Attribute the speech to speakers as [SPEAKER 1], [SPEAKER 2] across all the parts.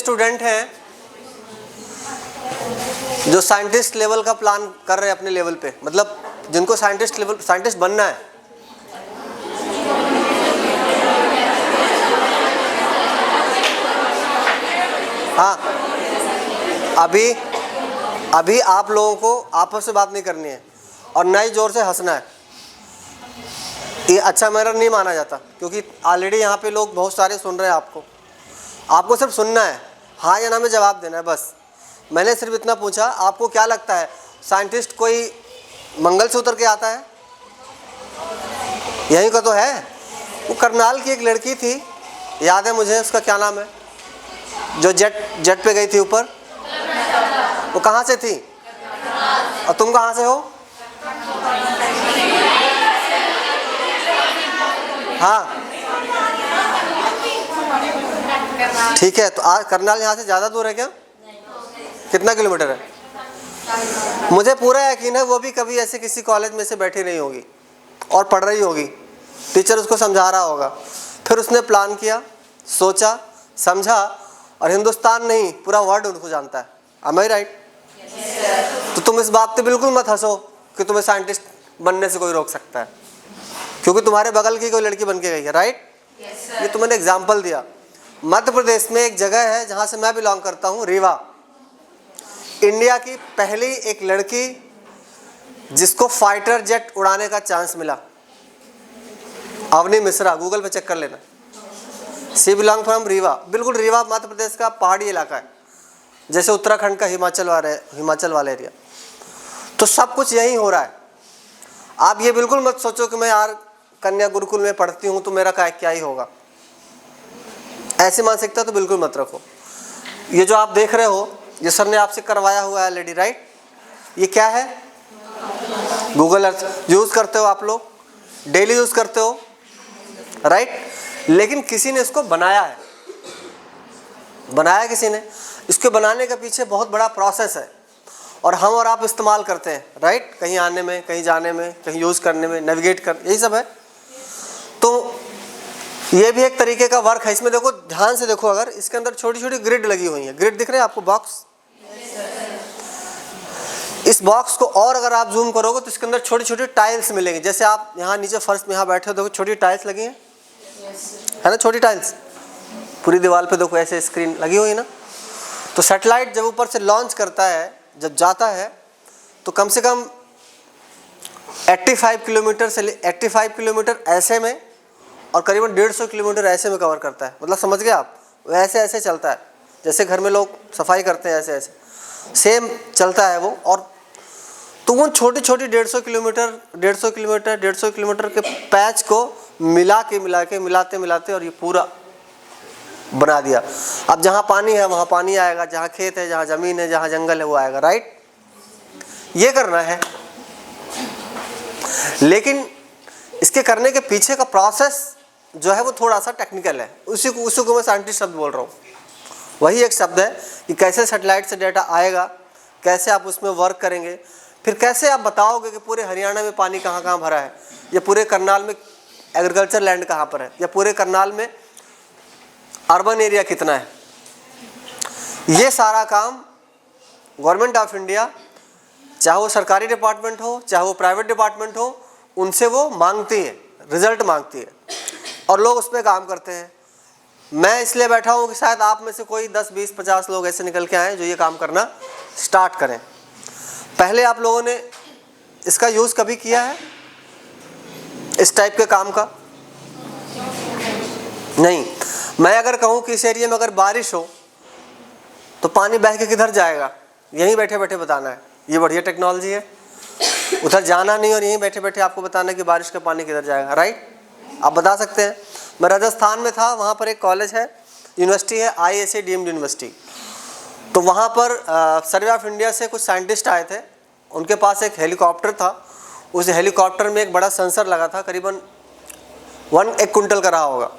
[SPEAKER 1] Student हैं जो scientist level का प्लान कर रहे हैं अपने लेवल पे, मतलब जिनको साइंटिस्ट बनना है? हाँ, अभी आप लोगों को आपस में बात नहीं करनी है और ना ही जोर से हंसना है। ये अच्छा मैनर नहीं माना जाता, क्योंकि ऑलरेडी यहाँ पे लोग बहुत सारे सुन रहे हैं। आपको सिर्फ सुनना है, हाँ या ना में जवाब देना है बस। मैंने सिर्फ इतना पूछा, आपको क्या लगता है साइंटिस्ट कोई मंगल से उतर के आता है? यहीं का तो है। वो करनाल की एक लड़की थी, याद है मुझे, उसका क्या नाम है, जो जेट पे गई थी ऊपर। वो कहाँ से थी और तुम कहाँ से हो? हाँ ठीक है, तो आज करनाल यहाँ से ज़्यादा दूर है क्या? कितना किलोमीटर है? मुझे पूरा यकीन है वो भी कभी ऐसे किसी कॉलेज में से बैठी नहीं होगी और पढ़ रही होगी, टीचर उसको समझा रहा होगा, फिर उसने प्लान किया, सोचा, समझा, और हिंदुस्तान नहीं पूरा वर्ल्ड उनको जानता है। Am I right? तो तुम इस बात पे बिल्कुल मत हंसो कि तुम्हें साइंटिस्ट बनने से कोई रोक सकता है, क्योंकि तुम्हारे बगल की कोई लड़की बन के गई है, राइट? ये तो मैंने एग्जाम्पल दिया। मध्य प्रदेश में एक जगह है जहाँ से मैं बिलोंग करता हूँ, रीवा। इंडिया की पहली एक लड़की जिसको फाइटर जेट उड़ाने का चांस मिला, अवनी मिश्रा, गूगल पे चेक कर लेना। सी बिलोंग फ्रॉम रीवा। बिल्कुल रीवा मध्य प्रदेश का पहाड़ी इलाका है, जैसे उत्तराखंड का हिमाचल वाला एरिया। तो सब कुछ यही हो रहा है। आप ये बिल्कुल मत सोचो कि मैं यार कन्या गुरुकुल में पढ़ती हूँ तो मेरा क्या ही होगा, ऐसी मानसिकता तो बिल्कुल मत रखो। ये जो आप देख रहे हो, ये सर ने आपसे करवाया हुआ है ऑलरेडी, राइट? ये क्या है? गूगल अर्थ यूज़ करते हो आप लोग, डेली यूज़ करते हो, राइट? लेकिन किसी ने इसको बनाया है, बनाया किसी ने। इसके बनाने के पीछे बहुत बड़ा प्रोसेस है और हम और आप इस्तेमाल करते हैं, राइट? कहीं आने में, कहीं जाने में, कहीं यूज़ करने में, नेविगेट कर, यही सब है। तो ये भी एक तरीके का वर्क है। इसमें देखो, ध्यान से देखो, अगर इसके अंदर छोटी छोटी ग्रिड लगी हुई है, ग्रिड दिख रहे हैं आपको, बॉक्स? इस बॉक्स को और अगर आप जूम करोगे तो इसके अंदर छोटी छोटी टाइल्स मिलेंगी। जैसे आप यहाँ नीचे फर्श में यहाँ बैठे हो, देखो छोटी टाइल्स लगी हैं, है ना? छोटी टाइल्स पूरी दीवार पे देखो, ऐसे स्क्रीन लगी हुई है ना। तो सैटेलाइट जब ऊपर से लॉन्च करता है, जब जाता है, तो कम से कम 85 किलोमीटर ऐसे में और करीबन 150 किलोमीटर ऐसे में कवर करता है। मतलब समझ गए आप? वैसे ऐसे चलता है, जैसे घर में लोग सफाई करते हैं, ऐसे ऐसे सेम चलता है वो। और तो वो छोटी छोटी 150 किलोमीटर के पैच को मिलाते और ये पूरा बना दिया। अब जहाँ पानी है वहाँ पानी आएगा, जहाँ खेत है, जहाँ ज़मीन है, जहाँ जंगल है, वो आएगा, राइट? ये करना है। लेकिन इसके करने के पीछे का प्रोसेस जो है वो थोड़ा सा टेक्निकल है। उसी को मैं साइंटिस्ट शब्द बोल रहा हूँ। वही एक शब्द है कि कैसे सैटेलाइट से डाटा आएगा, कैसे आप उसमें वर्क करेंगे, फिर कैसे आप बताओगे कि पूरे हरियाणा में पानी कहाँ कहाँ भरा है, या पूरे करनाल में एग्रीकल्चर लैंड कहाँ पर है, या पूरे करनाल में अर्बन एरिया कितना है। ये सारा काम गवर्नमेंट ऑफ इंडिया, चाहे वो सरकारी डिपार्टमेंट हो, चाहे वो प्राइवेट डिपार्टमेंट हो, उनसे वो मांगती है, रिजल्ट मांगती है, और लोग उस पर काम करते हैं। मैं इसलिए बैठा हूँ कि शायद आप में से कोई 10, 20, 50 लोग ऐसे निकल के आए जो ये काम करना स्टार्ट करें। पहले आप लोगों ने इसका यूज़ कभी किया है, इस टाइप के काम का? नहीं। मैं अगर कहूँ कि इस एरिया में अगर बारिश हो तो पानी बह के किधर जाएगा, यहीं बैठे बैठे बताना है। ये बढ़िया टेक्नोलॉजी है, उधर जाना नहीं और यहीं बैठे बैठे आपको बताना है कि बारिश का पानी किधर जाएगा, राइट? आप बता सकते हैं। मैं राजस्थान में था, वहाँ पर एक कॉलेज है, यूनिवर्सिटी है, IISc डीम्ड यूनिवर्सिटी। तो वहाँ पर सर्वे ऑफ इंडिया से कुछ साइंटिस्ट आए थे। उनके पास एक हेलीकॉप्टर था। उस हेलीकॉप्टर में एक बड़ा सेंसर लगा था, करीबन 1 क्विंटल का रहा होगा।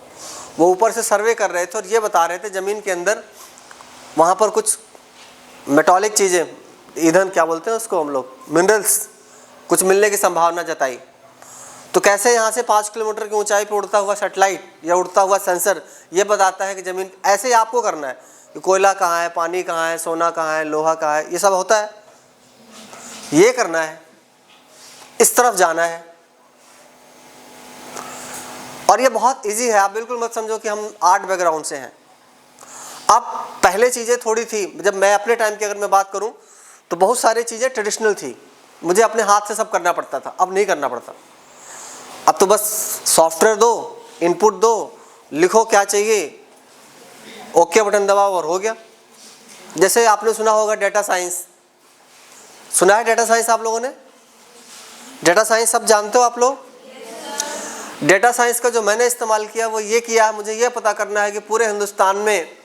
[SPEAKER 1] वो ऊपर से सर्वे कर रहे थे और ये बता रहे थे ज़मीन के अंदर वहाँ पर कुछ मेटालिक चीज़ें, ईंधन क्या बोलते हैं उसको हम लोग, मिनरल्स, कुछ मिलने की संभावना जताई। तो कैसे यहाँ से 5 किलोमीटर की ऊंचाई पर उड़ता हुआ सैटेलाइट या उड़ता हुआ सेंसर ये बताता है कि ज़मीन, ऐसे ही आपको करना है। कि कोयला कहाँ है, पानी कहाँ है, सोना कहाँ है, लोहा कहाँ है, ये सब होता है। ये करना है, इस तरफ जाना है। और ये बहुत इजी है, आप बिल्कुल मत समझो कि हम आर्ट बैकग्राउंड से हैं। अब पहले चीज़ें थोड़ी थी, जब मैं अपने टाइम की अगर मैं बात करूं तो बहुत सारी चीज़ें ट्रेडिशनल थी, मुझे अपने हाथ से सब करना पड़ता था। अब नहीं करना पड़ता, अब तो बस सॉफ्टवेयर दो, इनपुट दो, लिखो क्या चाहिए, ओके बटन दबाओ और हो गया। जैसे आपने सुना होगा डेटा साइंस, सुना है डेटा साइंस आप लोगों ने? डेटा साइंस सब जानते हो आप लोग? डेटा साइंस का जो मैंने इस्तेमाल किया वो ये किया, मुझे ये पता करना है कि पूरे हिंदुस्तान में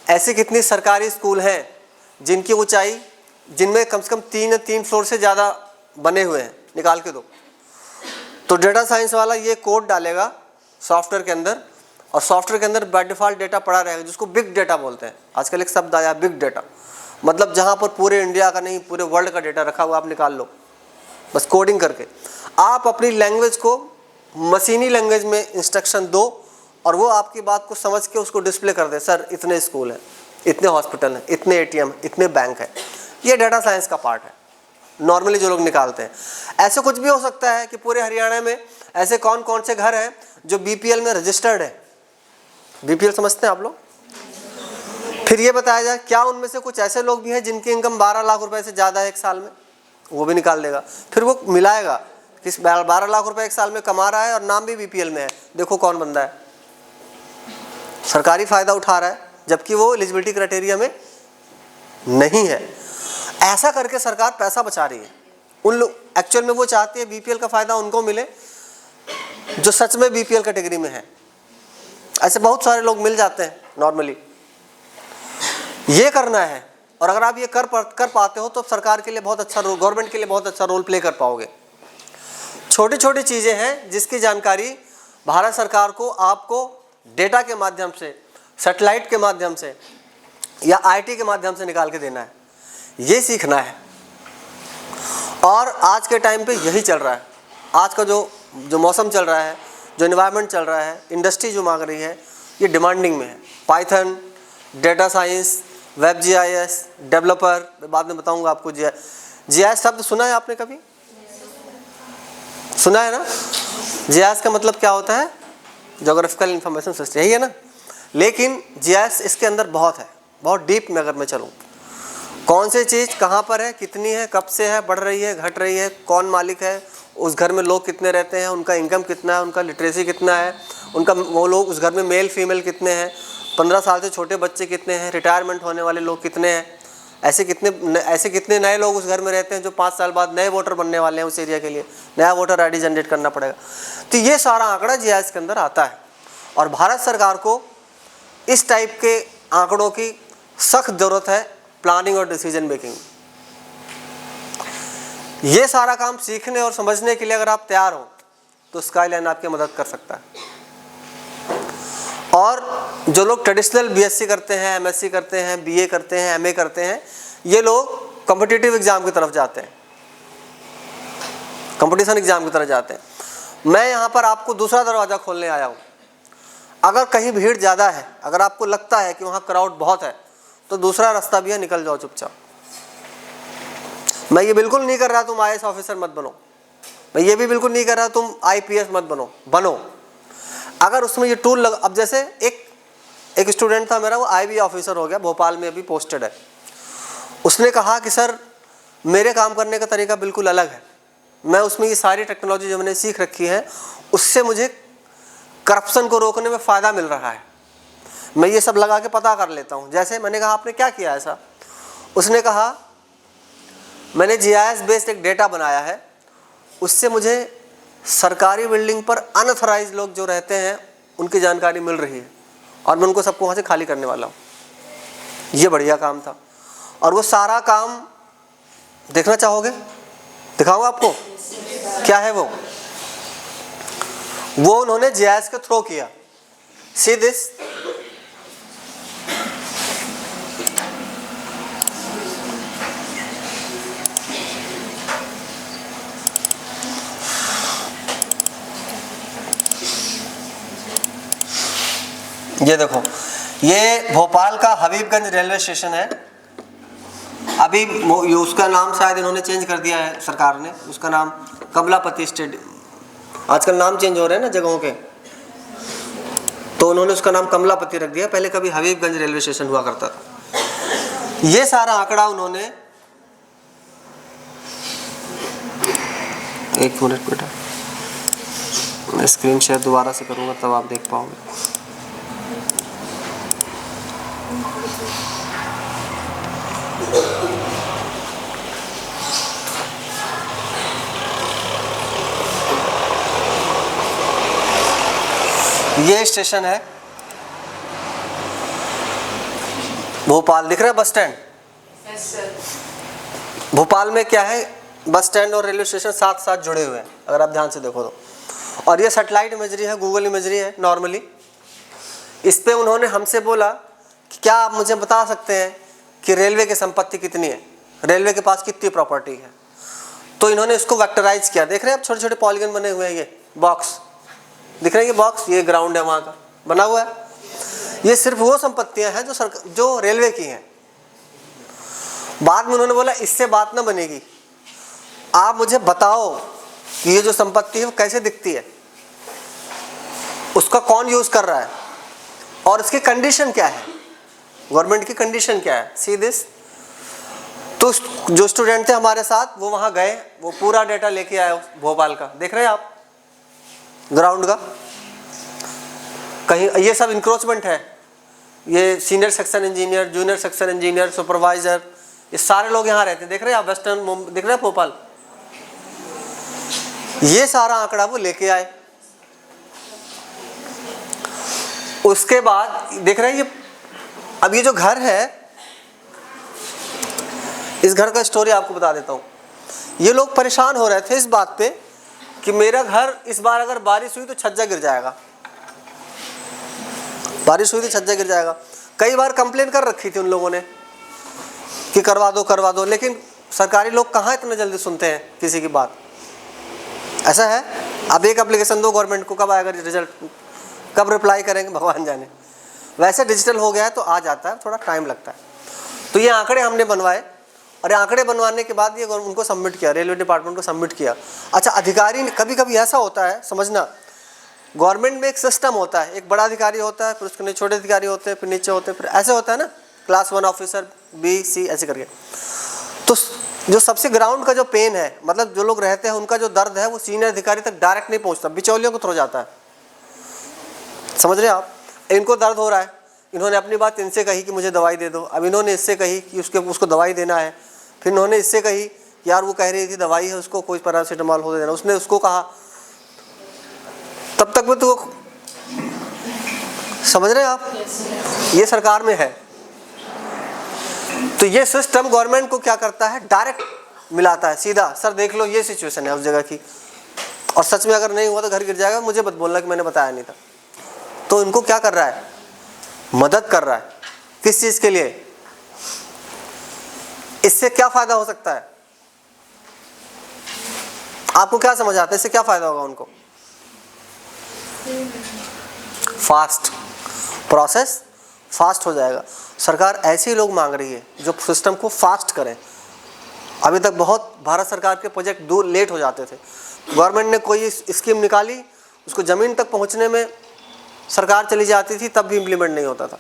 [SPEAKER 1] ऐसी कितनी सरकारी स्कूल हैं जिनकी ऊंचाई, जिनमें कम से कम 3 फ्लोर से ज़्यादा बने हुए हैं, निकाल के दो। तो डेटा साइंस वाला ये कोड डालेगा सॉफ्टवेयर के अंदर, और सॉफ्टवेयर के अंदर बाय डिफ़ॉल्ट डेटा पड़ा रहेगा, जिसको बिग डेटा बोलते हैं। आजकल एक शब्द आया बिग डेटा, मतलब जहाँ पर पूरे इंडिया का नहीं पूरे वर्ल्ड का डेटा रखा हुआ, आप निकाल लो बस कोडिंग करके। आप अपनी लैंग्वेज को मशीनी लैंग्वेज में इंस्ट्रक्शन दो और वो आपकी बात को समझ के उसको डिस्प्ले कर दे। सर इतने स्कूल हैं, इतने हॉस्पिटल हैं, इतने एटीएम, इतने बैंक हैं। ये डेटा साइंस का पार्ट है नॉर्मली जो लोग निकालते हैं। ऐसे कुछ भी हो सकता है कि पूरे हरियाणा में ऐसे कौन कौन से घर हैं जो बीपीएल में रजिस्टर्ड है। बीपीएल समझते हैं आप लोग? फिर ये बताया जाए क्या उनमें से कुछ ऐसे लोग भी हैं जिनकी इनकम 12 लाख रुपए से ज़्यादा है एक साल में, वो भी निकाल देगा। फिर वो मिलाएगा कि 12 लाख रुपए एक साल में कमा रहा है और नाम भी बीपीएल में है, देखो कौन बंदा है, सरकारी फ़ायदा उठा रहा है जबकि वो एलिजिबिलिटी क्राइटेरिया में नहीं है। ऐसा करके सरकार पैसा बचा रही है। उन लोग एक्चुअल में वो चाहती है बीपीएल का फ़ायदा उनको मिले जो सच में बीपीएल कैटेगरी में है। ऐसे बहुत सारे लोग मिल जाते हैं नॉर्मली। ये करना है, और अगर आप ये कर पाते हो तो सरकार के लिए बहुत अच्छा रोल, गवर्नमेंट के लिए बहुत अच्छा रोल प्ले कर पाओगे। छोटी छोटी चीज़ें हैं जिसकी जानकारी भारत सरकार को आपको डेटा के माध्यम से, सैटेलाइट के माध्यम से या आईटी के माध्यम से निकाल के देना है। ये सीखना है, और आज के टाइम पे यही चल रहा है। आज का जो मौसम चल रहा है, जो एनवायरनमेंट चल रहा है, इंडस्ट्री जो मांग रही है, ये डिमांडिंग में है। Python, data science, web GIS, developer, बाद में बताऊंगा आपको। जीआईएस शब्द सुना है आपने कभी? सुना है ना? जीआईएस का मतलब क्या होता है? ज्योग्राफिकल इंफॉर्मेशन सिस्टम, यही है ना। लेकिन जीआईएस इसके अंदर बहुत है, बहुत डीप में अगर मैं चलूँ, कौन सी चीज़ कहाँ पर है, कितनी है, कब से है, बढ़ रही है, घट रही है, कौन मालिक है, उस घर में लोग कितने रहते हैं, उनका इनकम कितना है, उनका लिटरेसी कितना है, उनका वो लोग उस घर में मेल फीमेल कितने हैं, 15 साल से छोटे बच्चे कितने हैं, रिटायरमेंट होने वाले लोग कितने हैं, ऐसे कितने नए लोग उस घर में रहते हैं जो 5 साल बाद नए वोटर बनने वाले हैं उस एरिया के लिए, नया वोटर आईडी जनरेट करना पड़ेगा। तो ये सारा आंकड़ा जीआईएस के अंदर आता है, और भारत सरकार को इस टाइप के आंकड़ों की सख्त ज़रूरत है प्लानिंग और डिसीजन मेकिंग। ये सारा काम सीखने और समझने के लिए अगर आप तैयार हो तो स्काईलाइन आपकी मदद कर सकता है। और जो लोग ट्रेडिशनल बीएससी करते हैं, एमएससी करते हैं, बीए करते हैं, एमए करते हैं, ये लोग कॉम्पिटिटिव एग्जाम की तरफ जाते हैं, कंपटीशन एग्जाम की तरफ जाते हैं। मैं यहाँ पर आपको दूसरा दरवाज़ा खोलने आया हूँ। अगर कहीं भीड़ ज़्यादा है, अगर आपको लगता है कि वहाँ क्राउड बहुत है, तो दूसरा रास्ता भी है, निकल जाओ चुपचाप। मैं ये बिल्कुल नहीं कर रहा तुम आईएएस ऑफिसर मत बनो, मैं ये भी बिल्कुल नहीं कर रहा तुम आईपीएस मत बनो। अगर उसमें ये टूल अब जैसे एक स्टूडेंट था मेरा, वो आईबी ऑफिसर हो गया, भोपाल में अभी पोस्टेड है। उसने कहा कि सर मेरे काम करने का तरीका बिल्कुल अलग है, मैं उसमें ये सारी टेक्नोलॉजी जो मैंने सीख रखी है उससे मुझे करप्शन को रोकने में फ़ायदा मिल रहा है, मैं ये सब लगा के पता कर लेता हूँ। जैसे मैंने कहा आपने क्या किया ऐसा? उसने कहा मैंने जीआईएस बेस्ड एक डेटा बनाया है, उससे मुझे सरकारी बिल्डिंग पर अनऑथराइज्ड लोग जो रहते हैं उनकी जानकारी मिल रही है, और मैं उनको सबको वहाँ से खाली करने वाला हूँ। ये बढ़िया काम था, और वो सारा काम देखना चाहोगे? दिखाऊँ आपको क्या है वो उन्होंने जीआईएस के थ्रू किया। सी दिस, ये देखो ये भोपाल का हबीबगंज रेलवे स्टेशन है। अभी उसका नाम शायद इन्होंने चेंज कर दिया है सरकार ने, उसका नाम कमलापति स्टेडियम, आजकल नाम चेंज हो रहे हैं ना जगहों के, तो उन्होंने उसका नाम कमलापति रख दिया। पहले कभी हबीबगंज रेलवे स्टेशन हुआ करता था। ये सारा आंकड़ा उन्होंने, एक मिनट बेटा, मैं स्क्रीन शेयर दोबारा से करूंगा तब आप देख पाओगे। ये स्टेशन है भोपाल, दिख रहा है बस स्टैंड। भोपाल में क्या है, बस स्टैंड और रेलवे स्टेशन साथ साथ जुड़े हुए हैं अगर आप ध्यान से देखो तो। और ये सैटेलाइट इमेजरी है, गूगल इमेजरी है नॉर्मली। इस पे उन्होंने हमसे बोला कि क्या आप मुझे बता सकते हैं कि रेलवे की संपत्ति कितनी है, रेलवे के पास कितनी प्रॉपर्टी है। तो इन्होंने इसको वेक्टराइज किया। देख रहे हैं आप छोटे छोटे पॉलीगन बने हुए हैं, ये बॉक्स दिख रहे हैं, ये बॉक्स, ये ग्राउंड है वहाँ का बना हुआ है। ये सिर्फ वो संपत्तियां हैं जो रेलवे की हैं। बाद में उन्होंने बोला इससे बात ना बनेगी, आप मुझे बताओ कि ये जो संपत्ति है वो कैसे दिखती है, उसका कौन यूज कर रहा है और इसकी कंडीशन क्या है, गवर्नमेंट की कंडीशन क्या है। See this. तो जो स्टूडेंट थे हमारे साथ वो वहां गए, वो पूरा डेटा लेके आए भोपाल का। देख रहे हैं आप ग्राउंड का, कहीं ये सब इंक्रोचमेंट है, ये senior section engineer, junior section engineer, supervisor, ये सारे लोग यहाँ रहते हैं। देख रहे हैं आप वेस्टर्न, देख रहे हैं भोपाल। ये सारा आंकड़ा वो लेके आए। उसके बाद देख रहे हैं ये, अब ये जो घर है, इस घर का स्टोरी आपको बता देता हूँ। ये लोग परेशान हो रहे थे इस बात पे कि मेरा घर इस बार अगर बारिश हुई तो छज्जा गिर जाएगा, बारिश हुई तो छज्जा गिर जाएगा। कई बार कंप्लेन कर रखी थी उन लोगों ने कि करवा दो, लेकिन सरकारी लोग कहाँ इतना जल्दी सुनते हैं किसी की बात। ऐसा है, अब एक एप्लीकेशन दो गवर्नमेंट को, कब आएगा रिजल्ट, कब रिप्लाई करेंगे भगवान जाने। वैसे डिजिटल हो गया है तो आ जाता है, थोड़ा टाइम लगता है। तो ये आंकड़े हमने बनवाए और आंकड़े बनवाने के बाद ये उनको सबमिट किया, रेलवे डिपार्टमेंट को सबमिट किया। अच्छा, अधिकारी कभी कभी ऐसा होता है, समझना, गवर्नमेंट में एक सिस्टम होता है, एक बड़ा अधिकारी होता है, फिर उसके नीचे छोटे अधिकारी होते हैं, फिर नीचे होते हैं, फिर ऐसे होता है ना, क्लास 1 ऑफिसर, बी सी ऐसे करके। तो जो सबसे ग्राउंड का जो पेन है, मतलब जो लोग रहते हैं उनका जो दर्द है वो सीनियर अधिकारी तक डायरेक्ट नहीं पहुंचता, बिचौलियों को थ्रू जाता है। समझ रहे हैं आप, इनको दर्द हो रहा है, इन्होंने अपनी बात इनसे कही कि मुझे दवाई दे दो, अब इन्होंने इससे कही कि उसको दवाई देना है, फिर इन्होंने इससे कही कि यार वो कह रही थी दवाई है, उसको कोई पैरासीटामॉल हो देना, उसने उसको कहा, तब तक में तो समझ रहे हैं आप, ये सरकार में है। तो ये सिस्टम गवर्नमेंट को क्या करता है, डायरेक्ट मिलाता है सीधा, सर देख लो ये सिचुएशन है उस जगह की, और सच में अगर नहीं हुआ तो घर गिर जाएगा, मुझे मत बोलना कि मैंने बताया नहीं था। तो इनको क्या कर रहा है, मदद कर रहा है। किस चीज के लिए, इससे क्या फायदा हो सकता है, आपको क्या समझ आता है, इससे क्या फायदा होगा उनको? फास्ट प्रोसेस, फास्ट हो जाएगा। सरकार ऐसे ही लोग मांग रही है जो सिस्टम को फास्ट करें। अभी तक बहुत भारत सरकार के प्रोजेक्ट दूर लेट हो जाते थे, गवर्नमेंट ने कोई स्कीम निकाली, उसको ज़मीन तक पहुंचने में सरकार चली जाती थी, तब भी इम्प्लीमेंट नहीं होता था।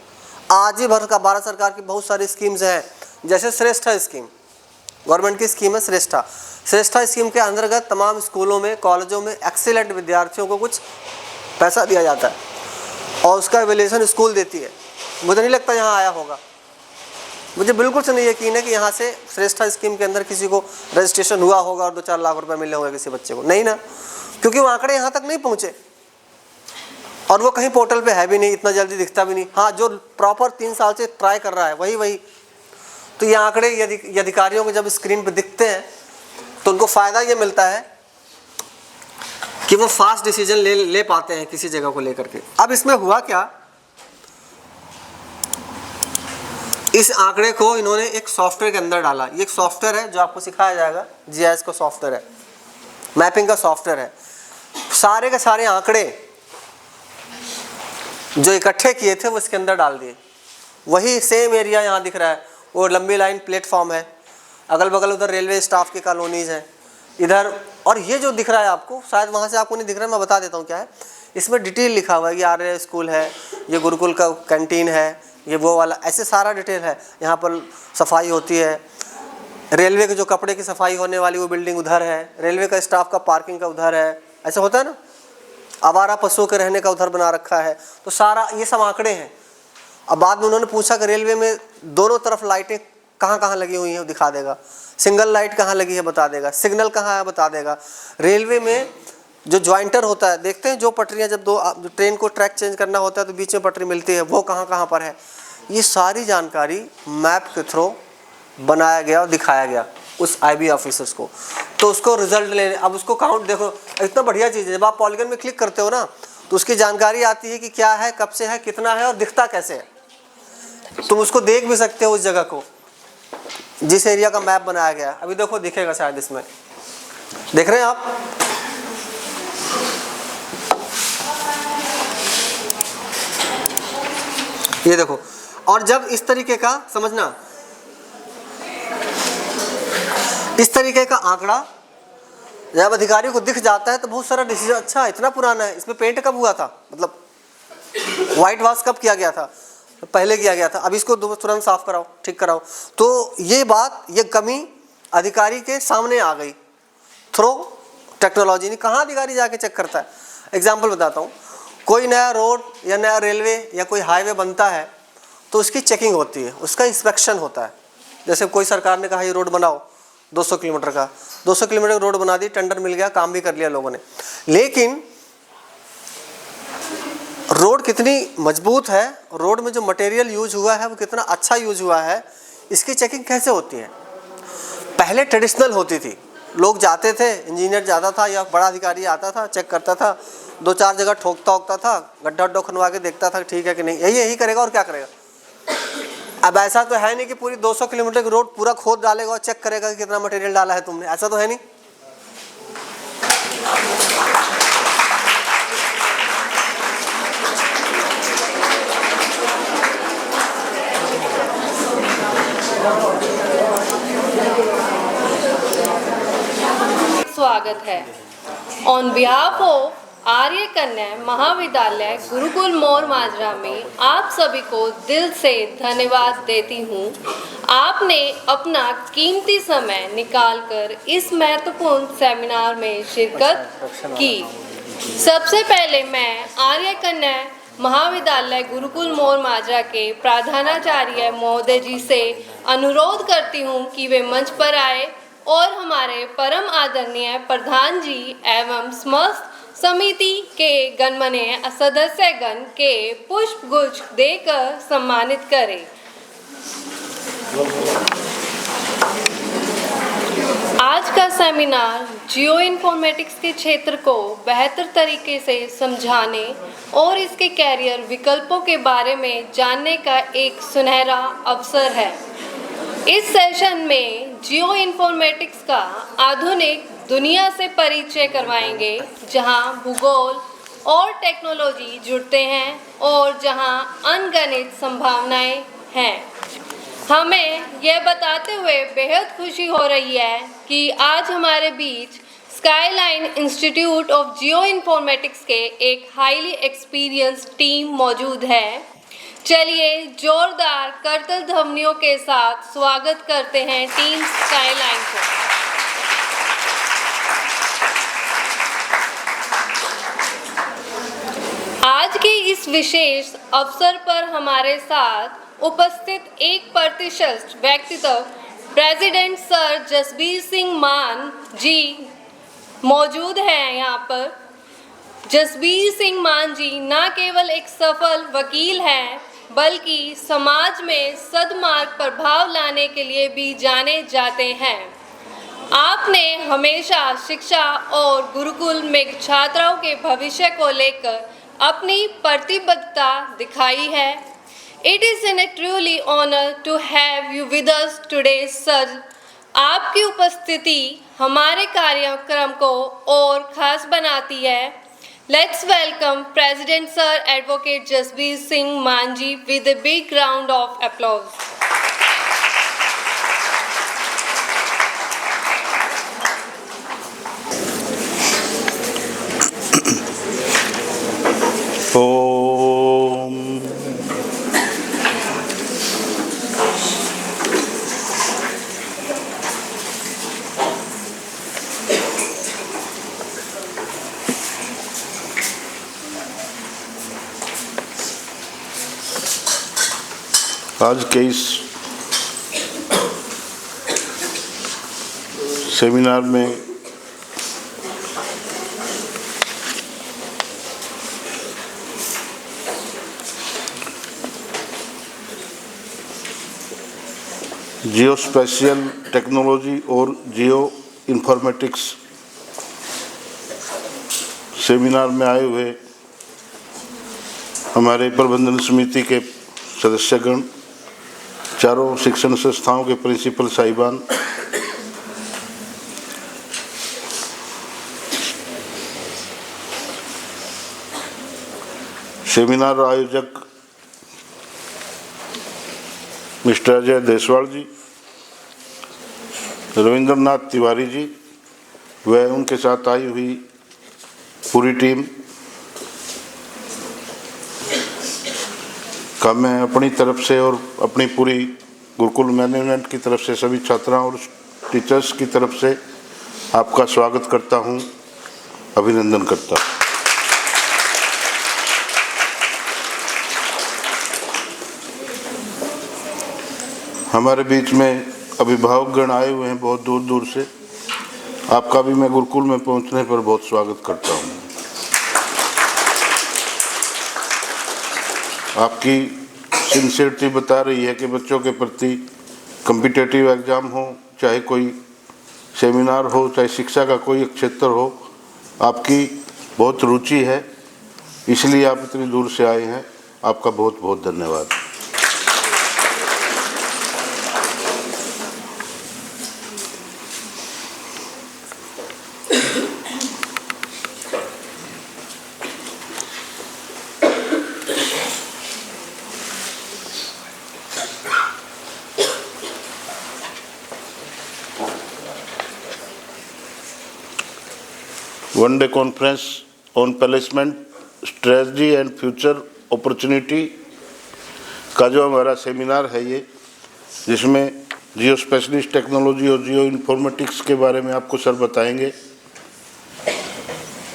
[SPEAKER 1] आज ही भारत सरकार की बहुत सारी स्कीम्स हैं, जैसे श्रेष्ठा स्कीम, गवर्नमेंट की स्कीम है श्रेष्ठा। श्रेष्ठा स्कीम के अंतर्गत तमाम स्कूलों में, कॉलेजों में एक्सीलेंट विद्यार्थियों को कुछ पैसा दिया जाता है और उसका एवेल्यूएशन स्कूल देती है। मुझे नहीं लगता यहाँ आया होगा, मुझे बिल्कुल से नहीं यकीन है कि यहाँ से श्रेष्ठा स्कीम के अंदर किसी को रजिस्ट्रेशन हुआ होगा और 2-4 लाख रुपए मिले होंगे किसी बच्चे को, नहीं ना, क्योंकि वो आंकड़े यहाँ तक नहीं पहुँचे और वो कहीं पोर्टल पे है भी नहीं, इतना जल्दी दिखता भी नहीं। हाँ, जो प्रॉपर 3 साल से ट्राई कर रहा है वही। तो ये आंकड़े यदि अधिकारियों को जब स्क्रीन पे दिखते हैं तो उनको फ़ायदा ये मिलता है कि वो फास्ट डिसीजन ले पाते हैं किसी जगह को लेकर के। अब इसमें हुआ क्या, इस आंकड़े को इन्होंने एक सॉफ्टवेयर के अंदर डाला। ये एक सॉफ्टवेयर है जो आपको सिखाया जाएगा, जीआईएस का सॉफ्टवेयर है, मैपिंग का सॉफ्टवेयर है। सारे के सारे आंकड़े जो इकट्ठे किए थे वो इसके अंदर डाल दिए। वही सेम एरिया यहाँ दिख रहा है, वो लंबी लाइन प्लेटफॉर्म है, अगल बगल उधर रेलवे स्टाफ की कॉलोनीज़ हैं इधर। और ये जो दिख रहा है आपको, शायद वहाँ से आपको नहीं दिख रहा है, मैं बता देता हूँ क्या है। इसमें डिटेल लिखा हुआ है कि आर्य स्कूल है, ये गुरुकुल का कैंटीन है, ये वो वाला, ऐसे सारा डिटेल है। यहाँ पर सफाई होती है, रेलवे के जो कपड़े की सफाई होने वाली वो बिल्डिंग उधर है, रेलवे का स्टाफ का पार्किंग का उधर है, ऐसा होता है ना, आवारा पशुओं के रहने का उधर बना रखा है। तो सारा ये सब आंकड़े हैं। अब बाद में उन्होंने पूछा कि रेलवे में दोनों तरफ लाइटें कहाँ कहाँ लगी हुई हैं, दिखा देगा। सिंगल लाइट कहाँ लगी है बता देगा, सिग्नल कहाँ है बता देगा। रेलवे में जो ज्वाइंटर होता है, देखते हैं जो पटरियाँ जब दो ट्रेन को ट्रैक चेंज करना होता है तो बीच में पटरी मिलती है, वो कहाँ कहाँ पर है, ये सारी जानकारी मैप के थ्रू बनाया गया और दिखाया गया उस आईबी ऑफिसर्स को। तो उसको रिजल्ट लेने, अब उसको काउंट देखो, इतना बढ़िया चीज़ है। जब आप पॉलीगन में क्लिक करते हो ना तो उसकी जानकारी आती है कि क्या है, कब से है, कितना है और दिखता कैसे है। तुम उसको देख भी सकते हो उस जगह को, जिस एरिया का मैप बनाया गया। अभी देखो दिखेगा शायद, इसमें देख रहे हैं आप, ये देखो। और जब इस तरीके का, समझना, इस तरीके का आंकड़ा जब अधिकारी को दिख जाता है तो बहुत सारा डिसीजन, अच्छा इतना पुराना है, इसमें पेंट कब हुआ था, मतलब वाइट वॉश कब किया गया था, पहले किया गया था, अब इसको तुरंत साफ कराओ, ठीक कराओ। तो ये बात, ये कमी अधिकारी के सामने आ गई थ्रू टेक्नोलॉजी ने। कहाँ अधिकारी जाके चेक करता है? एग्जाम्पल बताता हूँ, कोई नया रोड या नया रेलवे या कोई हाईवे बनता है तो उसकी चेकिंग होती है, उसका इंस्पेक्शन होता है। जैसे कोई सरकार ने कहा ये रोड बनाओ 200 किलोमीटर का, 200 किलोमीटर रोड बना दी, टेंडर मिल गया, काम भी कर लिया लोगों ने, लेकिन रोड कितनी मजबूत है, रोड में जो मटेरियल यूज हुआ है वो कितना अच्छा यूज हुआ है, इसकी चेकिंग कैसे होती है? पहले ट्रेडिशनल होती थी, लोग जाते थे, इंजीनियर जाता था या बड़ा अधिकारी आता था, चेक करता था, 2-4 जगह ठोकता वोकता था, गड्ढा वड्ढा खनवा के देखता था ठीक है कि नहीं, यही करेगा और क्या करेगा। अब ऐसा तो है नहीं कि पूरी 200 किलोमीटर की रोड पूरा खोद डालेगा और चेक करेगा कि कितना मटेरियल डाला है तुमने, ऐसा तो है नहीं।
[SPEAKER 2] स्वागत है। ऑन बिहाफ ऑफ आर्य कन्या महाविद्यालय गुरुकुल मोर माजरा में आप सभी को दिल से धन्यवाद देती हूँ। आपने अपना कीमती समय निकालकर इस महत्वपूर्ण सेमिनार में शिरकत की। सबसे पहले मैं आर्य कन्या महाविद्यालय गुरुकुल मोर माजरा के प्रधानाचार्य महोदय जी से अनुरोध करती हूँ कि वे मंच पर आए और हमारे परम आदरणीय प्रधान जी एवं समस्त समिति के गणमान्य सदस्यगण के पुष्प गुच्छ देकर सम्मानित करें। आज का सेमिनार जियो इन्फॉर्मेटिक्स के क्षेत्र को बेहतर तरीके से समझाने और इसके कैरियर विकल्पों के बारे में जानने का एक सुनहरा अवसर है। इस सेशन में जियो इन्फॉर्मेटिक्स का आधुनिक दुनिया से परिचय करवाएंगे, जहां भूगोल और टेक्नोलॉजी जुड़ते हैं और जहां अनगिनत संभावनाएं हैं। हमें यह बताते हुए बेहद खुशी हो रही है कि आज हमारे बीच Skyline Institute of Geoinformatics के एक हाईली एक्सपीरियंस्ड टीम मौजूद है। चलिए जोरदार करतल ध्वनियों के साथ स्वागत करते हैं टीम स्काईलाइन को। आज के इस विशेष अवसर पर हमारे साथ उपस्थित एक प्रतिष्ठित व्यक्तित्व प्रेसिडेंट सर जसबीर सिंह मान जी मौजूद हैं। यहाँ पर जसबीर सिंह मान जी न केवल एक सफल वकील हैं, बल्कि समाज में सद्मार्ग प्रभाव लाने के लिए भी जाने जाते हैं। आपने हमेशा शिक्षा और गुरुकुल में छात्राओं के भविष्य को लेकर अपनी प्रतिबद्धता दिखाई है। It is a truly honor to have you with us today, sir. आपकी उपस्थिति हमारे कार्यक्रम को और खास बनाती है। Let's welcome President Sir Advocate Jasbir Singh Manji with a big round of applause.
[SPEAKER 3] ओम आज के इस सेमिनार में जियो स्पेशियल टेक्नोलॉजी और जियो इन्फॉर्मेटिक्स सेमिनार में आए हुए हमारे प्रबंधन समिति के सदस्यगण, चारों शिक्षण संस्थाओं के प्रिंसिपल साहिबान, सेमिनार आयोजक मिस्टर अजय देसवाल जी, रविंद्रनाथ तिवारी जी व उनके साथ आई हुई पूरी टीम का मैं अपनी तरफ से और अपनी पूरी गुरुकुल मैनेजमेंट की तरफ से सभी छात्राओं और टीचर्स की तरफ से आपका स्वागत करता हूं, अभिनंदन करता हूं। हमारे बीच में अभिभावकगण आए हुए हैं बहुत दूर दूर से, आपका भी मैं गुरुकुल में पहुंचने पर बहुत स्वागत करता हूं। आपकी सिंसियरिटी बता रही है कि बच्चों के प्रति कॉम्पिटिटिव एग्ज़ाम हो, चाहे कोई सेमिनार हो, चाहे शिक्षा का कोई क्षेत्र हो, आपकी बहुत रुचि है, इसलिए आप इतनी दूर से आए हैं। आपका बहुत बहुत धन्यवाद। One day conference on placement strategy and future opportunity का जो हमारा सेमिनार है ये, जिसमें जियो स्पेशलिस्ट टेक्नोलॉजी और जियो इन्फॉर्मेटिक्स के बारे में आपको सर बताएंगे।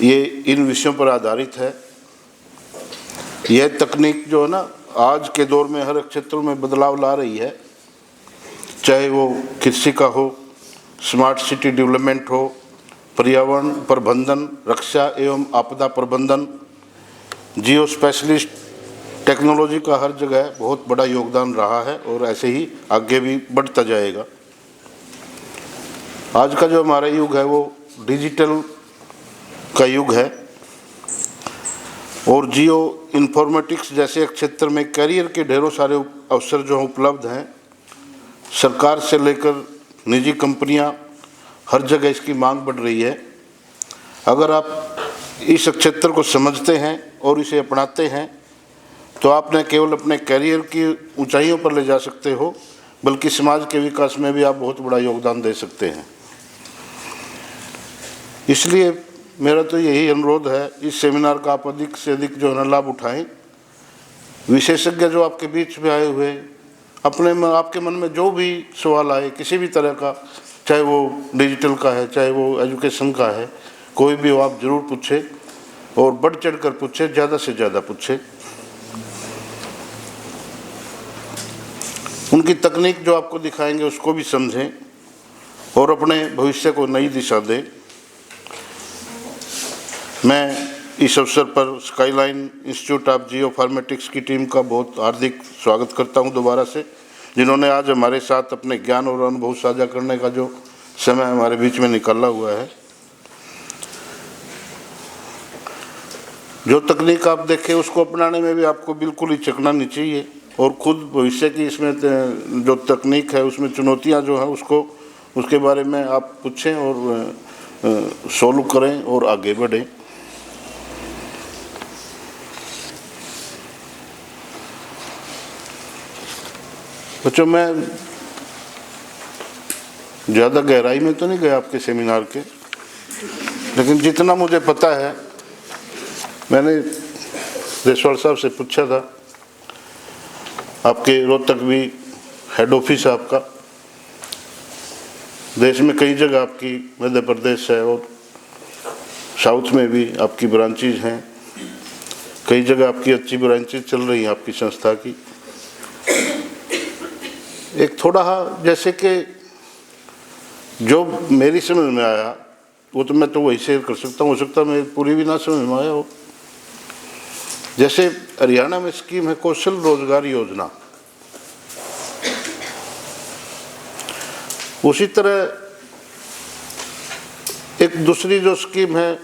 [SPEAKER 3] ये इन विषयों पर आधारित है। यह तकनीक जो है ना, आज के दौर में हर क्षेत्र में बदलाव ला रही है, चाहे वो कृषि का हो, स्मार्ट सिटी डेवलपमेंट हो, पर्यावरण प्रबंधन, रक्षा एवं आपदा प्रबंधन। जियो स्पेशलिस्ट टेक्नोलॉजी का हर जगह बहुत बड़ा योगदान रहा है और ऐसे ही आगे भी बढ़ता जाएगा। आज का जो हमारा युग है वो डिजिटल का युग है और जियो इन्फॉर्मेटिक्स जैसे क्षेत्र में करियर के ढेरों सारे अवसर जो उपलब्ध हैं। सरकार से लेकर निजी कंपनियां, हर जगह इसकी मांग बढ़ रही है। अगर आप इस क्षेत्र को समझते हैं और इसे अपनाते हैं तो आप न केवल अपने करियर की ऊंचाइयों पर ले जा सकते हो, बल्कि समाज के विकास में भी आप बहुत बड़ा योगदान दे सकते हैं। इसलिए मेरा तो यही अनुरोध है, इस सेमिनार का आप अधिक से अधिक जो है लाभ उठाएं। विशेषज्ञ जो आपके बीच में आए हुए, आपके मन में जो भी सवाल आए किसी भी तरह का, चाहे वो डिजिटल का है, चाहे वो एजुकेशन का है, कोई भी हो आप ज़रूर पूछें और बढ़ चढ़ कर पूछें, ज़्यादा से ज़्यादा पूछें। उनकी तकनीक जो आपको दिखाएंगे उसको भी समझें और अपने भविष्य को नई दिशा दें। मैं इस अवसर पर skyline Institute of geo informatics की टीम का बहुत हार्दिक स्वागत करता हूं दोबारा से, जिन्होंने आज हमारे साथ अपने ज्ञान और अनुभव साझा करने का जो समय हमारे बीच में निकाला हुआ है। जो तकनीक आप देखें उसको अपनाने में भी आपको बिल्कुल ही हिचकना नहीं चाहिए और खुद भविष्य की इसमें जो तकनीक है उसमें चुनौतियां जो हैं उसके बारे में आप पूछें और सोल्व करें और आगे बढ़ें। बच्चों, मैं ज़्यादा गहराई में तो नहीं गया आपके सेमिनार के, लेकिन जितना मुझे पता है, मैंने देशवाल साहब से पूछा था, आपके रोहतक भी हेड ऑफिस है आपका, देश में कई जगह आपकी, मध्य प्रदेश है और साउथ में भी आपकी ब्रांचेज हैं, कई जगह आपकी अच्छी ब्रांचेज चल रही हैं आपकी संस्था की। एक थोड़ा जैसे कि जो मेरी समझ में आया वो तो मैं तो वही शेयर कर सकता हूँ, हो सकता है मेरी पूरी भी ना समझ में आया हो। जैसे हरियाणा में स्कीम है कौशल रोजगार योजना, उसी तरह एक दूसरी जो स्कीम है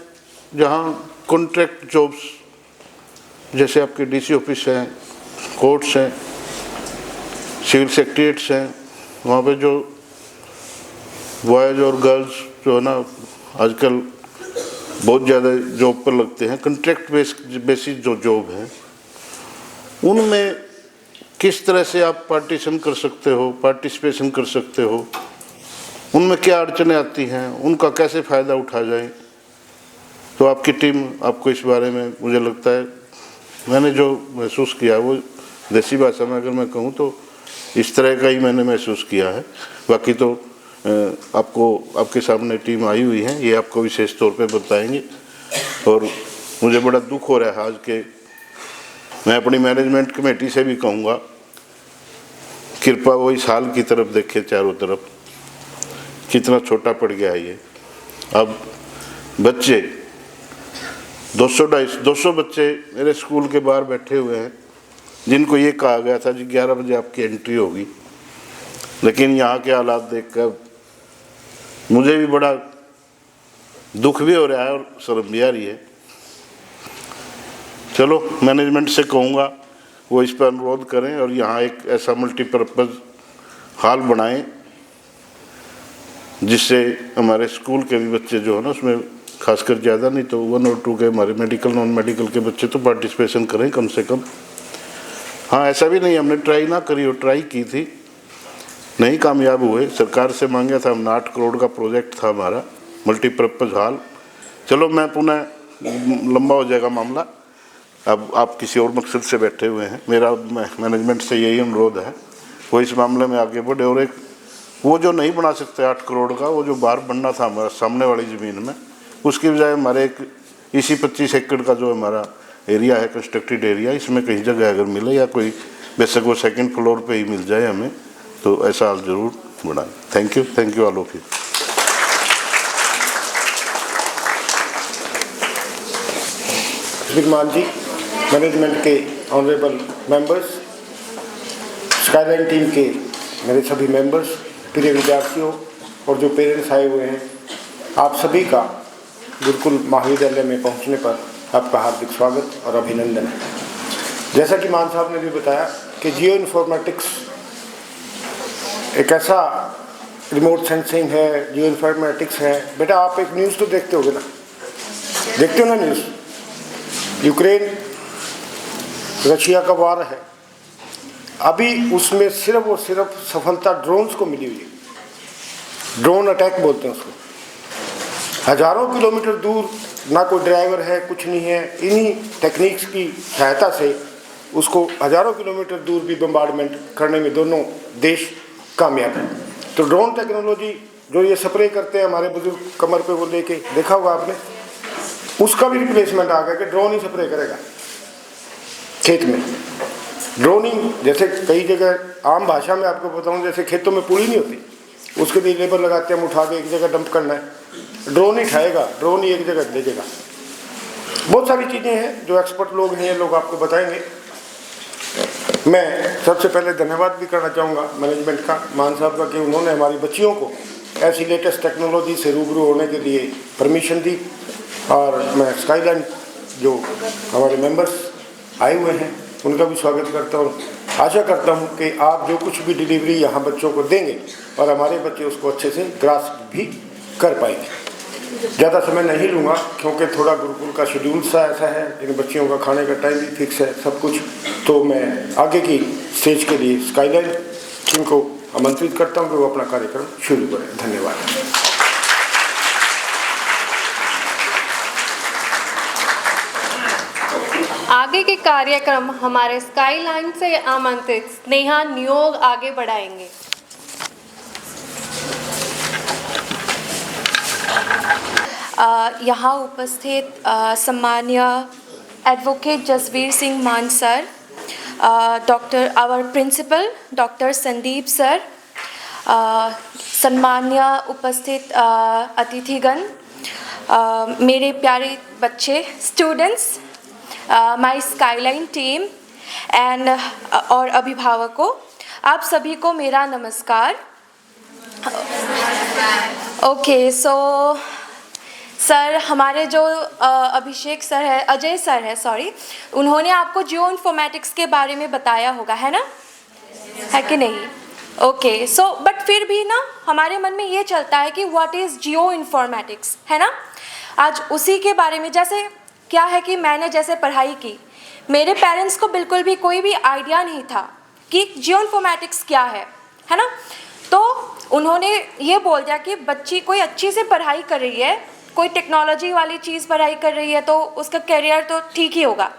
[SPEAKER 3] जहाँ कॉन्ट्रैक्ट जॉब्स, जैसे आपके डीसी ऑफिस हैं, कोर्ट्स हैं, सिविल सेक्रेटरीट्स हैं, वहाँ पे जो बॉयज़ और गर्ल्स जो है ना आजकल बहुत ज़्यादा जॉब पर लगते हैं, कॉन्ट्रैक्ट बेसिस जो जॉब है, उनमें किस तरह से आप पार्टीशन कर सकते हो, पार्टिसिपेशन कर सकते हो, उनमें क्या अड़चनें आती हैं, उनका कैसे फ़ायदा उठा जाए। तो आपकी टीम आपको इस बारे में, मुझे लगता है मैंने जो महसूस किया वो देसी भाषा में अगर मैं कहूँ तो इस तरह का ही मैंने महसूस किया है। बाकी तो आपको आपके सामने टीम आई हुई है, ये आपको विशेष तौर पे बताएंगे। और मुझे बड़ा दुख हो रहा है आज के, मैं अपनी मैनेजमेंट कमेटी से भी कहूँगा, कृपा वही साल की तरफ देखे, चारों तरफ कितना छोटा पड़ गया है ये। अब बच्चे 200 बच्चे मेरे स्कूल के बाहर बैठे हुए हैं, जिनको ये कहा गया था जी 11 बजे आपकी एंट्री होगी, लेकिन यहाँ के हालात देखकर मुझे भी बड़ा दुख भी हो रहा है और शर्म भी आ रही है। चलो, मैनेजमेंट से कहूँगा वो इस पर अनुरोध करें और यहाँ एक ऐसा मल्टीपर्पज़ हॉल बनाएं जिससे हमारे स्कूल के भी बच्चे जो है ना, उसमें खासकर ज़्यादा नहीं तो 1 और 2 के हमारे मेडिकल नॉन मेडिकल के बच्चे तो पार्टिसिपेशन करें कम से कम। हाँ, ऐसा भी नहीं हमने ट्राई ना करी हो, ट्राई की थी, नहीं कामयाब हुए, सरकार से मांगा था हमने, 8 करोड़ का प्रोजेक्ट था हमारा मल्टीपर्पज़ हॉल। चलो, मैं पुनः लंबा हो जाएगा मामला, अब आप किसी और मकसद से बैठे हुए हैं, मेरा मैनेजमेंट से यही अनुरोध है वो इस मामले में आगे बढ़े। और एक वो जो नहीं बना सकते 8 करोड़ का, वो जो बाहर बनना था हमारा सामने वाली ज़मीन में, उसकी बजाय हमारे एक इसी 25 एकड़ का जो हमारा एरिया है, कंस्ट्रक्टेड एरिया, इसमें कहीं जगह अगर मिले या कोई बेशक वो 2nd फ्लोर पे ही मिल जाए हमें, तो ऐसा हाल ज़रूर बढ़ाएं। Thank you all of you.
[SPEAKER 4] विमान जी, मैनेजमेंट के ऑनरेबल मेंबर्स, स्काईलाइन टीम के मेरे सभी मेंबर्स, प्रिय विद्यार्थियों और जो पेरेंट्स आए हुए हैं, आप सभी का गुरुकुल महाविद्यालय में पहुंचने पर आपका हार्दिक स्वागत और अभिनंदन है। जैसा कि मान साहब ने भी बताया कि जियो इन्फॉर्मेटिक्स एक ऐसा रिमोट सेंसिंग है, जियो इन्फॉर्मेटिक्स है। बेटा, आप एक न्यूज़ तो देखते होगे ना, देखते हो ना न्यूज़? यूक्रेन रशिया का वार है, अभी उसमें सिर्फ और सिर्फ सफलता ड्रोन्स को मिली हुई है। ड्रोन अटैक बोलते हैं उसको। हजारों किलोमीटर दूर ना कोई ड्राइवर है, कुछ नहीं है, इन्हीं टेक्निक्स की सहायता से उसको हजारों किलोमीटर दूर भी बम्बार्डमेंट करने में दोनों देश कामयाब हैं। तो ड्रोन टेक्नोलॉजी जो ये स्प्रे करते हैं हमारे बुजुर्ग कमर पे वो लेके, देखा होगा आपने, उसका भी रिप्लेसमेंट आ गया कि ड्रोन ही स्प्रे करेगा खेत में। ड्रोनिंग, जैसे कई जगह आम भाषा में आपको बताऊं, जैसे खेतों में पुली नहीं होती, उसके लिए लेबर लगाते हैं, हम उठा के एक जगह डंप करना है, ड्रोन ही उठाएगा, ड्रोन ही एक जगह ले जाएगा। बहुत सारी चीज़ें हैं जो एक्सपर्ट लोग हैं, ये लोग आपको बताएंगे। मैं सबसे पहले धन्यवाद भी करना चाहूँगा मैनेजमेंट का, मान साहब का, कि उन्होंने हमारी बच्चियों को ऐसी लेटेस्ट टेक्नोलॉजी से रूबरू होने के लिए परमिशन दी। और मैं स्काईलाइन जो हमारे मेंबर्स आए हुए हैं उनका भी स्वागत करता हूँ। आशा करता हूँ कि आप जो कुछ भी डिलीवरी यहाँ बच्चों को देंगे और हमारे बच्चे उसको अच्छे से ग्रास्प भी कर पाएंगे। ज़्यादा समय नहीं लूँगा क्योंकि थोड़ा गुरुकुल का शेड्यूल सा ऐसा है, इन बच्चियों का खाने का टाइम भी फिक्स है, सब कुछ। तो मैं आगे की स्टेज के लिए स्काईलाइन टीम को आमंत्रित करता हूँ कि वो अपना कार्यक्रम शुरू करें। धन्यवाद।
[SPEAKER 2] आगे के कार्यक्रम हमारे स्काईलाइन से आमंत्रित स्नेहा नियोग आगे बढ़ाएंगे।
[SPEAKER 5] यहाँ उपस्थित सम्मान्य advocate Jasvir Singh Mann sir, doctor our principal doctor Sandeep sir, सम्मान्य उपस्थित अतिथिगण, मेरे प्यारे बच्चे students, my Skyline team and और अभिभावकों, आप सभी को मेरा नमस्कार। ओके, सो सर, हमारे जो अभिषेक सर है, अजय सर है, सॉरी, उन्होंने आपको जियो इन्फॉर्मेटिक्स के बारे में बताया होगा, है ना? है कि नहीं? ओके, सो बट फिर भी ना हमारे मन में ये चलता है कि व्हाट इज़ जियो इन्फॉर्मेटिक्स, है ना? आज उसी के बारे में, जैसे क्या है कि मैंने जैसे पढ़ाई की, मेरे पेरेंट्स को बिल्कुल भी कोई भी आइडिया नहीं था कि जियो इन्फॉर्मेटिक्स क्या है ना? तो उन्होंने ये बोल दिया कि बच्ची कोई अच्छी से पढ़ाई कर रही है, कोई टेक्नोलॉजी वाली चीज़ पढ़ाई कर रही है, तो उसका करियर तो ठीक ही होगा।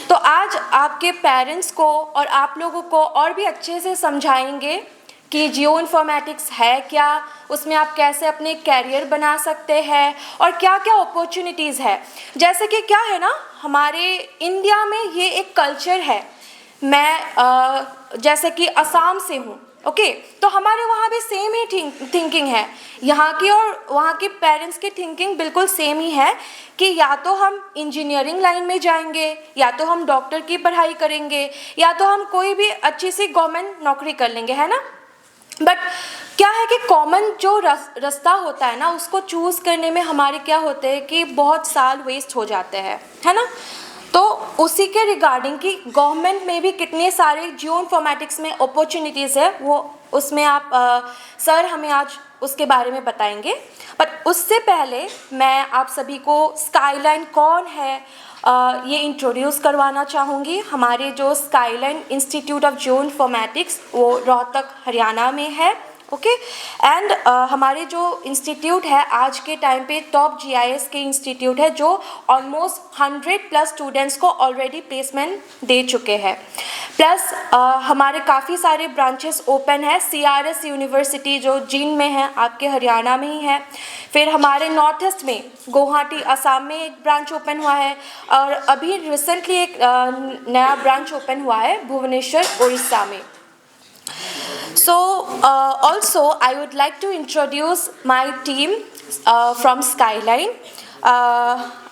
[SPEAKER 5] तो आज आपके पेरेंट्स को और आप लोगों को और भी अच्छे से समझाएंगे कि जियो इन्फॉर्मेटिक्स है क्या, उसमें आप कैसे अपने कैरियर बना सकते हैं और क्या क्या अपॉर्चुनिटीज़ है। जैसे कि क्या है ना, हमारे इंडिया में ये एक कल्चर है। मैं जैसे कि असम से हूँ, ओके, तो हमारे वहाँ भी सेम ही थिंकिंग है, यहाँ की और वहाँ के पेरेंट्स की थिंकिंग बिल्कुल सेम ही है कि या तो हम इंजीनियरिंग लाइन में जाएंगे, या तो हम डॉक्टर की पढ़ाई करेंगे, या तो हम कोई भी अच्छी सी गवर्नमेंट नौकरी कर लेंगे, है ना? बट क्या है कि कॉमन जो रास्ता होता है ना, उसको चूज़ करने में हमारे क्या होते हैं कि बहुत साल वेस्ट हो जाते हैं, है ना? तो उसी के रिगार्डिंग कि गवर्नमेंट में भी कितने सारे जियो इन्फॉर्मेटिक्स में अपॉर्चुनिटीज़ है, वो उसमें आप सर हमें आज उसके बारे में बताएंगे। बट उससे पहले मैं आप सभी को स्काईलाइन कौन है ये इंट्रोड्यूस करवाना चाहूँगी। हमारे जो skyline Institute of geo informatics वो रोहतक हरियाणा में है, ओके, एंड हमारे जो इंस्टीट्यूट है आज के टाइम पे टॉप जीआईएस के इंस्टीट्यूट है, जो ऑलमोस्ट 100+ स्टूडेंट्स को ऑलरेडी प्लेसमेंट दे चुके हैं। प्लस हमारे काफ़ी सारे ब्रांचेस ओपन है। CRS यूनिवर्सिटी जो जींद में है, आपके हरियाणा में ही है। फिर हमारे नॉर्थ ईस्ट में गुवाहाटी असम में एक ब्रांच ओपन हुआ है, और अभी रिसेंटली एक नया ब्रांच ओपन हुआ है भुवनेश्वर उड़ीसा में। So also I would like to introduce my team from Skyline.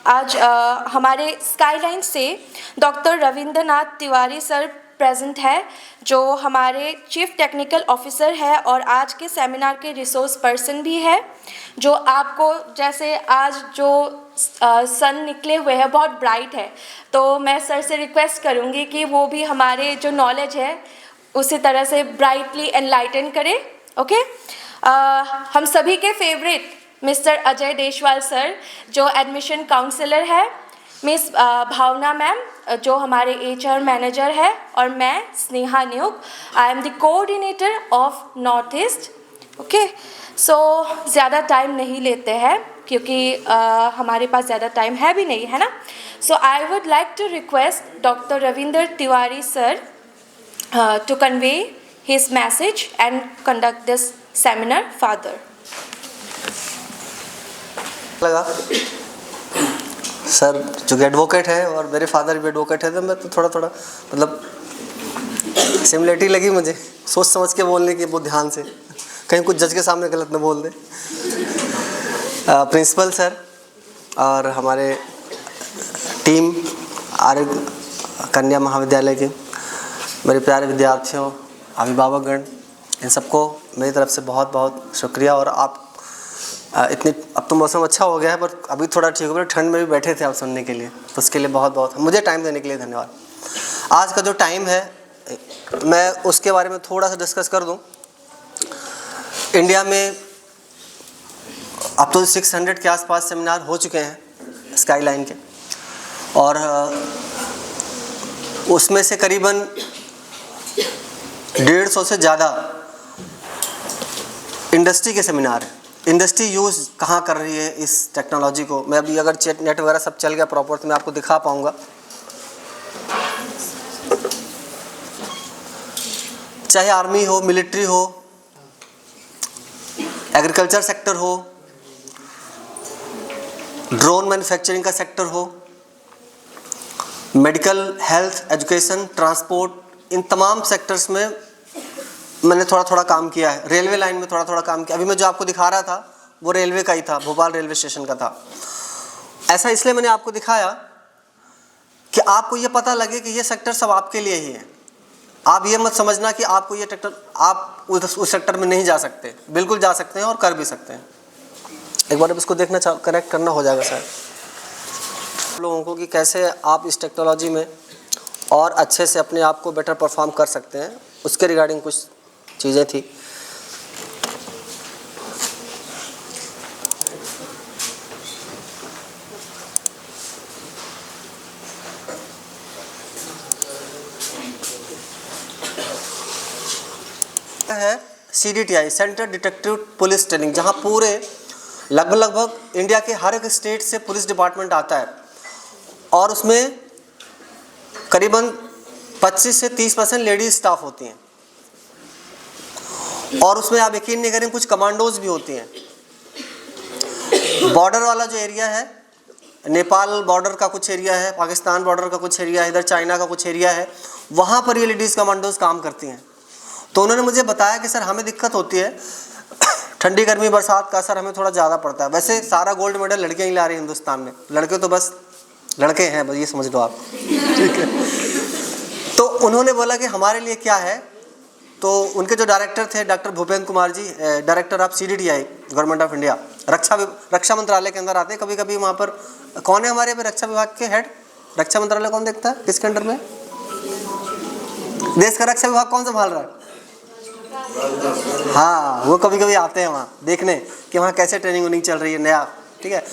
[SPEAKER 5] आज हमारे स्काईलाइन से doctor Rabindranath Tiwari sir present है, जो हमारे चीफ टेक्निकल ऑफिसर है और आज के सेमिनार के रिसोर्स पर्सन भी है। जो आपको जैसे आज जो सन निकले हुए हैं बहुत ब्राइट है, तो मैं सर से रिक्वेस्ट करूँगी कि वो भी हमारे जो नॉलेज है उसी तरह से ब्राइटली एनलाइटन करें, ओके। हम सभी के favourite mister Ajay Deswal sir जो एडमिशन काउंसलर है, मिस भावना मैम जो हमारे HR मैनेजर है, और मैं Sneha Niyog, I am the coordinator of North East, okay. So ज़्यादा टाइम नहीं लेते हैं क्योंकि हमारे पास ज़्यादा टाइम है भी नहीं, है ना। So I would like to request doctor Ravindra Tiwari sir to convey his message and conduct this seminar further.
[SPEAKER 1] लगा सर जो एडवोकेट है और मेरे फादर भी एडवोकेट है, तो मैं तो थोड़ा थोड़ा मतलब सिमिलरिटी लगी मुझे, सोच समझ के बोलने की, बहुत ध्यान से, कहीं कुछ जज के सामने गलत न बोल दे। प्रिंसिपल सर और हमारे टीम आर्य कन्या महाविद्यालय के मेरे प्यारे विद्यार्थियों, अभिभावकगण, इन सबको मेरी तरफ से बहुत बहुत शुक्रिया। और आप इतनी, अब तो मौसम अच्छा हो गया है पर अभी थोड़ा ठीक हो गया, ठंड में भी बैठे थे आप सुनने के लिए, तो उसके लिए बहुत बहुत मुझे टाइम देने के लिए धन्यवाद। आज का जो टाइम है मैं उसके बारे में थोड़ा सा डिस्कस कर दूं। इंडिया में अब तो 600 के आसपास सेमिनार हो चुके हैं स्काईलाइन के, और उसमें से करीबन 150 से ज़्यादा इंडस्ट्री के सेमिनार है। इंडस्ट्री यूज़ कहाँ कर रही है इस टेक्नोलॉजी को। मैं अभी अगर चैट नेट वगैरह सब चल गया प्रॉपर तो मैं आपको दिखा पाऊँगा। चाहे आर्मी हो, मिलिट्री हो, एग्रीकल्चर सेक्टर हो, ड्रोन मैन्युफैक्चरिंग का सेक्टर हो, मेडिकल, हेल्थ, एजुकेशन, ट्रांसपोर्ट, इन तमाम सेक्टर्स में मैंने थोड़ा थोड़ा काम किया है। रेलवे लाइन में थोड़ा थोड़ा काम किया। अभी मैं जो आपको दिखा रहा था वो रेलवे का ही था, भोपाल रेलवे स्टेशन का था। ऐसा इसलिए मैंने आपको दिखाया कि आपको ये पता लगे कि ये सेक्टर सब आपके लिए ही है। आप ये मत समझना कि आपको ये सेक्टर, आप उस सेक्टर में नहीं जा सकते, बिल्कुल जा सकते हैं और कर भी सकते हैं। एक बार अब इसको देखना करेक्ट करना हो जाएगा सर लोगों को कि कैसे आप इस टेक्नोलॉजी में और अच्छे से अपने आप को बेटर परफॉर्म कर सकते हैं, उसके रिगार्डिंग कुछ चीज़ें थी। है CDTI, central detective police training, जहां पूरे लगभग इंडिया के हर एक स्टेट से पुलिस डिपार्टमेंट आता है और उसमें करीबन 25 से 30% लेडीज स्टाफ होती हैं और उसमें आप यकीन नहीं करें कुछ कमांडोज भी होती हैं। बॉर्डर वाला जो एरिया है, नेपाल बॉर्डर का कुछ एरिया है, पाकिस्तान बॉर्डर का कुछ एरिया है, इधर चाइना का कुछ एरिया है, वहाँ पर ये लेडीज़ कमांडोज काम करती हैं। तो उन्होंने मुझे बताया कि सर हमें दिक्कत होती है ठंडी गर्मी बरसात का असर हमें थोड़ा ज़्यादा पड़ता है। वैसे सारा गोल्ड मेडल लड़कियाँ ही ला रही हैं हिंदुस्तान में, लड़के तो बस लड़के हैं, बस ये समझ लो आप, ठीक है। तो उन्होंने बोला कि हमारे लिए क्या है, तो उनके जो डायरेक्टर थे doctor Bhupendra Kumar ji, director of CDTI government of India, रक्षा मंत्रालय के अंदर आते हैं कभी कभी। वहाँ पर कौन है हमारे रक्षा विभाग के हेड? रक्षा मंत्रालय कौन देखता है, किसके अंडर में? देश का रक्षा विभाग कौन संभाल रहा है? हाँ, वो कभी कभी आते हैं वहाँ देखने कि वहाँ कैसे ट्रेनिंग उनिंग चल रही है नया, ठीक है।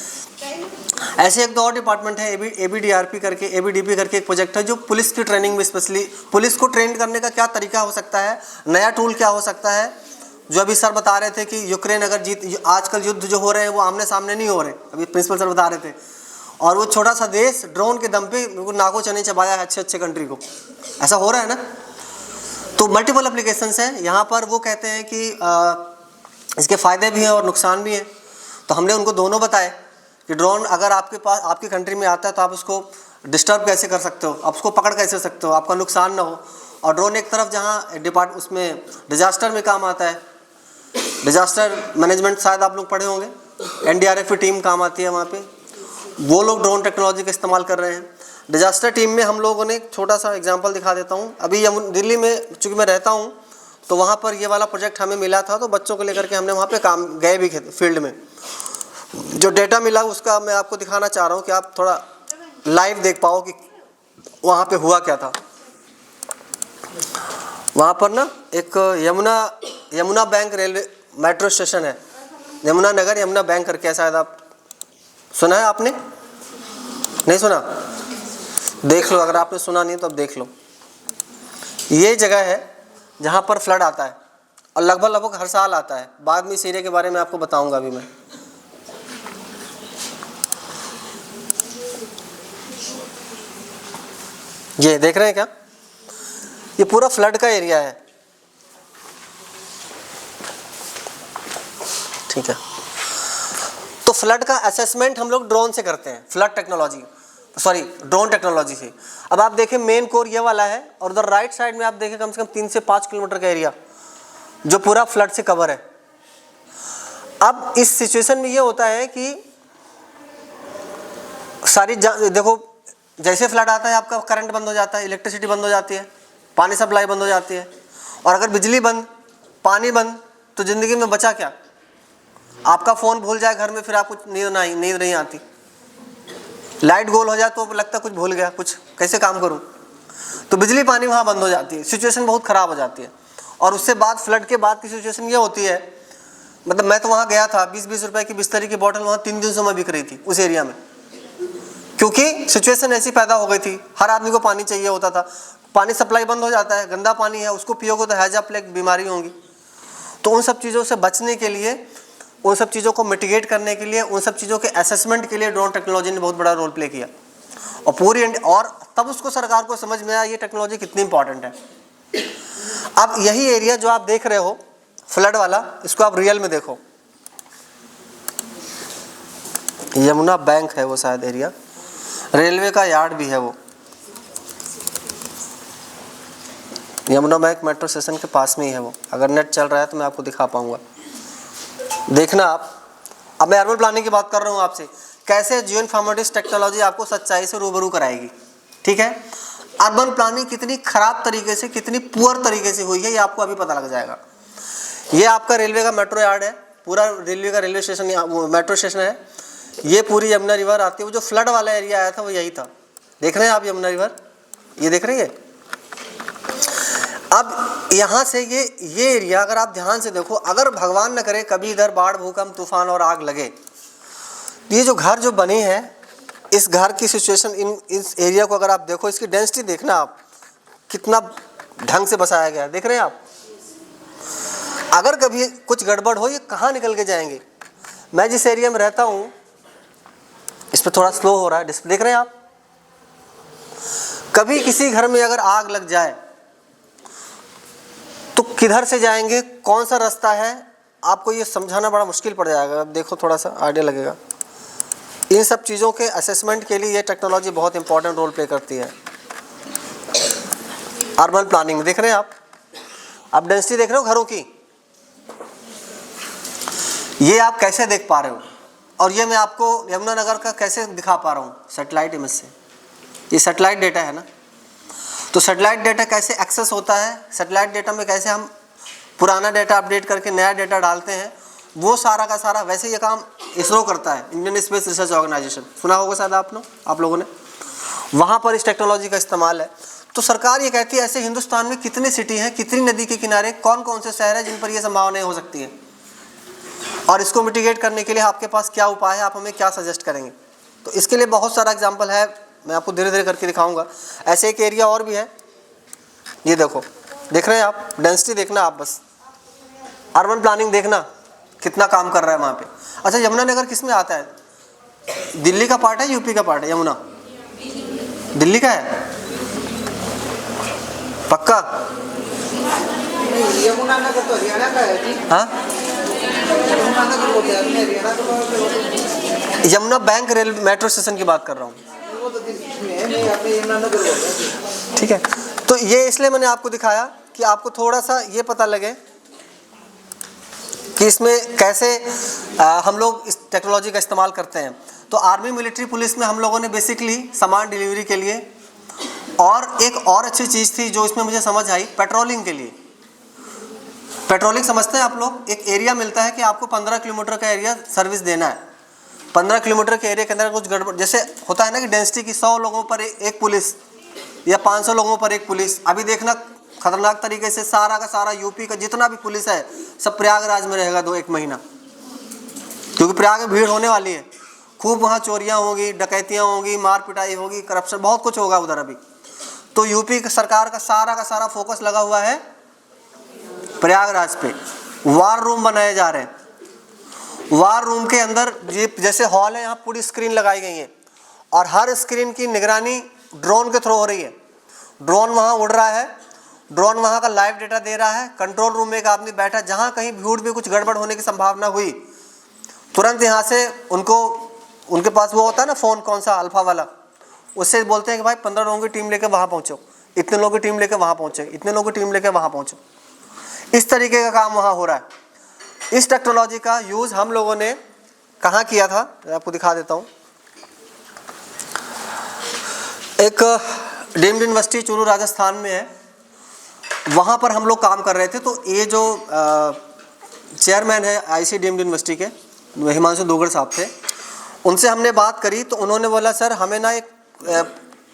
[SPEAKER 1] ऐसे एक दो और डिपार्टमेंट है, ABDRP करके, ABDP करके एक प्रोजेक्ट है जो पुलिस की ट्रेनिंग में, स्पेशली पुलिस को ट्रेन करने का क्या तरीका हो सकता है, नया टूल क्या हो सकता है। जो अभी सर बता रहे थे कि यूक्रेन अगर आजकल युद्ध जो हो रहे हैं वो आमने सामने नहीं हो रहे, अभी प्रिंसिपल सर बता रहे थे, और वो छोटा सा देश ड्रोन के दम पे नाको चने चबाया है अच्छे कंट्री को, ऐसा हो रहा है ना। तो मल्टीपल एप्लीकेशंस हैं यहाँ पर। वो कहते हैं कि इसके फ़ायदे भी हैं और नुकसान भी हैं। तो हमने उनको दोनों बताए कि ड्रोन अगर आपके पास आपकी कंट्री में आता है तो आप उसको डिस्टर्ब कैसे कर सकते हो, आप उसको पकड़ कैसे सकते हो, आपका नुकसान ना हो। और ड्रोन एक तरफ जहाँ उसमें डिजास्टर में काम आता है, डिजास्टर मैनेजमेंट शायद आप लोग पढ़े होंगे, NDRF की टीम काम आती है वहाँ पे, वो लोग ड्रोन टेक्नोलॉजी का इस्तेमाल कर रहे हैं। डिजास्टर टीम में हम लोगों ने छोटा सा एग्जांपल दिखा देता हूँ। अभी दिल्ली में चूँकि मैं रहता हूँ तो वहाँ पर ये वाला प्रोजेक्ट हमें मिला था, तो बच्चों को लेकर के हमने वहाँ पे काम गए भी फील्ड में। जो डेटा मिला उसका मैं आपको दिखाना चाह रहा हूँ कि आप थोड़ा लाइव देख पाओ कि वहाँ पे हुआ क्या था। वहाँ पर ना एक Yamuna bank railway metro station है, यमुना नगर यमुना बैंक करके है, शायद आप सुना है आपने? नहीं सुना? देख लो, अगर आपने सुना नहीं तो अब देख लो। ये जगह है जहाँ पर फ्लड आता है और लगभग हर साल आता है। बाद में इस एरिया के बारे में आपको बताऊंगा अभी मैं। ये देख रहे हैं क्या? ये पूरा फ्लड का एरिया है, ठीक है। तो फ्लड का असेसमेंट हम लोग ड्रोन से करते हैं, ड्रोन टेक्नोलॉजी से। अब आप देखें मेन कोर ये वाला है और उधर राइट साइड में आप देखें कम से कम 3 से 5 किलोमीटर का एरिया जो पूरा फ्लड से कवर है। अब इस सिचुएशन में ये होता है कि देखो जैसे फ्लड आता है आपका करंट बंद हो जाता है, इलेक्ट्रिसिटी बंद हो जाती है, पानी सप्लाई बंद हो जाती है, और अगर बिजली बंद, पानी बंद, तो ज़िंदगी में बचा क्या? आपका फ़ोन भूल जाए घर में, फिर आपको नींद नहीं आती। लाइट गोल हो जाए तो लगता कुछ भूल गया, कुछ कैसे काम करूं। तो बिजली पानी वहाँ बंद हो जाती है, सिचुएशन बहुत ख़राब हो जाती है। और उससे बाद फ्लड के बाद की सिचुएशन ये होती है, मतलब मैं तो वहाँ गया था, 20-20 रुपए की बिस्तरी की बोतल वहाँ 3 दिन से मैं बिक रही थी उस एरिया में, क्योंकि सिचुएशन ऐसी पैदा हो गई थी। हर आदमी को पानी चाहिए होता था, पानी सप्लाई बंद हो जाता है, गंदा पानी है, उसको पियोगे तो हैजा प्लेग बीमारी होंगी। तो उन सब चीज़ों से बचने के लिए, उन सब चीज़ों को मिटिगेट करने के लिए, उन सब चीज़ों के असेसमेंट के लिए ड्रोन टेक्नोलॉजी ने बहुत बड़ा रोल प्ले किया। और तब उसको सरकार को समझ में आया ये टेक्नोलॉजी कितनी इंपॉर्टेंट है। अब यही एरिया जो आप देख रहे हो फ्लड वाला, इसको आप रियल में देखो। यमुना बैंक है वो शायद एरिया, रेलवे का यार्ड भी है वो। यमुना बैंक मेट्रो स्टेशन के पास में ही है वो। अगर नेट चल रहा है तो मैं आपको दिखा पाऊंगा, देखना आप। अब मैं अर्बन प्लानिंग की बात कर रहा हूँ आपसे, कैसे जियो इन्फॉर्मेटिक्स टेक्नोलॉजी आपको सच्चाई से रूबरू कराएगी। ठीक है, अर्बन प्लानिंग कितनी खराब तरीके से, कितनी पुअर तरीके से हुई है, ये आपको अभी पता लग जाएगा। ये आपका रेलवे का मेट्रो यार्ड है, पूरा रेलवे का रेलवे स्टेशन, मेट्रो स्टेशन है। ये पूरी यमुना रिवर आती है। वो जो फ्लड वाला एरिया आया था वो यही था। देख रहे हैं आप यमुना रिवर, ये देख रही है। अब यहाँ से ये एरिया अगर आप ध्यान से देखो, अगर भगवान न करे कभी इधर बाढ़, भूकंप, तूफान और आग लगे, ये जो घर जो बनी है, इस घर की सिचुएशन, इस एरिया को अगर आप देखो, इसकी डेंसिटी देखना आप, कितना ढंग से बसाया गया है। देख रहे हैं आप। अगर कभी कुछ गड़बड़ हो, ये कहाँ निकल के जाएंगे। मैं जिस एरिया में रहता हूँ, इस पर थोड़ा स्लो हो रहा है डिस्प्ले, देख रहे हैं आप। कभी किसी घर में अगर आग लग जाए तो किधर से जाएंगे, कौन सा रास्ता है, आपको ये समझाना बड़ा मुश्किल पड़ जाएगा। अब देखो थोड़ा सा आइडिया लगेगा। इन सब चीज़ों के असेसमेंट के लिए ये टेक्नोलॉजी बहुत इंपॉर्टेंट रोल प्ले करती है अर्बन प्लानिंग में। देख रहे हैं आप डेंसिटी देख रहे हो घरों की, ये आप कैसे देख पा रहे हो। और ये मैं आपको यमुनानगर का कैसे दिखा पा रहा हूँ, सैटेलाइट इमेज से। ये सैटेलाइट डेटा है ना, तो सैटेलाइट डेटा कैसे एक्सेस होता है, सैटेलाइट डेटा में कैसे हम पुराना डेटा अपडेट करके नया डेटा डालते हैं, वो सारा का सारा वैसे ये काम इसरो करता है, इंडियन स्पेस रिसर्च ऑर्गेनाइजेशन। सुना होगा शायद आप लोगों ने, वहाँ पर इस टेक्नोलॉजी का इस्तेमाल है। तो सरकार ये कहती है ऐसे हिंदुस्तान में कितनी सिटी हैं, कितनी नदी के किनारे कौन कौन से शहर हैं जिन पर ये संभावनाएं हो सकती हैं, और इसको मिटिगेट करने के लिए आपके पास क्या उपाय है, आप हमें क्या सजेस्ट करेंगे। तो इसके लिए बहुत सारा एग्जाम्पल है, मैं आपको धीरे धीरे करके दिखाऊंगा। ऐसे एक एरिया और भी है, ये देखो, देख रहे हैं आप, डेंसिटी देखना आप, बस अर्बन प्लानिंग देखना कितना काम कर रहा है वहाँ पे। अच्छा, यमुनानगर किस में आता है, दिल्ली का पार्ट है, यूपी का पार्ट है? यमुना दिल्ली का है पक्का?
[SPEAKER 6] यमुनानगर तो हरियाणा का है जी।
[SPEAKER 1] हाँ,
[SPEAKER 6] यमुनानगर बोलते हैं हरियाणा तो।
[SPEAKER 1] Yamuna bank rail metro station की बात कर रहा हूँ।
[SPEAKER 6] वो तो दिल्ली में है, नहीं आपने यमुनानगर बोलते हैं।
[SPEAKER 1] ठीक है, तो ये इसलिए मैंने आपको दिखाया कि आपको थोड़ा सा ये पता लगे कि इसमें कैसे हम लोग इस टेक्नोलॉजी का इस्तेमाल करते हैं। तो आर्मी, मिलिट्री, पुलिस में हम लोगों ने बेसिकली सामान डिलीवरी के लिए, और एक और अच्छी चीज़ थी जो इसमें मुझे समझ आई, पेट्रोलिंग के लिए। पेट्रोलिंग समझते हैं आप लोग, एक एरिया मिलता है कि आपको 15 किलोमीटर का एरिया सर्विस देना है। 15 किलोमीटर के एरिया के अंदर कुछ गड़बड़, जैसे होता है ना कि डेंसिटी की 100 लोगों पर एक पुलिस या 500 लोगों पर एक पुलिस। अभी देखना खतरनाक तरीके से सारा का सारा यूपी का जितना भी पुलिस है सब प्रयागराज में रहेगा 2-1 महीना, क्योंकि प्रयाग में भीड़ होने वाली है खूब। वहाँ चोरियाँ होंगी, डकैतियाँ होंगी, मार पिटाई होगी, करप्शन, बहुत कुछ होगा उधर अभी। तो यूपी सरकार का सारा फोकस लगा हुआ है प्रयागराज पे। वार रूम बनाए जा रहे हैं। वार रूम के अंदर ये जैसे हॉल है, यहाँ पूरी स्क्रीन लगाई गई है, और हर स्क्रीन की निगरानी ड्रोन के थ्रू हो रही है। ड्रोन वहाँ उड़ रहा है, ड्रोन वहाँ का लाइव डेटा दे रहा है। कंट्रोल रूम में एक आदमी बैठा, जहाँ कहीं भीड़ में कुछ गड़बड़ होने की संभावना हुई, तुरंत यहाँ से उनके पास वो होता है ना फ़ोन, कौन सा, अल्फा वाला, उससे बोलते हैं कि भाई 15 लोगों की टीम लेकर वहाँ पहुँचो, इतने लोगों की टीम लेकर वहाँ पहुँचे, इतने लोगों की टीम लेकर वहाँ पहुँचो। इस तरीके का काम वहाँ हो रहा है। इस टेक्नोलॉजी का यूज़ हम लोगों ने कहाँ किया था, मैं आपको दिखा देता हूँ। एक डीम्ड यूनिवर्सिटी चूरू राजस्थान में है, वहाँ पर हम लोग काम कर रहे थे। तो ये जो चेयरमैन है आईसी डीम्ड यूनिवर्सिटी के, हिमांशु दुगड़ साहब थे, उनसे हमने बात करी तो उन्होंने बोला सर हमें ना एक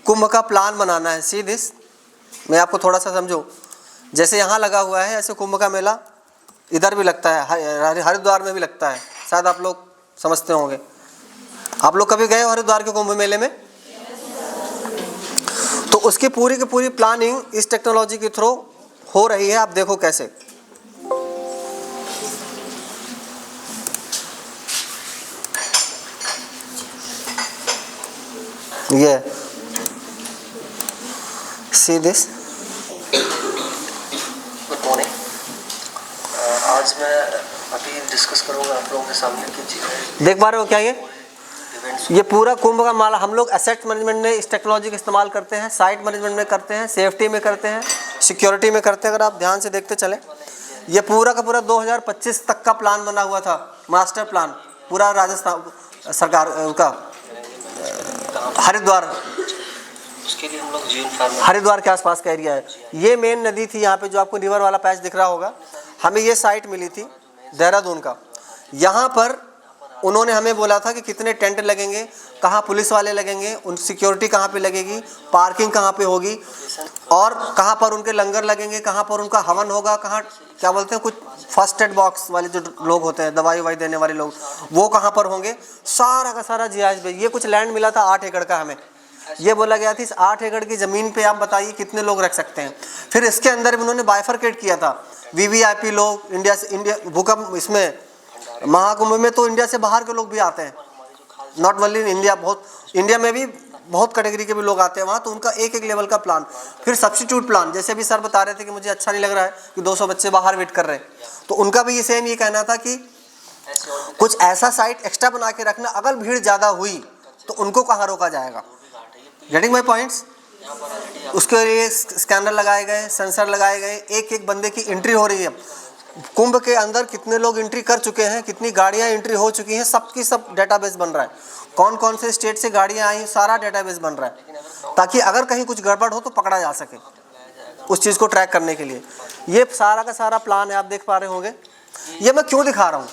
[SPEAKER 1] कुंभ का प्लान बनाना है। सी दिस, मैं आपको थोड़ा सा समझो, जैसे यहाँ लगा हुआ है ऐसे कुंभ का मेला इधर भी लगता है, हरिद्वार में भी लगता है, शायद आप लोग समझते होंगे। आप लोग कभी गए हो हरिद्वार के कुंभ मेले में? तो उसकी पूरी की पूरी प्लानिंग इस टेक्नोलॉजी के थ्रू हो रही है। आप देखो कैसे, ये सी दिस।
[SPEAKER 7] Good morning. आज मैं अभी डिस्कस करूंगा आप लोगों के सामने कि
[SPEAKER 1] देख पा रहे हो क्या ये पूरा कुंभ का माला हम लोग एसेट मैनेजमेंट में इस टेक्नोलॉजी का इस्तेमाल करते हैं, साइट मैनेजमेंट में करते हैं, सेफ्टी में करते हैं, सिक्योरिटी में करते हैं। अगर आप ध्यान से देखते चले, ये पूरा का पूरा 2025 तक का प्लान बना हुआ था, मास्टर प्लान पूरा राजस्थान सरकार का हरिद्वार,
[SPEAKER 7] उसके लिए हम लोग जियो इन्फॉर्मेटिक्स
[SPEAKER 1] हरिद्वार के आसपास का एरिया है। ये मेन नदी थी, यहाँ पे जो आपको रिवर वाला पैच दिख रहा होगा, हमें ये साइट मिली थी देहरादून का। यहाँ पर उन्होंने हमें बोला था कि कितने टेंट लगेंगे, कहाँ पुलिस वाले लगेंगे, उन सिक्योरिटी कहाँ पे लगेगी, पार्किंग कहाँ पे होगी, और कहाँ पर उनके लंगर लगेंगे, कहाँ पर उनका हवन होगा, कहाँ क्या बोलते हैं कुछ फर्स्ट एड बॉक्स वाले जो लोग होते हैं, दवाई ववाई देने वाले लोग, वो कहाँ पर होंगे, सारा का सारा जीआईएस पे। ये कुछ लैंड मिला था 8 एकड़ का हमें। ये बोला गया था इस 8 एकड़ की ज़मीन पे आप बताइए कितने लोग रख सकते हैं। फिर इसके अंदर भी उन्होंने बाइफरकेट किया था, वीवीआईपी लोग, इंडिया से, इंडिया भूकंप इसमें महाकुंभ में तो इंडिया से बाहर के लोग भी आते हैं, नॉट ओनली इन इंडिया, बहुत इंडिया में भी बहुत कैटेगरी के भी लोग आते हैं वहाँ, तो उनका एक एक लेवल का प्लान। फिर सब्स्टिट्यूट प्लान, जैसे अभी सर बता रहे थे कि मुझे अच्छा नहीं लग रहा है कि 200 बच्चे बाहर वेट कर रहे हैं, तो उनका भी ये सेम ये कहना था कि कुछ ऐसा साइट एक्स्ट्रा बना के रखना, अगर भीड़ ज़्यादा हुई तो उनको कहाँ रोका जाएगा। Getting my points. उसके लिए स्कैनर लगाए गए, सेंसर लगाए गए, एक एक बंदे की एंट्री हो रही है। कुंभ के अंदर कितने लोग एंट्री कर चुके हैं, कितनी गाड़ियां एंट्री हो चुकी हैं, सबकी सब डेटाबेस बन रहा है। कौन कौन से स्टेट से गाड़ियां आई, सारा डेटाबेस बन रहा है, ताकि अगर कहीं कुछ गड़बड़ हो तो पकड़ा जा सके, उस चीज़ को ट्रैक करने के लिए। ये सारा का सारा प्लान है, आप देख पा रहे होंगे। ये मैं क्यों दिखा रहा हूँ,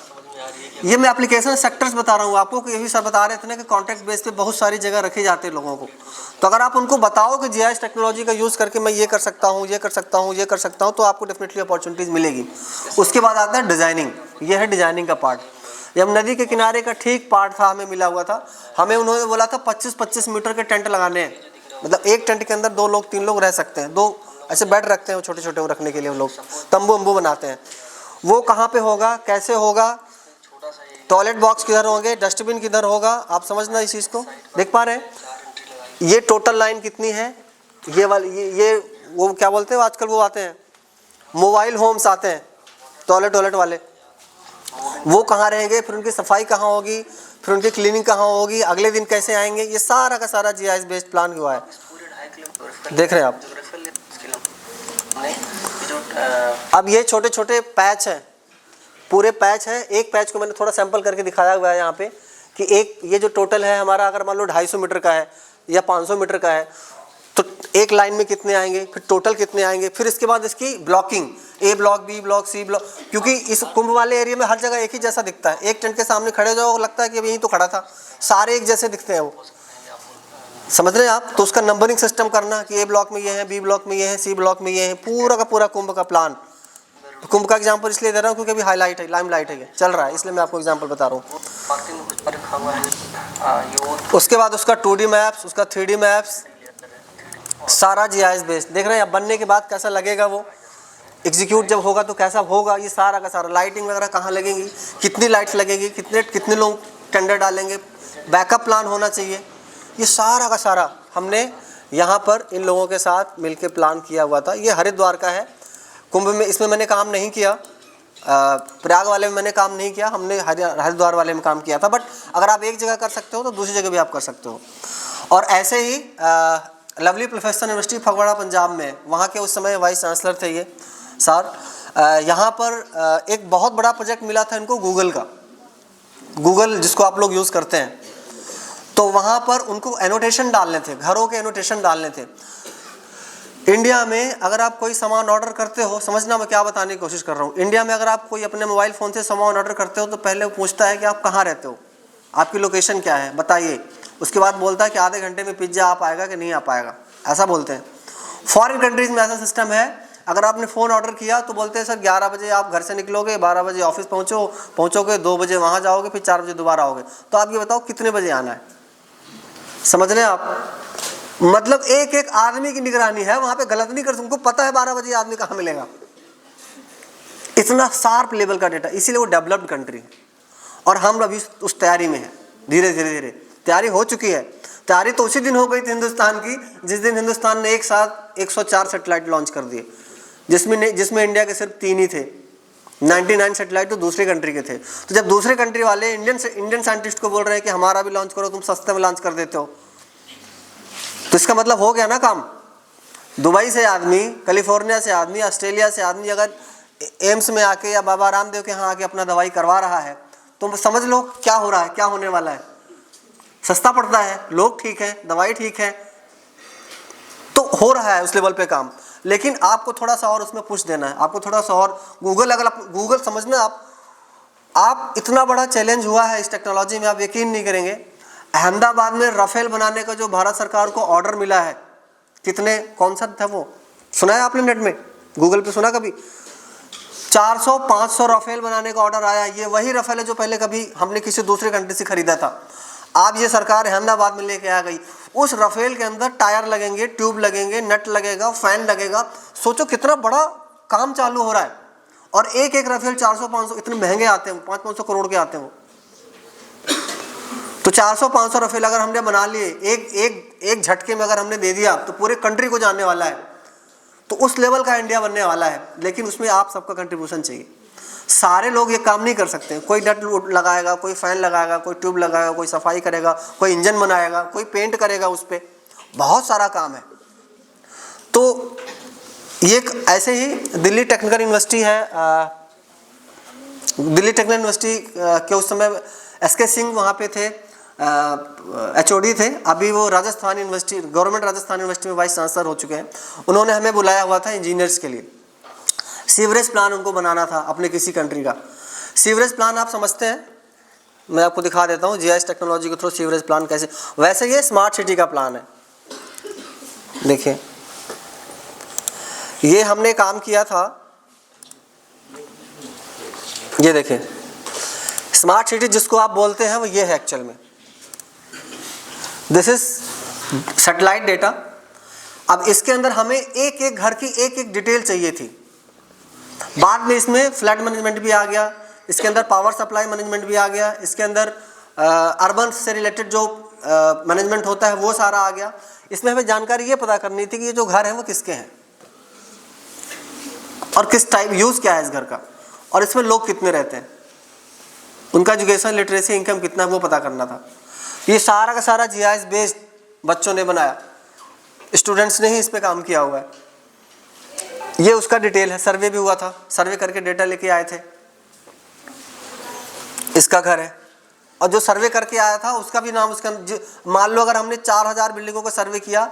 [SPEAKER 1] ये मैं एप्लीकेशन सेक्टर्स बता रहा हूँ आपको, कि यही सर बता रहे थे ना कि कॉन्ट्रैक्ट बेस पे बहुत सारी जगह रखे जाते हैं लोगों को। तो अगर आप उनको बताओ कि जीआईएस टेक्नोलॉजी का यूज़ करके मैं ये कर सकता हूँ, ये कर सकता हूँ, ये कर सकता हूँ, तो आपको डेफिनेटली अपॉर्चुनिटीज़ मिलेगी। उसके बाद आता है डिज़ाइनिंग। ये है डिज़ाइनिंग का पार्ट। जब नदी के किनारे का ठीक पार्ट था, हमें मिला हुआ था, हमें उन्होंने बोला था 25-25 मीटर के टेंट लगाने हैं, मतलब एक टेंट के अंदर 2 लोग 3 लोग रह सकते हैं। 2 ऐसे बेड रखते हैं छोटे छोटे रखने के लिए, वो लोग तंबू वंबू बनाते हैं। वो कहाँ पे होगा, कैसे होगा, टॉयलेट बॉक्स किधर होंगे, डस्टबिन किधर होगा, आप समझना इस चीज़ को। देख पा रहे हैं ये टोटल लाइन कितनी है, ये वाली ये वो क्या बोलते हैं आजकल वो आते हैं मोबाइल होम्स आते हैं, टॉयलेट वाले, वो कहाँ रहेंगे, फिर उनकी सफाई कहाँ होगी, फिर उनकी क्लीनिंग कहाँ होगी, अगले दिन कैसे आएंगे, ये सारा का सारा जीआईएस बेस्ड प्लान हुआ है। देख रहे हैं आप। अब ये छोटे छोटे पैच हैं, पूरे पैच है। एक पैच को मैंने थोड़ा सैंपल करके दिखाया हुआ है यहाँ पे, कि एक ये जो टोटल है हमारा, अगर मान लो 250 मीटर का है या 500 मीटर का है, तो एक लाइन में कितने आएंगे, फिर टोटल कितने आएंगे, फिर इसके बाद इसकी blocking, A block, B block, C block, क्योंकि इस कुंभ वाले एरिया में हर जगह एक ही जैसा दिखता है। एक टेंट के सामने खड़े हो जाओ, लगता है कि अभी यहीं तो खड़ा था, सारे एक जैसे दिखते हैं, वो समझ रहे हैं आप। तो उसका नंबरिंग सिस्टम करना कि ए ब्लॉक में ये है, बी ब्लॉक में ये है, सी ब्लॉक में ये है, पूरा का पूरा कुंभ का प्लान। कुंभ का एग्जांपल इसलिए दे रहा हूँ क्योंकि अभी हाईलाइट है, लाइमलाइट है, चल रहा है, इसलिए मैं आपको एग्जांपल बता रहा हूँ। उसके बाद उसका 2D मैप्स, उसका 3D मैप्स, सारा जीआईएस बेस्ड। देख रहे हैं अब बनने के बाद कैसा लगेगा, वो एग्जीक्यूट जब होगा तो कैसा होगा, ये सारा का सारा लाइटिंग वगैरह कहाँ लगेगी, कितनी लाइट्स लगेगी, कितने लोग टेंडर डालेंगे, बैकअप प्लान होना चाहिए, ये सारा का सारा हमने यहाँ पर इन लोगों के साथ मिलकर प्लान किया हुआ था। ये हरिद्वार का है। कुंभ में इसमें मैंने काम नहीं किया, प्रयाग वाले में मैंने काम नहीं किया, हमने हरिद्वार वाले में काम किया था। बट अगर आप एक जगह कर सकते हो तो दूसरी जगह भी आप कर सकते हो। और ऐसे ही Lovely Professional University Phagwara Punjab में, वहाँ के उस समय वाइस चांसलर थे ये सर। यहाँ पर एक बहुत बड़ा प्रोजेक्ट मिला था इनको गूगल का, गूगल जिसको आप लोग यूज़ करते हैं, तो वहाँ पर उनको एनोटेशन डालने थे, घरों के एनोटेशन डालने थे। इंडिया में अगर आप कोई सामान ऑर्डर करते हो, समझना मैं क्या बताने की कोशिश कर रहा हूँ, इंडिया में अगर आप कोई अपने मोबाइल फ़ोन से सामान ऑर्डर करते हो तो पहले वो पूछता है कि आप कहाँ रहते हो, आपकी लोकेशन क्या है बताइए। उसके बाद बोलता है कि आधे घंटे में पिज्ज़ा आ पाएगा कि नहीं आ पाएगा, ऐसा बोलते हैं। फॉरेन कंट्रीज़ में ऐसा सिस्टम है, अगर आपने फ़ोन ऑर्डर किया तो बोलते हैं सर 11 बजे आप घर से निकलोगे, 12 बजे ऑफिस पहुँचोगे, 2 बजे वहाँ जाओगे, फिर 4 बजे दोबारा आओगे। तो आप ये बताओ कितने बजे आना है, समझ रहे हैं आप। मतलब एक एक आदमी की निगरानी है, वहाँ पे गलत नहीं कर, तुमको पता है 12 बजे आदमी कहाँ मिलेगा। इतना शार्प लेवल का डेटा, इसीलिए वो डेवलप्ड कंट्री है। और हम अभी उस तैयारी में हैं, धीरे धीरे तैयारी हो चुकी है। तैयारी तो उसी दिन हो गई थी हिंदुस्तान की जिस दिन हिंदुस्तान ने एक साथ 104 सैटेलाइट लॉन्च कर दिए, जिसमें इंडिया के सिर्फ 3 ही थे। 99 सैटेलाइट तो दूसरी कंट्री के थे। तो जब दूसरे कंट्री वाले इंडियन साइंटिस्ट को बोल रहे हैं कि हमारा भी लॉन्च करो, तुम सस्ते में लॉन्च कर देते हो, तो इसका मतलब हो गया ना काम। दुबई से आदमी, कैलिफोर्निया से आदमी, ऑस्ट्रेलिया से आदमी अगर एम्स में आके या बाबा रामदेव के यहाँ आके अपना दवाई करवा रहा है तो समझ लो क्या हो रहा है, क्या होने वाला है। सस्ता पड़ता है, लोग ठीक है, दवाई ठीक है, तो हो रहा है उस लेवल पे काम। लेकिन आपको थोड़ा सा और उसमें पुश देना है, आपको थोड़ा सा और गूगल समझना। आप इतना बड़ा चैलेंज हुआ है इस टेक्नोलॉजी में, आप यकीन नहीं करेंगे। अहमदाबाद में राफेल बनाने का जो भारत सरकार को ऑर्डर मिला है, कितने, कौन सा था वो, सुना है आपने नेट में, गूगल पे सुना कभी? 400-500 राफेल बनाने का ऑर्डर आया। ये वही राफेल है जो पहले कभी हमने किसी दूसरे कंट्री से खरीदा था। आज ये सरकार अहमदाबाद में लेके आ गई। उस राफेल के अंदर टायर लगेंगे, ट्यूब लगेंगे, नट लगेगा, फैन लगेगा। सोचो कितना बड़ा काम चालू हो रहा है। और एक एक राफेल 400-500 इतने महंगे आते हैं, 500-500 करोड़ के आते हैं वो। तो 400-500 राफेल अगर हमने बना लिए, एक झटके में अगर हमने दे दिया तो पूरे कंट्री को जाने वाला है। तो उस लेवल का इंडिया बनने वाला है। लेकिन उसमें आप सबका कंट्रीब्यूशन चाहिए। सारे लोग ये काम नहीं कर सकते। कोई नट लगाएगा, कोई फैन लगाएगा, कोई ट्यूब लगाएगा, कोई सफाई करेगा, कोई इंजन बनाएगा, कोई पेंट करेगा उस पर, बहुत सारा काम है। तो ये ऐसे ही दिल्ली टेक्निकल यूनिवर्सिटी है। दिल्ली टेक्निकल यूनिवर्सिटी के उस समय SK सिंह वहाँ पे थे, HOD थे। अभी वो Rajasthan university, government Rajasthan university में वाइस चांसलर हो चुके हैं। उन्होंने हमें बुलाया हुआ था इंजीनियर्स के लिए। सीवरेज प्लान उनको बनाना था अपने किसी कंट्री का। सीवरेज प्लान आप समझते हैं, मैं आपको दिखा देता हूँ GIS टेक्नोलॉजी के थ्रू सीवरेज प्लान कैसे। वैसे ये स्मार्ट सिटी का प्लान है। देखिए ये हमने काम किया था, ये देखें स्मार्ट सिटी जिसको आप बोलते हैं वो ये है एक्चुअल में। This is satellite data. अब इसके अंदर हमें एक एक घर की एक एक डिटेल चाहिए थी। बाद में इसमें फ्लड मैनेजमेंट भी आ गया, इसके अंदर पावर सप्लाई मैनेजमेंट भी आ गया, इसके अंदर अर्बन से रिलेटेड जो मैनेजमेंट होता है वो सारा आ गया। इसमें हमें जानकारी ये पता करनी थी कि ये जो घर हैं वो किसके हैं और किस टाइप, यूज़ क्या है इस घर का, और इसमें लोग कितने रहते हैं, उनका एजुकेशन, लिटरेसी, इनकम कितना है वो पता करना था। ये सारा का सारा GIS बेस्ड बच्चों ने बनाया, स्टूडेंट्स ने ही इस पे काम किया हुआ है। ये उसका डिटेल है, सर्वे भी हुआ था, सर्वे करके डेटा लेके आए थे। इसका घर है, और जो सर्वे करके आया था उसका भी नाम, उसका मान लो अगर हमने 4000 बिल्डिंगों का सर्वे किया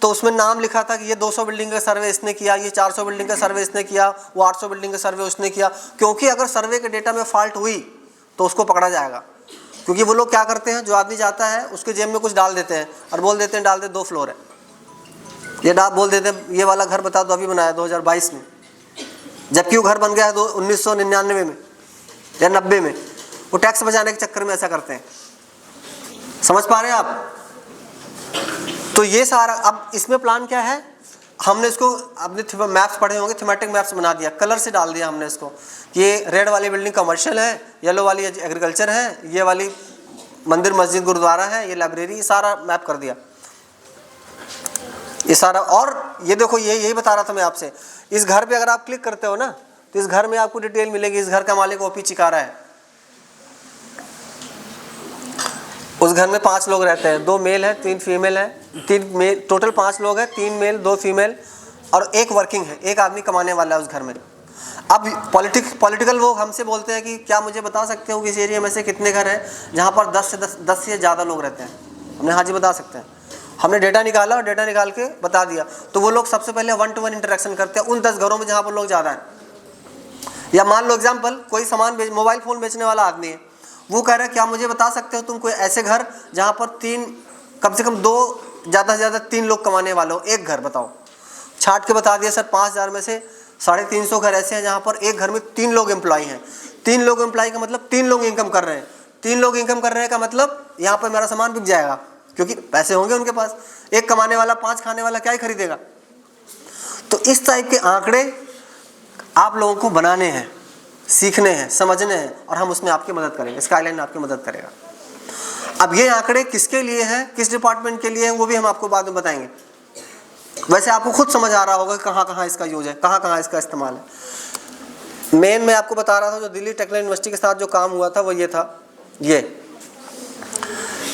[SPEAKER 1] तो उसमें नाम लिखा था कि ये 200 बिल्डिंग का सर्वे इसने किया, ये 400 बिल्डिंग का सर्वे इसने किया, वो 800 बिल्डिंग का सर्वे उसने किया। क्योंकि अगर सर्वे के डेटा में फॉल्ट हुई तो उसको पकड़ा जाएगा। क्योंकि वो लोग क्या करते हैं, जो आदमी जाता है उसके जेब में कुछ डाल देते हैं और बोल देते हैं डाल दे 2 फ्लोर है, ये बोल देते हैं ये वाला घर बता दो अभी बनाया 2022 में, जबकि वो घर बन गया है 1999 में या 90 में। वो टैक्स बचाने के चक्कर में ऐसा करते हैं। समझ पा रहे हैं आप? तो ये सारा, अब इसमें प्लान क्या है, हमने इसको अपने मैप्स पढ़े होंगे, थीमेटिक मैप्स बना दिया, कलर से डाल दिया हमने इसको। ये रेड वाली बिल्डिंग कमर्शियल है, येलो वाली एग्रीकल्चर है, ये वाली मंदिर मस्जिद गुरुद्वारा है, ये लाइब्रेरी, सारा मैप कर दिया ये सारा। और ये देखो यही बता रहा था मैं आपसे, इस घर पे अगर आप क्लिक करते हो ना तो इस घर में आपको डिटेल मिलेगी। इस घर का मालिक OP चिकारा है। उस घर में 5 लोग रहते हैं, 2 मेल है 3 फीमेल है, 3 मेल, टोटल 5 लोग हैं, 3 मेल 2 फीमेल और 1 वर्किंग है, 1 आदमी कमाने वाला है उस घर में। अब पॉलिटिकल वो हमसे बोलते हैं कि क्या मुझे बता सकते हो कि इस एरिया में से कितने घर हैं जहाँ पर 10 से ज़्यादा लोग रहते हैं। हमने हाँ जी बता सकते हैं। हमने डेटा निकाला और डेटा निकाल के बता दिया। तो वो लोग सबसे पहले 1-to-1 इंटरेक्शन करते हैं उन 10 घरों में जहाँ पर लोग ज़्यादा हैं। या मान लो एग्जाम्पल, कोई सामान मोबाइल फ़ोन बेचने वाला आदमी है, वो कह रहा है क्या मुझे बता सकते हो तुम कोई ऐसे घर जहाँ पर कम से कम 2, ज़्यादा से ज़्यादा 3 लोग कमाने वाले हो, एक घर बताओ। छाट के बता दिया सर 5000 में से 350 घर ऐसे हैं जहाँ पर एक घर में 3 लोग एम्प्लॉय हैं। 3 लोग एम्प्लॉय का मतलब 3 लोग इनकम कर रहे हैं। 3 लोग इनकम कर रहे हैं का मतलब यहाँ पर मेरा सामान बिक जाएगा क्योंकि पैसे होंगे उनके पास। एक कमाने वाला 5 खाने वाला क्या ही खरीदेगा। तो इस टाइप के आंकड़े आप लोगों को बनाने हैं, सीखने हैं, समझने हैं, और हम उसमें आपकी मदद करेंगे। स्काईलाइन आपकी मदद करेगा। अब ये आंकड़े किसके लिए हैं, किस डिपार्टमेंट के लिए हैं, वो भी हम आपको बाद में बताएंगे। वैसे आपको खुद समझ आ रहा होगा कहाँ कहाँ इसका यूज है, कहाँ कहाँ इसका इस्तेमाल है। मेन मैं आपको बता रहा था जो दिल्ली टेक्निकल यूनिवर्सिटी के साथ जो काम हुआ था वो ये था, ये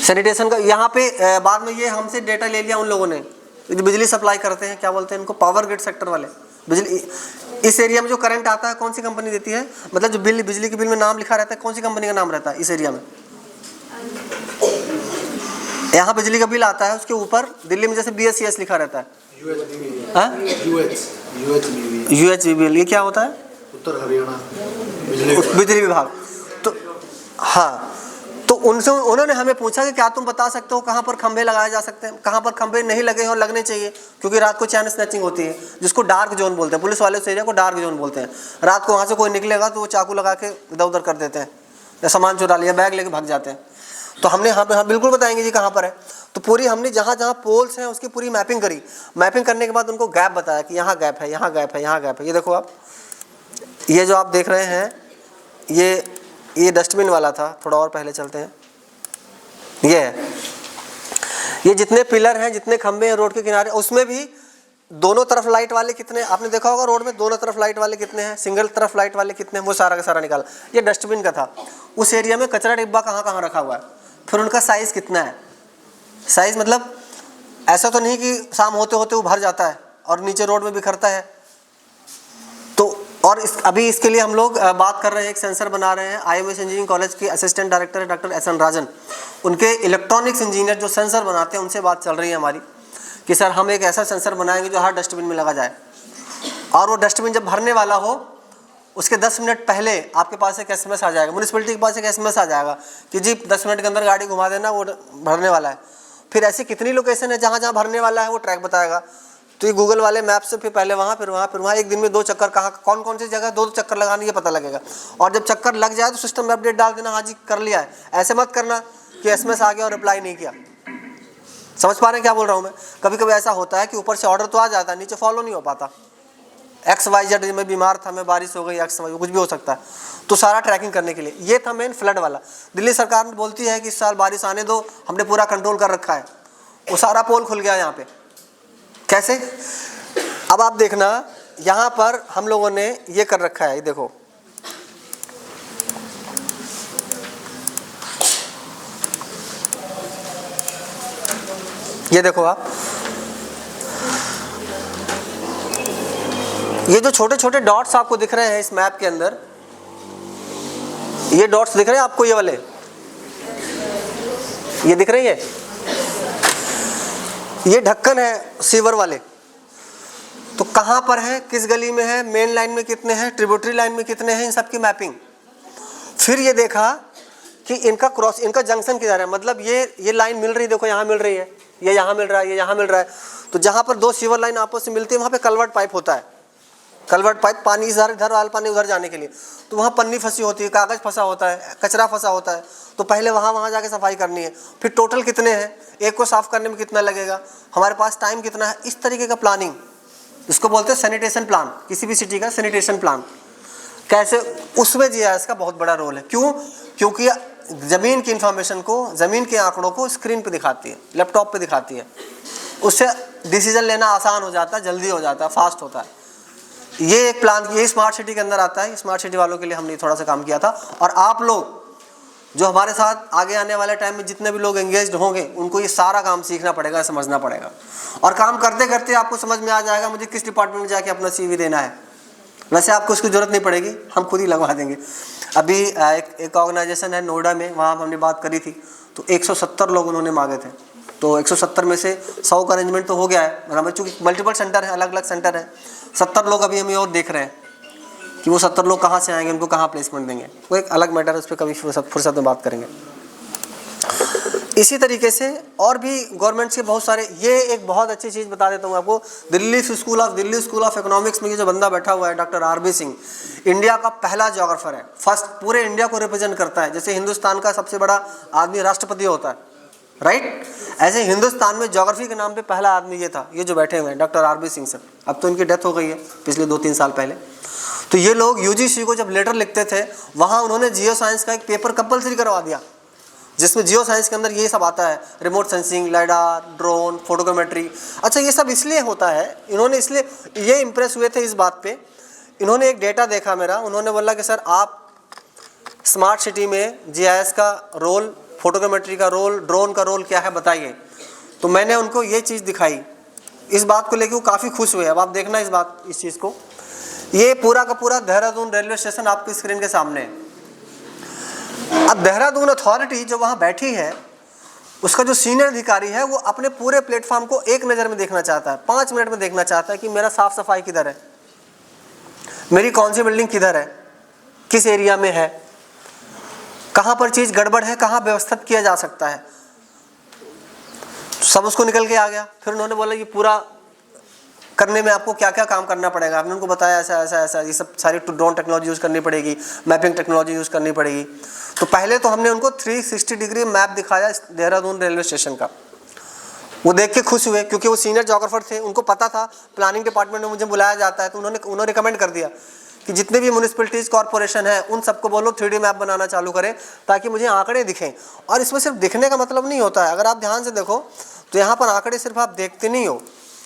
[SPEAKER 1] सैनिटेशन का। यहाँ पे बाद में ये हमसे डेटा ले लिया उन लोगों ने जो बिजली सप्लाई करते हैं, क्या बोलते हैं इनको, पावर ग्रिड सेक्टर वाले। बिजली इस एरिया में जो करंट आता है कौन सी कंपनी देती है, मतलब जो बिल बिजली के बिल में नाम लिखा रहता है कौन सी कंपनी का नाम रहता है इस एरिया में। यहाँ बिजली का बिल आता है उसके ऊपर दिल्ली में जैसे BSCS लिखा रहता है, UHBBL, ये क्या होता है,
[SPEAKER 8] उत्तर हरियाणा
[SPEAKER 1] बिजली विभाग। तो हाँ, तो उनसे उन्होंने हमें पूछा कि क्या तुम बता सकते हो कहाँ पर खंभे लगाए जा सकते हैं, कहाँ पर खंभे नहीं लगे और लगने चाहिए, क्योंकि रात को चैन स्नैचिंग होती है जिसको डार्क जोन बोलते हैं, पुलिस वाले उस एरिया को डार्क जोन बोलते हैं। रात को वहाँ से कोई निकलेगा तो वो चाकू लगा के इधर उधर कर देते हैं या सामान चुरा लिया, बैग लेके भाग जाते हैं। तो हमने यहाँ पे, हाँ बिल्कुल बताएंगे जी कहाँ पर है। तो पूरी हमने जहाँ जहाँ पोल्स हैं उसकी पूरी मैपिंग करी। मैपिंग करने के बाद उनको गैप बताया कि यहाँ गैप है, यहाँ गैप है, यहाँ गैप है। ये देखो आप, ये जो आप देख रहे हैं ये डस्टबिन वाला था, थोड़ा और पहले चलते हैं। ये है, ये जितने पिलर हैं, जितने खंबे हैं रोड के किनारे, उसमें भी दोनों तरफ लाइट वाले कितने, आपने देखा होगा रोड में दोनों तरफ लाइट वाले कितने हैं, सिंगल तरफ लाइट वाले कितने हैं, वो सारा का सारा निकाला। ये डस्टबिन का था। उस एरिया में कचरा डिब्बा कहाँ कहाँ रखा हुआ है, फिर उनका साइज़ कितना है। साइज़ मतलब ऐसा तो नहीं कि शाम होते होते वो भर जाता है और नीचे रोड में बिखरता है। तो और अभी इसके लिए हम लोग बात कर रहे हैं, एक सेंसर बना रहे हैं। IMS इंजीनियरिंग कॉलेज के असिस्टेंट डायरेक्टर है डॉक्टर SN राजन, उनके इलेक्ट्रॉनिक्स इंजीनियर जो सेंसर बनाते हैं उनसे बात चल रही है हमारी कि सर हम एक ऐसा सेंसर बनाएंगे जो हर डस्टबिन में लगा जाए, और वो डस्टबिन जब भरने वाला हो उसके 10 मिनट पहले आपके पास एक SMS आ जाएगा, म्यूनिसिपैलिटी के पास एक SMS आ जाएगा कि जी 10 मिनट के अंदर गाड़ी घुमा देना, वो भरने वाला है। फिर ऐसी कितनी लोकेशन है जहाँ जहाँ भरने वाला है वो ट्रैक बताएगा। तो ये गूगल वाले मैप से फिर पहले वहाँ फिर वहाँ एक दिन में 2 चक्कर, कहाँ कौन कौन सी जगह 2 चक्कर लगाने ये पता लगेगा। और जब चक्कर लग जाए तो सिस्टम में अपडेट डाल देना, हाँ जी कर लिया है। ऐसे मत करना कि SMS आ गया और रिप्लाई नहीं किया। समझ पा रहे हैं क्या बोल रहा हूँ मैं। कभी कभी ऐसा होता है कि ऊपर से ऑर्डर तो आ जाता है, नीचे फॉलो नहीं हो पाता। XYZ मैं बीमार था, मैं बारिश हो गई, XY कुछ भी हो सकता है। तो सारा ट्रैकिंग करने के लिए ये था मेन फ्लड वाला। दिल्ली सरकार बोलती है कि इस साल बारिश आने दो, हमने पूरा कंट्रोल कर रखा है। वो सारा पोल खुल गया यहाँ पे। कैसे? अब आप देखना, यहाँ पर हम लोगों ने ये कर रखा है, ये देखो ये देखो आप, ये जो छोटे छोटे डॉट्स आपको दिख रहे हैं इस मैप के अंदर, ये डॉट्स दिख रहे हैं आपको, ये वाले ये दिख रही है, ये ढक्कन है सीवर वाले। तो कहाँ पर है, किस गली में है, मेन लाइन में कितने हैं, ट्रिब्यूटरी लाइन में कितने हैं, इन सब की मैपिंग। फिर ये देखा कि इनका क्रॉस, इनका जंक्शन किधर है, मतलब ये लाइन मिल रही है, देखो यहाँ मिल रही है, ये यहाँ मिल रहा है, ये यहाँ मिल रहा है। तो जहाँ पर 2 सीवर लाइन आपस में मिलती है वहाँ पे कलवर्ट पाइप होता है। कलवर्ट पाइप पानी इधर वाला पानी उधर जाने के लिए। तो वहाँ पन्नी फंसी होती है, कागज़ फंसा होता है, कचरा फंसा होता है। तो पहले वहाँ जाके सफाई करनी है। फिर टोटल कितने हैं, एक को साफ़ करने में कितना लगेगा, हमारे पास टाइम कितना है, इस तरीके का प्लानिंग, इसको बोलते हैं सैनिटेशन प्लान। किसी भी सिटी का सैनिटेशन प्लान कैसे, उसमें GIS का बहुत बड़ा रोल है। क्यों? क्योंकि ज़मीन की इंफॉर्मेशन को, ज़मीन के आंकड़ों को स्क्रीन पे दिखाती है, लैपटॉप पे दिखाती है। उससे डिसीजन लेना आसान हो जाता है, जल्दी हो जाता है, फास्ट होता है। ये एक प्लान, ये स्मार्ट सिटी के अंदर आता है। स्मार्ट सिटी वालों के लिए हमने थोड़ा सा काम किया था। और आप लोग जो हमारे साथ आगे आने वाले टाइम में जितने भी लोग एंगेज्ड होंगे, उनको ये सारा काम सीखना पड़ेगा, समझना पड़ेगा। और काम करते करते आपको समझ में आ जाएगा मुझे किस डिपार्टमेंट में जाके अपना CV देना है। वैसे आपको उसकी ज़रूरत नहीं पड़ेगी, हम खुद ही लगवा देंगे। अभी एक ऑर्गेनाइजेशन है नोएडा में, वहाँ हमने बात करी थी, तो 170 लोग उन्होंने मांगे थे। तो 170 में से 100 का अरेंजमेंट तो हो गया है, मतलब चूँकि मल्टीपल सेंटर है, अलग अलग सेंटर है। 70 लोग अभी हम और देख रहे हैं कि वो 70 लोग कहाँ से आएंगे, उनको कहाँ प्लेसमेंट देंगे, वो एक अलग मैटर है, उस पर कभी फुर्सत में बात करेंगे। इसी तरीके से और भी गवर्नमेंट के बहुत सारे, ये एक बहुत अच्छी चीज़ बता देता हूँ आपको। दिल्ली स्कूल ऑफ इकोनॉमिक्स में ये जो बंदा बैठा हुआ है डॉक्टर RB सिंह, इंडिया का पहला जोग्राफर है, फर्स्ट पूरे इंडिया को रिप्रेजेंट करता है। जैसे हिंदुस्तान का सबसे बड़ा आदमी राष्ट्रपति होता है, राइट, ऐसे हिंदुस्तान में ज्योग्राफी के नाम पे पहला आदमी ये था, ये जो बैठे हुए हैं डॉक्टर RB सिंह सर। अब तो इनकी डेथ हो गई है पिछले 2-3 साल पहले। तो ये लोग UGC को जब लेटर लिखते थे, वहाँ उन्होंने जियो साइंस का एक पेपर कंपलसरी करवा दिया। जिसमें जियो साइंस के अंदर ये सब आता है, remote sensing, lidar, drone, photogrammetry. अच्छा, ये सब इसलिए होता है, इन्होंने इसलिए ये इम्प्रेस हुए थे इस बात पे, इन्होंने एक डेटा देखा मेरा, उन्होंने बोला कि सर आप स्मार्ट सिटी में GIS का रोल, फोटोग्रामेट्री का रोल, ड्रोन का रोल क्या है बताइए। तो मैंने उनको ये चीज़ दिखाई, इस बात को लेके वो काफ़ी खुश हुए। अब आप देखना इस चीज़ को, ये पूरा का पूरा देहरादून रेलवे स्टेशन आपकी स्क्रीन के सामने है। अब देहरादून अथॉरिटी जो वहाँ बैठी है, उसका जो सीनियर अधिकारी है वो अपने पूरे प्लेटफॉर्म को एक नज़र में देखना चाहता है, 5 मिनट में देखना चाहता है कि मेरा साफ़ सफाई किधर है, मेरी कौन सी बिल्डिंग किधर है, किस एरिया में है, कहाँ पर चीज़ गड़बड़ है, कहाँ व्यवस्थित किया जा सकता है। सब उसको निकल के आ गया। फिर उन्होंने बोला ये पूरा करने में आपको क्या क्या काम करना पड़ेगा। आपने उनको बताया ऐसा ऐसा ऐसा, ये सब सारी ड्रोन टेक्नोलॉजी यूज़ करनी पड़ेगी, मैपिंग टेक्नोलॉजी यूज़ करनी पड़ेगी। तो पहले तो हमने उनको 360 डिग्री मैप दिखाया देहरादून रेलवे स्टेशन का। वो देख के खुश हुए, क्योंकि वो सीनियर जोग्राफर थे, उनको पता था प्लानिंग डिपार्टमेंट में मुझे बुलाया जाता है। तो उन्होंने रिकमेंड कर दिया कि जितने भी म्यूनिसिपैलिटीज़ कॉर्पोरेशन है उन सबको बोलो 3D मैप बनाना चालू करें, ताकि मुझे आंकड़े दिखें। और इसमें सिर्फ दिखने का मतलब नहीं होता है, अगर आप ध्यान से देखो तो यहाँ पर आंकड़े सिर्फ आप देखते नहीं हो,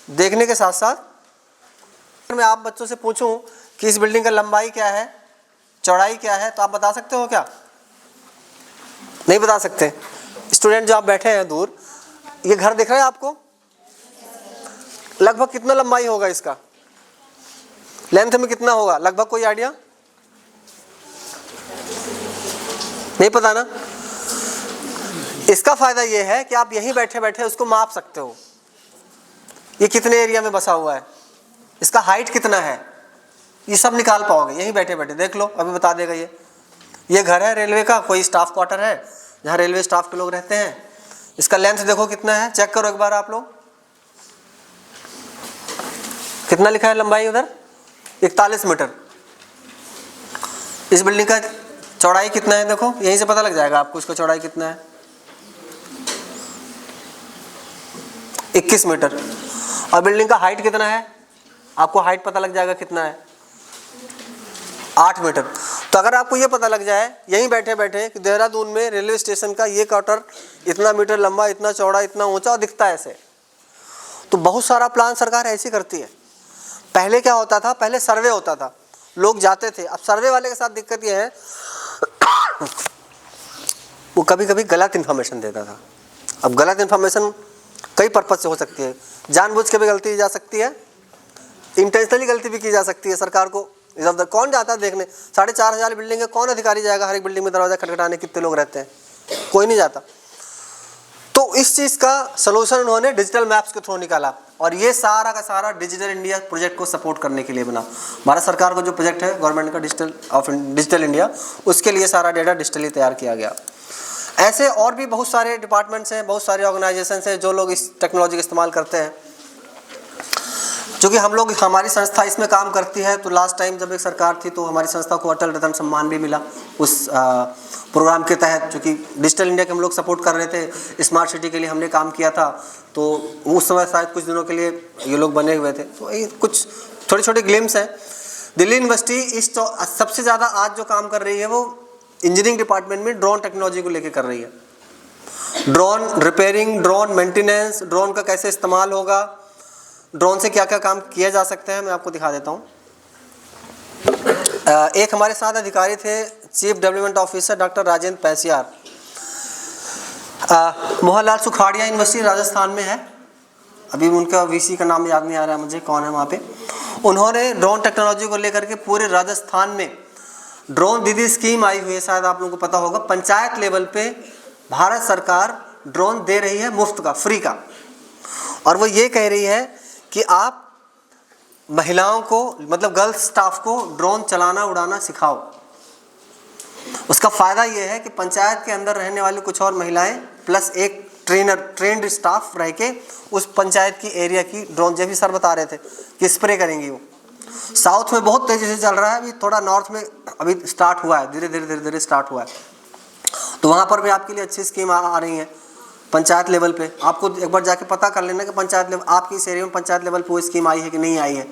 [SPEAKER 1] देखने के साथ साथ मैं आप बच्चों से पूछूं कि इस बिल्डिंग का लंबाई क्या है, चौड़ाई क्या है, तो आप बता सकते हो क्या? नहीं बता सकते। स्टूडेंट जो आप बैठे हैं दूर, ये घर दिख रहा है आपको? लगभग कितना लंबाई होगा इसका, लेंथ में कितना होगा लगभग, कोई आइडिया? नहीं पता ना। इसका फायदा ये है कि आप यहीं बैठे बैठे उसको माप सकते हो, ये कितने एरिया में बसा हुआ है, इसका हाइट कितना है, ये सब निकाल पाओगे यहीं बैठे बैठे। देख लो, अभी बता देगा ये घर है रेलवे का, कोई स्टाफ क्वार्टर है जहाँ रेलवे स्टाफ के लोग रहते हैं। इसका लेंथ देखो कितना है, चेक करो एक बार आप लोग, कितना लिखा है लंबाई उधर, 41 मीटर। इस बिल्डिंग का चौड़ाई कितना है देखो, यहीं से पता लग जाएगा आपको इसका चौड़ाई कितना है, 21 मीटर। और बिल्डिंग का हाइट कितना है, आपको हाइट पता लग जाएगा कितना है, 8 मीटर। तो अगर आपको ये पता लग जाए यहीं बैठे बैठे कि देहरादून में रेलवे स्टेशन का ये क्वार्टर इतना मीटर लंबा, इतना चौड़ा, इतना ऊंचा और दिखता है ऐसे, तो बहुत सारा प्लान सरकार ऐसी करती है। पहले क्या होता था, पहले सर्वे होता था, लोग जाते थे। अब सर्वे वाले के साथ दिक्कत ये है वो कभी कभी गलत इन्फॉर्मेशन देता था। अब गलत इन्फॉर्मेशन कई पर्पज से हो सकती है, जानबूझ के भी गलती की जा सकती है, इंटेंशनली गलती भी की जा सकती है। सरकार को इधर उधर कौन जाता है देखने, 4500 बिल्डिंग है, कौन अधिकारी जाएगा हर एक बिल्डिंग में दरवाजा खटखटाने, कितने लोग रहते हैं, कोई नहीं जाता। तो इस चीज़ का सलूशन उन्होंने डिजिटल मैप्स के थ्रू निकाला, और ये सारा का सारा डिजिटल इंडिया प्रोजेक्ट को सपोर्ट करने के लिए बना। भारत सरकार का जो प्रोजेक्ट है गवर्नमेंट का डिजिटल इंडिया, उसके लिए सारा डेटा डिजिटली तैयार किया गया। ऐसे और भी बहुत सारे डिपार्टमेंट्स हैं, बहुत सारे ऑर्गेनाइजेशन हैं जो लोग इस टेक्नोलॉजी का इस्तेमाल करते हैं। चूँकि हम लोग, हमारी संस्था इसमें काम करती है, तो लास्ट टाइम जब एक सरकार थी तो हमारी संस्था को अटल रतन सम्मान भी मिला उस प्रोग्राम के तहत। चूँकि डिजिटल इंडिया के हम लोग सपोर्ट कर रहे थे, स्मार्ट सिटी के लिए हमने काम किया था, तो उस समय शायद कुछ दिनों के लिए ये लोग बने हुए थे। तो ये कुछ छोटे छोटे ग्लिम्स हैं। दिल्ली यूनिवर्सिटी इस सबसे ज़्यादा आज जो काम कर रही है वो इंजीनियरिंग डिपार्टमेंट में ड्रोन टेक्नोलॉजी को लेकर कर रही है। Drone repairing, drone maintenance, drone का कैसे इस्तेमाल होगा, ड्रोन से क्या क्या काम किया जा सकते हैं, मैं आपको दिखा देता हूँ। एक हमारे साथ अधिकारी थे, chief development officer doctor Rajendra Paisiyar, Mohanlal Sukhadia University Rajasthan में है। अभी उनका वीसी का नाम याद नहीं आ रहा है मुझे, कौन है वहाँ पे। उन्होंने ड्रोन टेक्नोलॉजी को लेकर के पूरे राजस्थान में ड्रोन दीदी स्कीम आई हुई है, शायद आप लोगों को पता होगा। पंचायत लेवल पे भारत सरकार ड्रोन दे रही है मुफ्त का, फ्री का, और वो ये कह रही है कि आप महिलाओं को, मतलब गर्ल्स स्टाफ को ड्रोन चलाना उड़ाना सिखाओ। उसका फ़ायदा ये है कि पंचायत के अंदर रहने वाली कुछ और महिलाएं प्लस एक ट्रेंड स्टाफ रह के उस पंचायत की एरिया की ड्रोन, जैसे सर बता रहे थे कि स्प्रे करेंगी वो। साउथ में बहुत तेज़ी से चल रहा है, अभी थोड़ा नॉर्थ में अभी स्टार्ट हुआ है, धीरे धीरे स्टार्ट हुआ है। तो वहाँ पर भी आपके लिए अच्छी स्कीम आ रही है पंचायत लेवल पे। आपको एक बार जाके पता कर लेना कि पंचायत लेवल, आपकी इस एरिया में पंचायत लेवल पे वो स्कीम आई है कि नहीं आई है।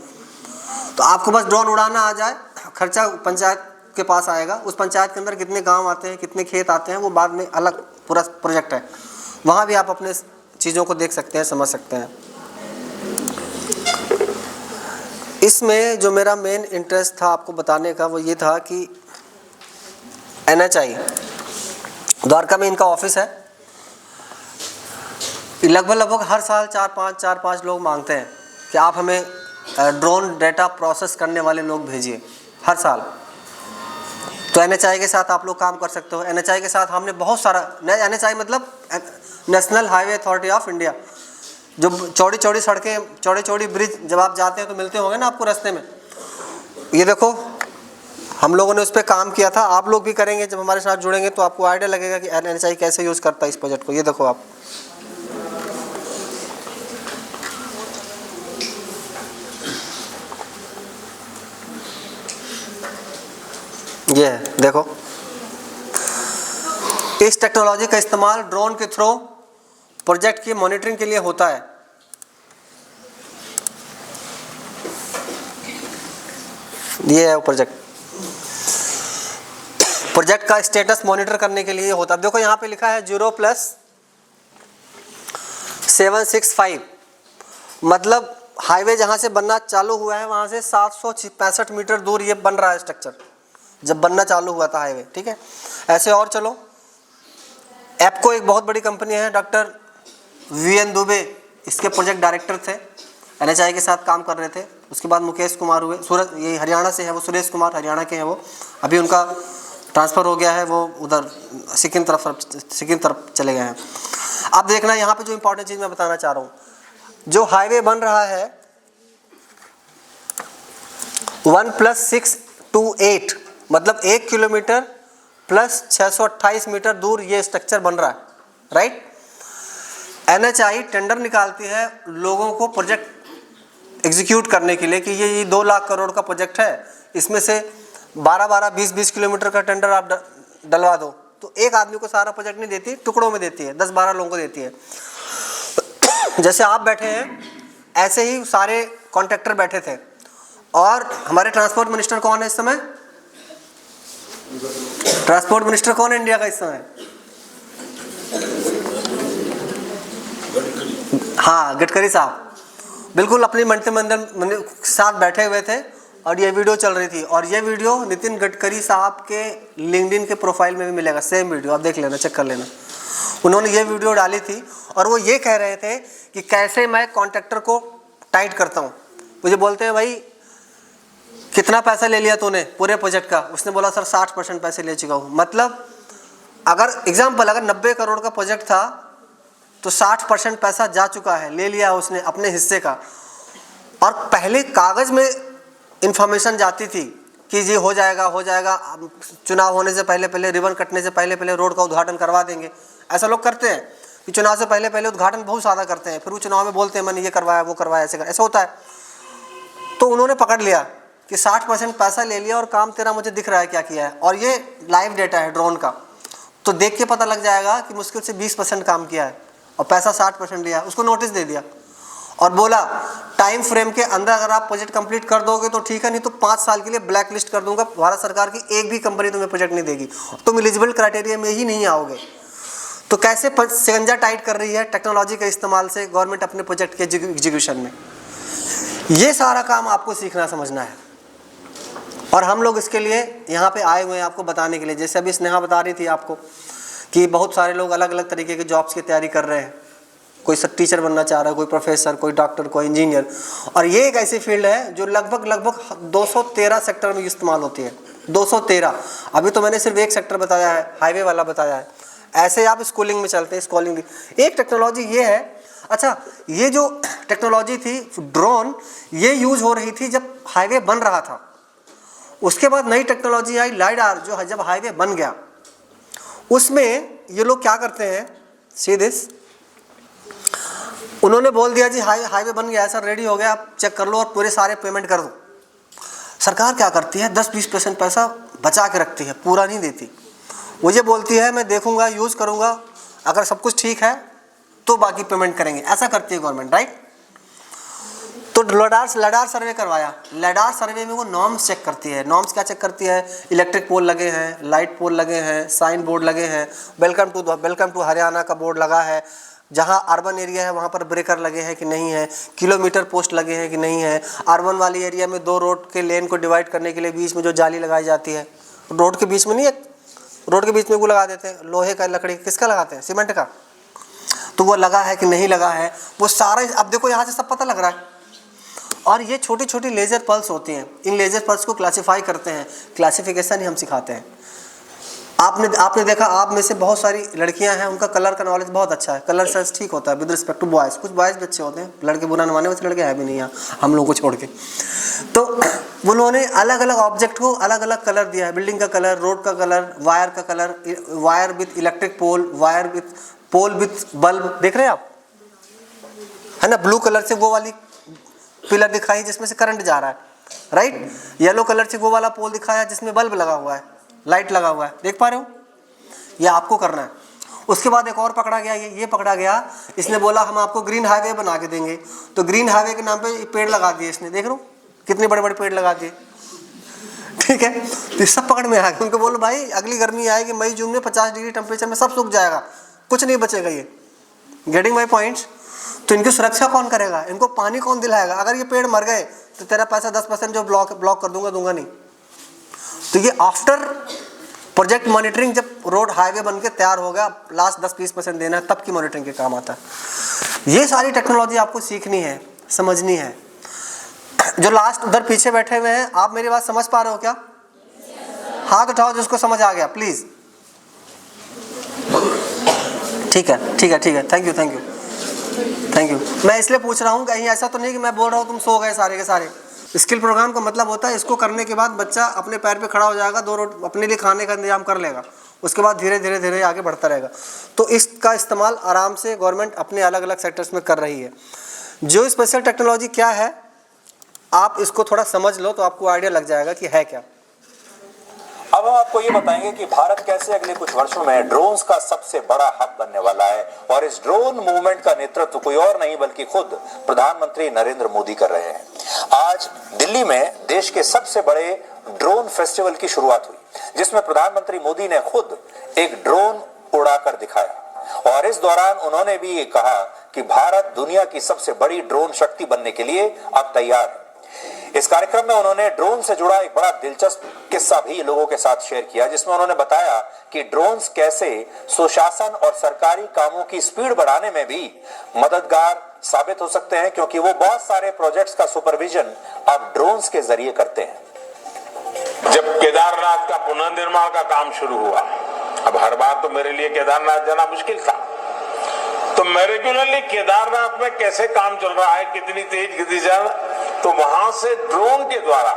[SPEAKER 1] तो आपको बस ड्रोन उड़ाना आ जाए, खर्चा पंचायत के पास आएगा, उस पंचायत के अंदर कितने गांव आते हैं, कितने खेत आते हैं, वो बाद में अलग पूरा प्रोजेक्ट है। वहाँ भी आप अपने चीज़ों को देख सकते हैं, समझ सकते हैं। इसमें जो मेरा मेन इंटरेस्ट था आपको बताने का वो ये था कि NHI द्वारका में इनका ऑफिस है। लगभग हर साल 4-5 लोग मांगते हैं कि आप हमें ड्रोन डेटा प्रोसेस करने वाले लोग भेजिए हर साल। तो NHI के साथ आप लोग काम कर सकते हो। NHI के साथ हमने बहुत सारा, NHI मतलब national highway authority of India, जो चौड़ी चौड़ी सड़कें, चौड़े चौड़ी ब्रिज, जब आप जाते हैं तो मिलते होंगे ना आपको रास्ते में। ये देखो हम लोगों ने उस पर काम किया था, आप लोग भी करेंगे। जब हमारे साथ जुड़ेंगे तो आपको आइडिया लगेगा कि NHI कैसे यूज़ करता है इस प्रोजेक्ट को। ये देखो आप, ये है देखो, इस टेक्नोलॉजी का इस्तेमाल ड्रोन के थ्रू प्रोजेक्ट की मॉनिटरिंग के लिए होता है। ये है प्रोजेक्ट का स्टेटस मॉनिटर करने के लिए होता है। देखो यहाँ पे लिखा है 0+765, मतलब हाईवे जहाँ से बनना चालू हुआ है वहाँ से 765 मीटर दूर ये बन रहा है स्ट्रक्चर, जब बनना चालू हुआ था हाईवे। ठीक है, ऐसे और चलो। एप्को एक बहुत बड़ी कंपनी है, डॉक्टर VN दुबे इसके प्रोजेक्ट डायरेक्टर थे, NHI के साथ काम कर रहे थे। उसके बाद मुकेश कुमार हुए, सूरत, ये हरियाणा से है वो, सुरेश कुमार हरियाणा के हैं वो, अभी उनका ट्रांसफ़र हो गया है, वो उधर सिक्किम तरफ चले गए हैं। अब देखना यहाँ पे जो इंपॉर्टेंट चीज़ मैं बताना चाह रहा हूँ, जो हाईवे बन रहा है 1+628, मतलब 1 किलोमीटर प्लस 628 मीटर दूर ये स्ट्रक्चर बन रहा है, राइट। NHI टेंडर निकालती है लोगों को प्रोजेक्ट एग्जीक्यूट करने के लिए कि ये 2 लाख करोड़ का प्रोजेक्ट है, इसमें से 12-12, 20-20 किलोमीटर का टेंडर आप डलवा दो। तो एक आदमी को सारा प्रोजेक्ट नहीं देती, टुकड़ों में देती है, 10-12 लोगों को देती है। जैसे आप बैठे हैं ऐसे ही सारे कॉन्ट्रैक्टर बैठे थे। और हमारे ट्रांसपोर्ट मिनिस्टर कौन है इस समय? ट्रांसपोर्ट मिनिस्टर कौन है इंडिया का इस समय? हाँ, गडकरी साहब बिल्कुल अपनी मंत्रिमंडल के साथ बैठे हुए थे और ये वीडियो चल रही थी। और ये वीडियो नितिन गडकरी साहब के लिंक्डइन के प्रोफाइल में भी मिलेगा, सेम वीडियो, आप देख लेना, चेक कर लेना। उन्होंने ये वीडियो डाली थी और वो ये कह रहे थे कि कैसे मैं कॉन्ट्रैक्टर को टाइट करता हूँ। मुझे बोलते हैं भाई कितना पैसा ले लिया तूने पूरे प्रोजेक्ट का? उसने बोला सर 60% पैसे ले चुका हूँ। मतलब अगर एग्जाम्पल, अगर 90 करोड़ का प्रोजेक्ट था तो 60% पैसा जा चुका है, ले लिया उसने अपने हिस्से का। और पहले कागज़ में इंफॉर्मेशन जाती थी कि ये हो जाएगा, चुनाव होने से पहले, रिबन कटने से पहले रोड का उद्घाटन करवा देंगे। ऐसा लोग करते हैं कि चुनाव से पहले उद्घाटन बहुत ज़्यादा करते हैं, फिर वो चुनाव में बोलते हैं मैंने ये करवाया, वो करवाया, ऐसा होता है। तो उन्होंने पकड़ लिया कि 60% पैसा ले लिया और काम तेरा मुझे दिख रहा है क्या किया है, और ये लाइव डेटा है ड्रोन का, तो देख के पता लग जाएगा कि मुश्किल से 20% काम किया है और पैसा 60% लिया। उसको नोटिस दे दिया और बोला टाइम फ्रेम के अंदर अगर आप प्रोजेक्ट कंप्लीट कर दोगे तो ठीक है, नहीं तो 5 साल के लिए ब्लैक लिस्ट कर दूंगा, भारत सरकार की एक भी कंपनी तुम्हें प्रोजेक्ट नहीं देगी, तुम एलिजिबल क्राइटेरिया में ही नहीं आओगे। तो कैसे शिकंजा टाइट कर रही है टेक्नोलॉजी के इस्तेमाल से गवर्नमेंट अपने प्रोजेक्ट के एग्जीक्यूशन में। ये सारा काम आपको सीखना समझना है और हम लोग इसके लिए यहाँ पे आए हुए हैं आपको बताने के लिए। जैसे अभी स्नेहा बता रही थी आपको कि बहुत सारे लोग अलग अलग तरीके के जॉब्स की तैयारी कर रहे हैं, कोई टीचर बनना चाह रहा है, कोई प्रोफेसर, कोई डॉक्टर, कोई इंजीनियर। और ये एक ऐसी फील्ड है जो लगभग 213 सेक्टर में इस्तेमाल होती है। 213, अभी तो मैंने सिर्फ एक सेक्टर बताया है, हाईवे वाला बताया है। ऐसे आप स्कूलिंग में चलते हैं, स्कूलिंग भी एक टेक्नोलॉजी ये है। अच्छा, ये जो टेक्नोलॉजी थी ड्रोन, ये यूज हो रही थी जब हाईवे बन रहा था। उसके बाद नई टेक्नोलॉजी आई लाइडार, जो जब हाईवे बन गया उसमें ये लोग क्या करते हैं, सी दिस, उन्होंने बोल दिया जी हाईवे बन गया है सर, रेडी हो गया, आप चेक कर लो और पूरे सारे पेमेंट कर दो। सरकार क्या करती है, 10-20% पैसा बचा के रखती है, पूरा नहीं देती। वो ये बोलती है मैं देखूंगा, यूज़ करूंगा, अगर सब कुछ ठीक है तो बाकी पेमेंट करेंगे, ऐसा करती है गवर्नमेंट, राइट। तो लडार सर्वे करवाया। लडार सर्वे में वो नॉर्म्स चेक करती है। नॉर्म्स क्या चेक करती है? इलेक्ट्रिक पोल लगे हैं, लाइट पोल लगे हैं, साइन बोर्ड लगे हैं, वेलकम टू हरियाणा का बोर्ड लगा है, जहाँ अर्बन एरिया है वहाँ पर ब्रेकर लगे हैं कि नहीं है, किलोमीटर पोस्ट लगे हैं कि नहीं है। अर्बन वाली एरिया में 2 रोड के लेन को डिवाइड करने के लिए बीच में जो जाली लगाई जाती है, रोड के बीच में नहीं, एक रोड के बीच में वो लगा देते हैं, लोहे का, लकड़ी किसका लगाते हैं? सीमेंट का। तो वो लगा है कि नहीं लगा है, वो सारा अब देखो यहाँ से सब पता लग रहा है। और ये छोटी छोटी लेज़र पल्स होती हैं, इन लेज़र पल्स को क्लासीफाई करते हैं। क्लासिफिकेशन ही हम सिखाते हैं। आपने देखा, आप में से बहुत सारी लड़कियां हैं, उनका कलर का नॉलेज बहुत अच्छा है, कलर सेंस ठीक होता है विद रिस्पेक्ट टू बॉयज़। कुछ बॉयज़ भी अच्छे होते हैं, लड़के बुरा न माने, वैसे लड़के हैं भी नहीं यहाँ हम लोगों को छोड़ के। तो उन्होंने अलग अलग ऑब्जेक्ट को अलग अलग कलर दिया है, बिल्डिंग का कलर, रोड का कलर, वायर का colour, wire with electric pole, wire with pole with bulb. देख रहे हैं आप, है ना? ब्लू कलर से वो वाली पिलर दिखाई जिसमें से करंट जा रहा है, राइट। येलो कलर से वो वाला पोल दिखाया जिसमें बल्ब लगा हुआ है, लाइट लगा हुआ है। देख पा रहे हो? ये आपको करना है। उसके बाद एक और पकड़ा गया, ये पकड़ा गया, इसने बोला हम आपको ग्रीन हाईवे बना के देंगे। तो ग्रीन हाईवे के नाम पे पेड़ लगा दिए इसने, देख लो कितने बड़े बड़े पेड़ लगा दिए, ठीक है। तो सब पकड़ में आ गए। उनको बोलो भाई अगली गर्मी आएगी मई जून में 50 डिग्री टेम्परेचर में सब सूख जाएगा, कुछ नहीं बचेगा। ये गेटिंग माई पॉइंट्स? तो इनकी सुरक्षा कौन करेगा? इनको पानी कौन दिलाएगा? अगर ये पेड़ मर गए तो तेरा पैसा 10% जो ब्लॉक कर दूंगा नहीं। तो ये आफ्टर प्रोजेक्ट मॉनिटरिंग, जब रोड हाईवे बन के तैयार हो गया, लास्ट 10-20% देना है, तब की मॉनिटरिंग के काम आता है। ये सारी टेक्नोलॉजी आपको सीखनी है, समझनी है। जो लास्ट उधर पीछे बैठे हुए हैं, आप मेरी बात समझ पा रहे हो क्या? हाथ उठाओ जिसको समझ आ गया प्लीज। ठीक है, थैंक यू। मैं इसलिए पूछ रहा हूँ, कहीं ऐसा तो नहीं कि मैं बोल रहा हूँ तुम सो गए सारे के सारे। स्किल प्रोग्राम का मतलब होता है इसको करने के बाद बच्चा अपने पैर पे खड़ा हो जाएगा, 2 रोटी अपने लिए खाने का इंतजाम कर लेगा, उसके बाद धीरे धीरे आगे बढ़ता रहेगा। तो इसका इस्तेमाल आराम से गवर्नमेंट अपने अलग अलग सेक्टर्स में कर रही है। जो स्पेशल टेक्नोलॉजी क्या है, आप इसको थोड़ा समझ लो तो आपको आइडिया लग जाएगा कि है क्या।
[SPEAKER 8] अब हम आपको ये बताएंगे कि भारत कैसे अगले कुछ वर्षों में ड्रोन्स का सबसे बड़ा हब बनने वाला है, और इस ड्रोन मूवमेंट का नेतृत्व कोई और नहीं बल्कि खुद प्रधानमंत्री नरेंद्र मोदी कर रहे हैं। आज दिल्ली में देश के सबसे बड़े ड्रोन फेस्टिवल की शुरुआत हुई, जिसमें प्रधानमंत्री मोदी ने खुद एक ड्रोन उड़ाकर दिखाया, और इस दौरान उन्होंने भी ये कहा कि भारत दुनिया की सबसे बड़ी ड्रोन शक्ति बनने के लिए अब तैयार है। इस कार्यक्रम में उन्होंने ड्रोन से जुड़ा एक बड़ा दिलचस्प किस्सा भी लोगों के साथ शेयर किया, जिसमें उन्होंने बताया कि ड्रोन्स कैसे सुशासन और सरकारी कामों की स्पीड बढ़ाने में भी मददगार साबित हो सकते हैं, क्योंकि वो बहुत सारे प्रोजेक्ट्स का सुपरविजन अब ड्रोन्स के जरिए करते हैं।
[SPEAKER 9] जब केदारनाथ का पुनर्निर्माण का काम शुरू हुआ, अब हर बार तो मेरे लिए केदारनाथ जाना मुश्किल था, तो मैं रेगुलरली केदारनाथ में कैसे काम चल रहा है, कितनी तेज गति चल, तो वहां से ड्रोन के द्वारा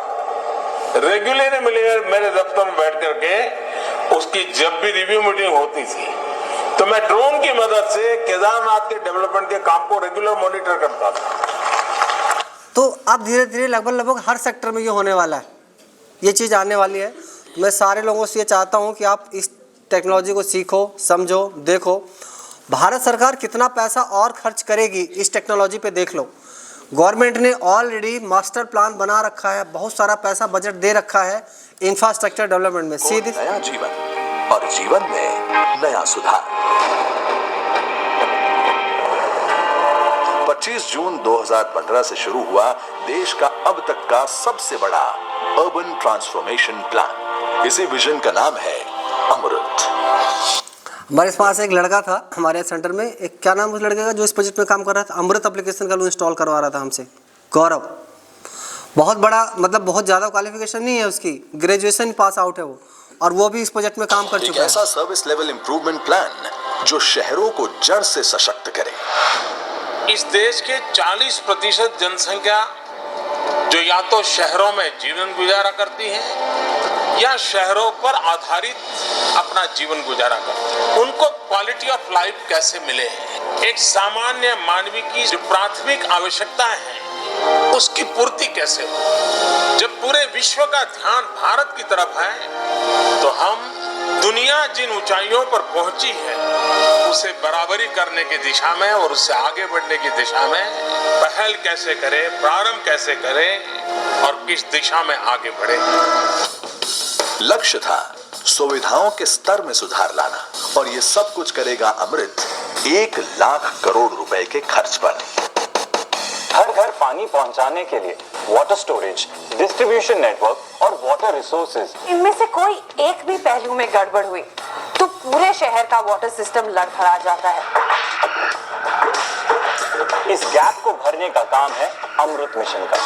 [SPEAKER 9] रेगुलर मेरे दफ्तर में बैठ करके उसकी जब भी रिव्यू मीटिंग होती थी, तो मैं ड्रोन की मदद से केदारनाथ के डेवलपमेंट के काम को रेगुलर मॉनिटर करता था।
[SPEAKER 1] तो अब धीरे धीरे लगभग हर सेक्टर में ये होने वाला है, ये चीज़ आने वाली है। मैं सारे लोगों से ये चाहता हूँ कि आप इस टेक्नोलॉजी को सीखो, समझो, देखो। भारत सरकार कितना पैसा और खर्च करेगी इस टेक्नोलॉजी पे देख लो। गवर्नमेंट ने ऑलरेडी मास्टर प्लान बना रखा है, बहुत सारा पैसा बजट दे रखा है इंफ्रास्ट्रक्चर डेवलपमेंट में। सीधी
[SPEAKER 8] नया जीवन और जीवन में नया सुधार। 25 जून 2015 से शुरू हुआ देश का अब तक का सबसे बड़ा अर्बन ट्रांसफॉर्मेशन प्लान। इसी विजन का नाम है अमृत।
[SPEAKER 1] हमारे पास एक लड़का था हमारे सेंटर में, एक क्या नाम उस लड़के का जो इस प्रोजेक्ट में काम कर रहा था, अमृत एप्लीकेशन का इंस्टॉल करवा रहा था हमसे, गौरव। बहुत बड़ा, मतलब बहुत ज़्यादा क्वालिफिकेशन नहीं है उसकी, ग्रेजुएशन पास आउट है वो, और वो भी इस प्रोजेक्ट में काम कर चुका है।
[SPEAKER 8] ऐसा सर्विस लेवल इंप्रूवमेंट प्लान जो शहरों को जड़ से सशक्त करे।
[SPEAKER 9] इस देश के 40% जनसंख्या जो या तो शहरों में जीवन गुजारा करती है या शहरों पर आधारित अपना जीवन गुजारा करते हैं, उनको क्वालिटी ऑफ लाइफ कैसे मिले, एक सामान्य मानवीय की जो प्राथमिक आवश्यकताएं हैं उसकी पूर्ति कैसे हो। जब पूरे विश्व का ध्यान भारत की तरफ है तो हम दुनिया जिन ऊंचाइयों पर पहुंची है उसे बराबरी करने की दिशा में और उससे आगे बढ़ने की दिशा में पहल कैसे करें, प्रारंभ कैसे करें और किस दिशा में आगे बढ़े।
[SPEAKER 10] लक्ष्य था सुविधाओं के स्तर में सुधार लाना और ये सब कुछ करेगा अमृत 1 लाख करोड़ रुपए के खर्च पर।
[SPEAKER 8] हर घर पानी पहुंचाने के लिए वाटर स्टोरेज, डिस्ट्रीब्यूशन नेटवर्क और वाटर रिसोर्सेज,
[SPEAKER 11] इनमें से कोई एक भी पहलू में गड़बड़ हुई तो पूरे शहर का वाटर सिस्टम लड़खड़ा जाता है।
[SPEAKER 8] इस गैप को भरने का काम है अमृत मिशन का।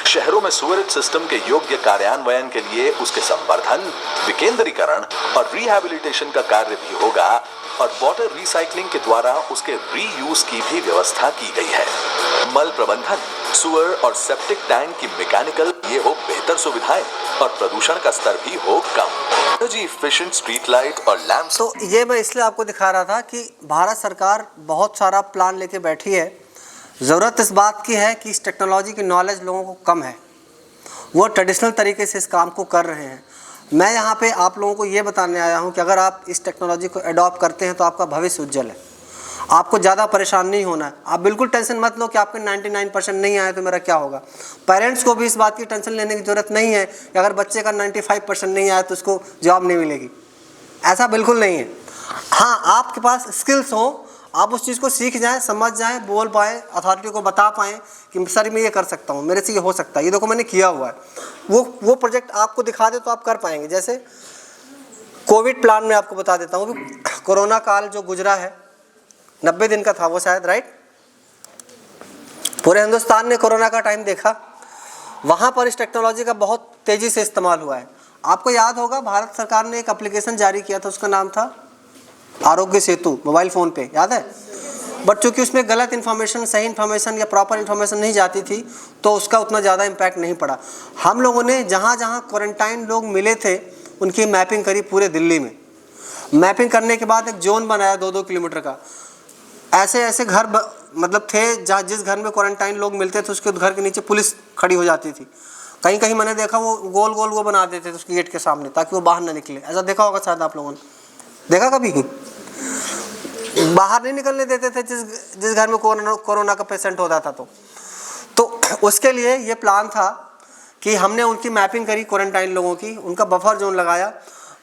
[SPEAKER 10] शहरों में सीवरेज सिस्टम के योग्य कार्यान्वयन के लिए उसके संवर्धन, विकेंद्रीकरण और रिहैबिलिटेशन का कार्य भी होगा और वाटर रिसाइकलिंग के द्वारा उसके रीयूज की भी व्यवस्था की गई है। मल प्रबंधन, सुअर और सेप्टिक टैंक की मैकेनिकल ये हो बेहतर सुविधाएं और प्रदूषण का स्तर भी हो कम। एनर्जी एफिशिएंट स्ट्रीट लाइट और लैंप्स।
[SPEAKER 1] तो ये मैं इसलिए आपको दिखा रहा था कि भारत सरकार बहुत सारा प्लान लेके बैठी है। ज़रूरत इस बात की है कि इस टेक्नोलॉजी की नॉलेज लोगों को कम है, वो ट्रेडिशनल तरीके से इस काम को कर रहे हैं। मैं यहाँ पे आप लोगों को ये बताने आया हूँ कि अगर आप इस टेक्नोलॉजी को अडॉप्ट करते हैं तो आपका भविष्य उज्जवल है, आपको ज़्यादा परेशान नहीं होना है। आप बिल्कुल टेंशन मत लो कि आपके 99% नहीं आए तो मेरा क्या होगा। पेरेंट्स को भी इस बात की टेंशन लेने की ज़रूरत नहीं है कि अगर बच्चे का 95% नहीं आया तो उसको जॉब नहीं मिलेगी, ऐसा बिल्कुल नहीं है। हाँ, आपके पास स्किल्स हों, आप उस चीज़ को सीख जाएं, समझ जाएं, बोल पाएँ, अथॉरिटी को बता पाएँ कि सर मैं ये कर सकता हूँ, मेरे से ये हो सकता है, ये देखो मैंने किया हुआ है। वो प्रोजेक्ट आपको दिखा दे तो आप कर पाएंगे। जैसे कोविड प्लान में आपको बता देता हूँ, कोरोना काल जो गुजरा है 90 दिन का था वो शायद, राइट। पूरे हिंदुस्तान ने कोरोना का टाइम देखा, वहाँ पर इस टेक्नोलॉजी का बहुत तेज़ी से इस्तेमाल हुआ है। आपको याद होगा भारत सरकार ने एक एप्लीकेशन जारी किया था, उसका नाम था आरोग्य सेतु, मोबाइल फ़ोन पे, याद है। बट चूँकि उसमें गलत इन्फॉर्मेशन, सही इन्फॉर्मेशन या प्रॉपर इन्फॉर्मेशन नहीं जाती थी तो उसका उतना ज़्यादा इम्पैक्ट नहीं पड़ा। हम लोगों ने जहाँ जहाँ क्वारंटाइन लोग मिले थे उनकी मैपिंग करी पूरे दिल्ली में। मैपिंग करने के बाद एक जोन बनाया 2-2 किलोमीटर का। ऐसे ऐसे घर मतलब थे जहाँ जिस घर में क्वारंटाइन लोग मिलते थे उसके घर के नीचे पुलिस खड़ी हो जाती थी। कहीं कहीं मैंने देखा वो गोल गोल वो बना देते थे उसके गेट के सामने ताकि वो बाहर ना निकले। ऐसा देखा होगा शायद आप लोगों ने, देखा कभी? बाहर नहीं निकलने देते थे जिस घर में कोरोना का पेशेंट होता था। तो उसके लिए ये प्लान था कि हमने उनकी मैपिंग करी क्वारंटाइन लोगों की, उनका बफर जोन लगाया।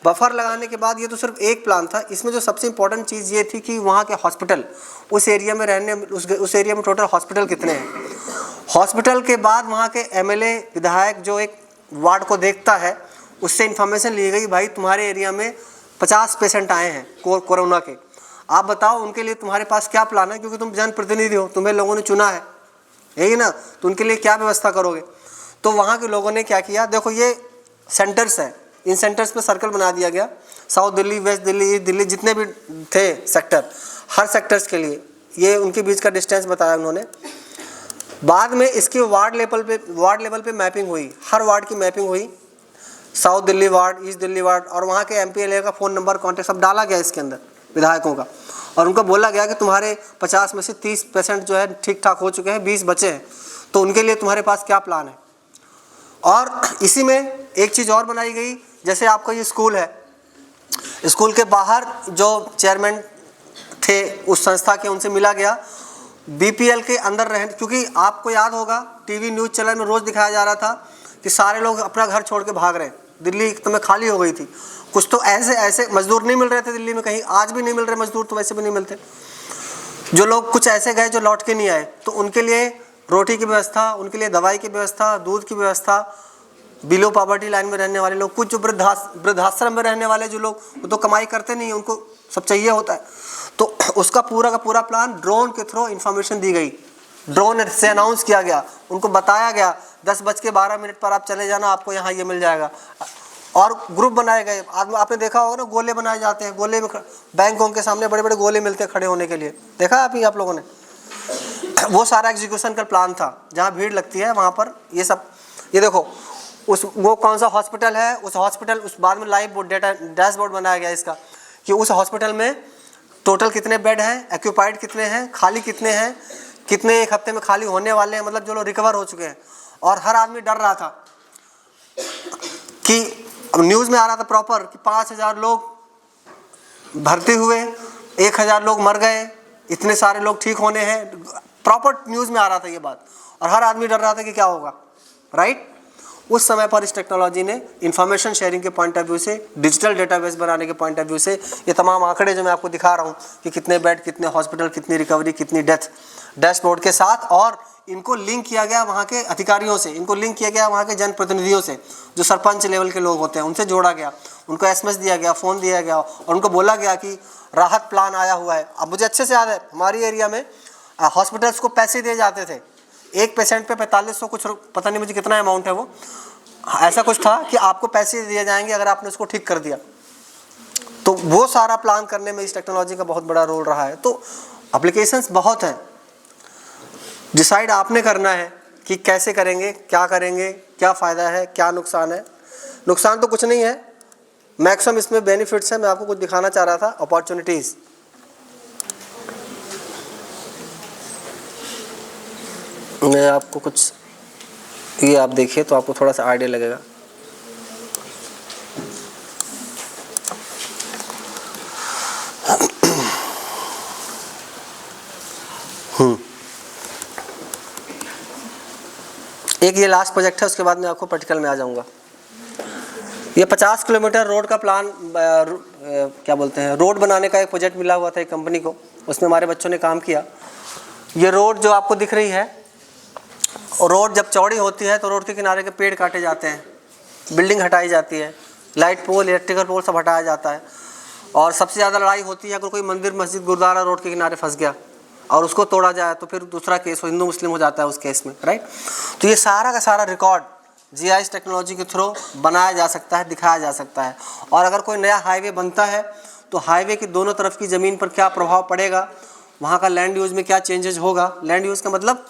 [SPEAKER 1] बफर लगाने के बाद ये तो सिर्फ एक प्लान था, इसमें जो सबसे इम्पोर्टेंट चीज़ ये थी कि वहाँ के हॉस्पिटल, उस एरिया में रहने उस एरिया में टोटल हॉस्पिटल कितने हैं। हॉस्पिटल के बाद वहाँ के एमएलए विधायक जो एक वार्ड को देखता है उससे इन्फॉर्मेशन ली गई, भाई तुम्हारे एरिया में 50 पेशेंट आए हैं कोरोना के, आप बताओ उनके लिए तुम्हारे पास क्या प्लान है, क्योंकि तुम जनप्रतिनिधि हो, तुम्हें लोगों ने चुना है, यही ना, तो उनके लिए क्या व्यवस्था करोगे। तो वहाँ के लोगों ने क्या किया, देखो ये सेंटर्स हैं, इन सेंटर्स पे सर्कल बना दिया गया। South Delhi, west Delhi, east Delhi, जितने भी थे सेक्टर, हर सेक्टर्स के लिए ये उनके बीच का डिस्टेंस बताया उन्होंने। बाद में इसकी वार्ड लेवल पे मैपिंग हुई, हर वार्ड की मैपिंग हुई, south Delhi ward, east Delhi ward, और वहाँ के एमपीएलए का फ़ोन नंबर, कॉन्टैक्ट सब डाला गया इसके अंदर विधायकों का, और उनको बोला गया कि तुम्हारे 50 में से 30 पेशेंट जो है ठीक ठाक हो चुके हैं, 20 बचे हैं, तो उनके लिए तुम्हारे पास क्या प्लान है। और इसी में एक चीज़ और बनाई गई, जैसे आपका ये स्कूल है, स्कूल के बाहर जो चेयरमैन थे उस संस्था के, उनसे मिला गया, बीपीएल के अंदर रहने, क्योंकि आपको याद होगा टीवी न्यूज़ चैनल में रोज़ दिखाया जा रहा था कि सारे लोग अपना घर छोड़ के भाग रहे हैं, दिल्ली एकदम खाली हो गई थी। कुछ तो ऐसे मजदूर नहीं मिल रहे थे दिल्ली में, कहीं आज भी नहीं मिल रहे मजदूर, तो वैसे भी नहीं मिलते। जो लोग कुछ ऐसे गए जो लौट के नहीं आए, तो उनके लिए रोटी की व्यवस्था, उनके लिए दवाई की व्यवस्था, दूध की व्यवस्था, बिलो पॉवर्टी लाइन में रहने वाले लोग, कुछ जो वृद्धाश्रम में रहने वाले जो लोग, वो तो कमाई करते नहीं, उनको सब चाहिए होता है, तो उसका पूरा का पूरा प्लान ड्रोन के थ्रू इन्फॉर्मेशन दी गई, ड्रोन से अनाउंस किया गया, उनको बताया गया 10:12 पर आप चले जाना, आपको यहाँ ये मिल जाएगा। और ग्रुप बनाए गए, आपने देखा होगा ना, गोले बनाए जाते हैं, गोले में बैंकों के सामने बड़े बड़े गोले मिलते हैं खड़े होने के लिए, देखा है आप लोगों ने। वो सारा एग्जीक्यूशन का प्लान था, जहाँ भीड़ लगती है वहाँ पर ये सब। ये देखो वो कौन सा हॉस्पिटल है, उस हॉस्पिटल, उस बाद में लाइव डेटा डैशबोर्ड बनाया गया इसका, कि उस हॉस्पिटल में टोटल कितने बेड हैं, एक्यूपाइड कितने हैं, खाली कितने हैं, कितने एक हफ्ते में खाली होने वाले हैं, मतलब जो लोग रिकवर हो चुके हैं। और हर आदमी डर रहा था कि अब न्यूज़ में आ रहा था प्रॉपर कि 5000 लोग भर्ती हुए, 1000 लोग मर गए, इतने सारे लोग ठीक होने हैं, प्रॉपर न्यूज़ में आ रहा था ये बात, और हर आदमी डर रहा था कि क्या होगा, राइट। उस समय पर इस टेक्नोलॉजी ने इंफॉर्मेशन शेयरिंग के पॉइंट ऑफ व्यू से, डिजिटल डेटाबेस बनाने के पॉइंट ऑफ व्यू से, ये तमाम आंकड़े जो मैं आपको दिखा रहा हूँ कि कितने बेड, कितने हॉस्पिटल, कितनी रिकवरी, कितनी डेथ, डैशबोर्ड के साथ, और इनको लिंक किया गया वहाँ के अधिकारियों से, इनको लिंक किया गया वहाँ के जनप्रतिनिधियों से, जो सरपंच लेवल के लोग होते हैं, उनसे जोड़ा गया, उनको SMS दिया गया, फ़ोन दिया गया, और उनको बोला गया कि राहत प्लान आया हुआ है। अब मुझे अच्छे से याद है, हमारी एरिया में हॉस्पिटल्स को पैसे दिए जाते थे, एक पेशेंट पे 4500 कुछ, पता नहीं मुझे कितना अमाउंट है वो, ऐसा कुछ था कि आपको पैसे दिए जाएंगे अगर आपने उसको ठीक कर दिया। तो वो सारा प्लान करने में इस टेक्नोलॉजी का बहुत बड़ा रोल रहा है। तो एप्लीकेशंस बहुत हैं, डिसाइड आपने करना है कि कैसे करेंगे, क्या करेंगे, क्या फ़ायदा है, क्या नुकसान है। नुकसान तो कुछ नहीं है, मैक्सिमम इसमें बेनिफिट्स हैं। मैं आपको कुछ दिखाना चाह रहा था, अपॉर्चुनिटीज़। मैं आपको कुछ, ये आप देखिए तो आपको थोड़ा सा आइडिया लगेगा। एक ये लास्ट प्रोजेक्ट है, उसके बाद मैं आपको प्रैक्टिकल में आ जाऊंगा। ये 50 किलोमीटर रोड का प्लान, क्या बोलते हैं, रोड बनाने का एक प्रोजेक्ट मिला हुआ था एक कंपनी को, उसमें हमारे बच्चों ने काम किया। ये रोड जो आपको दिख रही है, और रोड जब चौड़ी होती है तो रोड के किनारे के पेड़ काटे जाते हैं, बिल्डिंग हटाई जाती है, लाइट पोल, इलेक्ट्रिकल पोल सब हटाया जाता है। और सबसे ज़्यादा लड़ाई होती है अगर कोई मंदिर, मस्जिद, गुरुद्वारा रोड के किनारे फंस गया और उसको तोड़ा जाए तो फिर दूसरा केस हो, हिंदू मुस्लिम हो जाता है उस केस में, राइट। तो ये सारा का सारा रिकॉर्ड GIS टेक्नोलॉजी के थ्रू बनाया जा सकता है, दिखाया जा सकता है। और अगर कोई नया हाईवे बनता है तो हाईवे की दोनों तरफ की ज़मीन पर क्या प्रभाव पड़ेगा, वहाँ का लैंड यूज़ में क्या चेंजेस होगा। लैंड यूज़ का मतलब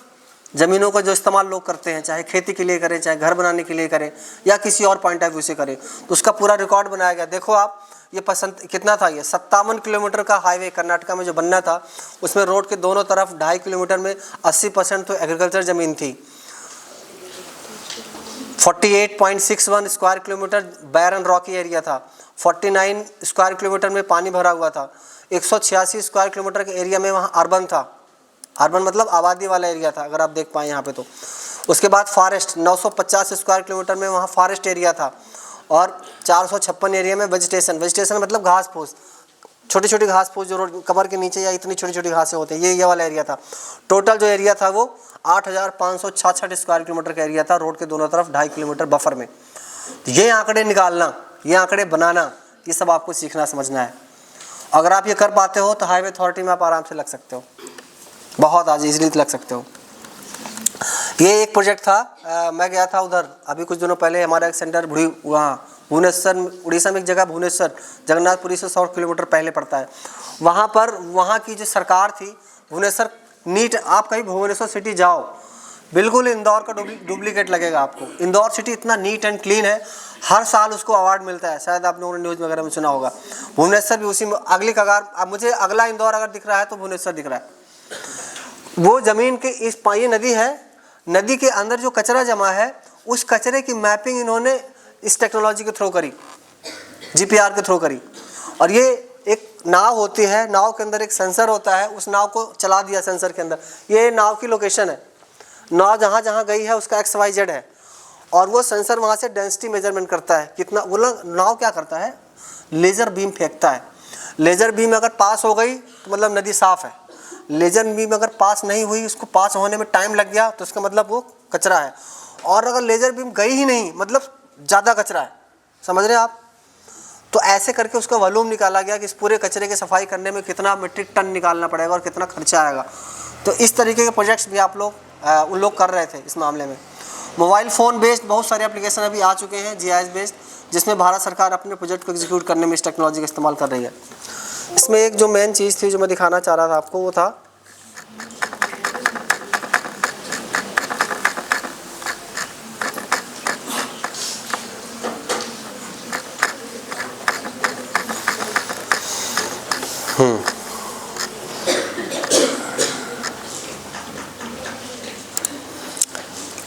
[SPEAKER 1] ज़मीनों का जो इस्तेमाल लोग करते हैं, चाहे खेती के लिए करें, चाहे घर बनाने के लिए करें, या किसी और पॉइंट ऑफ व्यू से करें, तो उसका पूरा रिकॉर्ड बनाया गया। देखो आप, ये पसंद कितना था, ये 57 किलोमीटर का हाईवे कर्नाटका में जो बनना था, उसमें रोड के दोनों तरफ 2.5 किलोमीटर में 80% तो एग्रीकल्चर ज़मीन थी। 48.61 स्क्वायर किलोमीटर बैरन रॉकी एरिया था, 49 स्क्वायर किलोमीटर में पानी भरा हुआ था, 186 स्क्वायर किलोमीटर के एरिया में वहाँ अर्बन था। अर्बन मतलब आबादी वाला एरिया था, अगर आप देख पाएँ यहाँ पे तो। उसके बाद फॉरेस्ट 950 स्क्वायर किलोमीटर में वहाँ फॉरेस्ट एरिया था, और 456 एरिया में वेजिटेशन। वेजिटेशन मतलब घास फूस, छोटी छोटी घास फूस जो रोड कमर के नीचे या इतनी छोटी छोटी घासें होते हैं, ये वाला एरिया था। टोटल जो एरिया था वो 8566 स्क्वायर किलोमीटर का एरिया था, रोड के दोनों तरफ 2.5 किलोमीटर बफर में। ये आंकड़े निकालना, ये आंकड़े बनाना, ये सब आपको सीखना समझना है। अगर आप ये कर पाते हो तो हाईवे अथॉरिटी में आप आराम से लग सकते हो, बहुत आज इजीली लग सकते हो। ये एक प्रोजेक्ट था, मैं गया था उधर अभी कुछ दिनों पहले, हमारा एक सेंटर वहाँ भुवनेश्वर, उड़ीसा में एक जगह भुवनेश्वर, जगन्नाथपुरी से 100 किलोमीटर पहले पड़ता है। वहाँ पर वहाँ की जो सरकार थी, भुवनेश्वर नीट, आप कहीं भुवनेश्वर सिटी जाओ, बिल्कुल इंदौर का डुप्लीकेट लगेगा आपको। इंदौर सिटी इतना नीट एंड क्लीन है, हर साल उसको अवार्ड मिलता है, शायद आप लोगों ने न्यूज़ वगैरह में सुना होगा। भुवनेश्वर भी उसी में अगली कगार। अब मुझे अगला इंदौर अगर दिख रहा है तो भुवनेश्वर दिख रहा है। वो ज़मीन के इस ये नदी है, नदी के अंदर जो कचरा जमा है, उस कचरे की मैपिंग इन्होंने इस टेक्नोलॉजी के थ्रू करी, GPR के थ्रू करी। और ये एक नाव होती है, नाव के अंदर एक सेंसर होता है, उस नाव को चला दिया सेंसर के अंदर। ये नाव की लोकेशन है, नाव जहाँ जहाँ गई है उसका XYZ है, और वो सेंसर वहाँ से डेंसिटी मेजरमेंट करता है कितना। वो नाव क्या करता है, लेज़र बीम फेंकता है। लेज़र बीम अगर पास हो गई तो मतलब नदी साफ़ है, लेज़र बीम अगर पास नहीं हुई, उसको पास होने में टाइम लग गया, तो उसका मतलब वो कचरा है। और अगर लेज़र बीम गई ही नहीं, मतलब ज़्यादा कचरा है, समझ रहे हैं आप। तो ऐसे करके उसका वॉल्यूम निकाला गया कि इस पूरे कचरे की सफाई करने में कितना मीट्रिक टन निकालना पड़ेगा और कितना खर्चा आएगा। तो इस तरीके के प्रोजेक्ट्स भी आप लोग उन लोग कर रहे थे इस मामले में। मोबाइल फ़ोन बेस्ड बहुत सारे एप्लीकेशन अभी आ चुके हैं GIS बेस्ड, जिसमें भारत सरकार अपने प्रोजेक्ट को एग्जीक्यूट करने में इस टेक्नोलॉजी का इस्तेमाल कर रही है। इसमें एक जो मेन चीज़ थी जो मैं दिखाना चाह रहा था आपको, वो था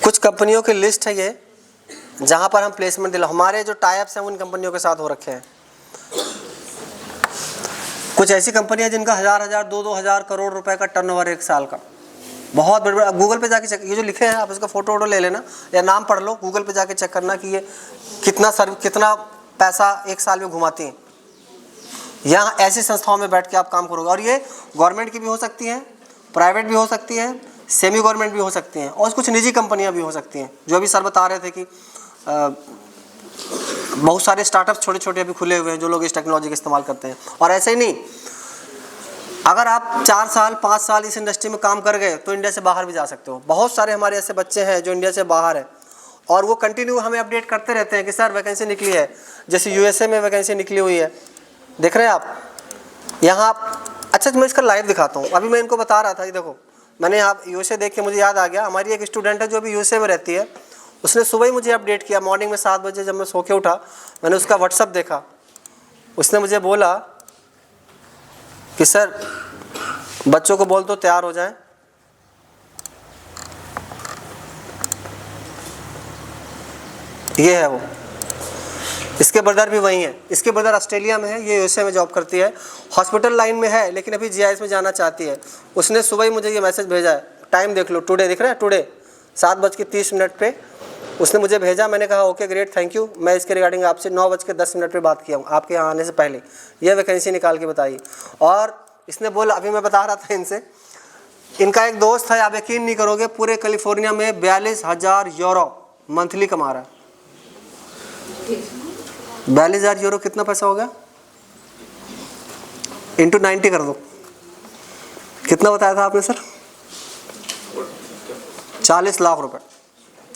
[SPEAKER 1] कुछ कंपनियों की लिस्ट है ये, जहाँ पर हम प्लेसमेंट दिला, हमारे जो टाइप्स हैं उन कंपनियों के साथ हो रखे हैं। कुछ ऐसी कंपनियां जिनका 1000 2-2 हज़ार करोड़ रुपए का टर्नओवर एक साल का, बहुत बड़े बड़े। गूगल पे जाके चेक, ये जो लिखे हैं आप इसका फोटो वोटो ले लेना या नाम पढ़ लो, गूगल पे जाके चेक करना कि ये कितना पैसा एक साल में घुमाती हैं। यहाँ ऐसी संस्थाओं में बैठ के आप काम करोगे, और ये गवर्नमेंट की भी हो सकती हैं, प्राइवेट भी हो सकती हैं, सेमी गवर्नमेंट भी हो सकती हैं, और कुछ निजी कंपनियां भी हो सकती हैं। जो अभी सर बता रहे थे कि बहुत सारे स्टार्टअप्स छोटे छोटे अभी खुले हुए हैं जो लोग इस टेक्नोलॉजी का इस्तेमाल करते हैं। और ऐसे ही नहीं, अगर आप 4 साल 5 साल इस इंडस्ट्री में काम कर गए तो इंडिया से बाहर भी जा सकते हो। बहुत सारे हमारे ऐसे बच्चे हैं जो इंडिया से बाहर हैं, और वो कंटिन्यू हमें अपडेट करते रहते हैं कि सर वैकेंसी निकली है। जैसे यूएसए में वैकेंसी निकली हुई है, देख रहे हैं आप यहाँ आप। अच्छा, तो मैं इसका लाइव दिखाता हूँ। अभी मैं इनको बता रहा था, ये देखो, मैंने यहाँ यूएसए देख के मुझे याद आ गया, हमारी एक स्टूडेंट है जो अभी यूएसए में रहती है, उसने सुबह ही मुझे अपडेट किया। मॉर्निंग में 7 बजे जब मैं सो के उठा, मैंने उसका व्हाट्सअप देखा, उसने मुझे बोला कि सर बच्चों को बोल दो तैयार हो जाएं। ये है वो, इसके ब्रदर भी वही है, इसके ब्रदर ऑस्ट्रेलिया में है, ये यूएसए में जॉब करती है, हॉस्पिटल लाइन में है, लेकिन अभी जीआईएस में जाना चाहती है। उसने सुबह ही मुझे ये मैसेज भेजा है, टाइम देख लो, टुडे दिख रहा है, टुडे 7:30 पे उसने मुझे भेजा। मैंने कहा ओके ग्रेट, थैंक यू। मैं इसके रिगार्डिंग आपसे 9:10 पे बात किया हूँ, आपके यहाँ आने से पहले यह वैकेंसी निकाल के बताई। और इसने बोला, अभी मैं बता रहा था इनसे, इनका एक दोस्त है, आप यकीन नहीं करोगे, पूरे कैलिफोर्निया में 42,000 यूरो मंथली कमा रहा है। 42,000 यूरो कितना पैसा हो गया? इंटू 90 कर दो, कितना बताया था आपने सर? 40 लाख रुपए।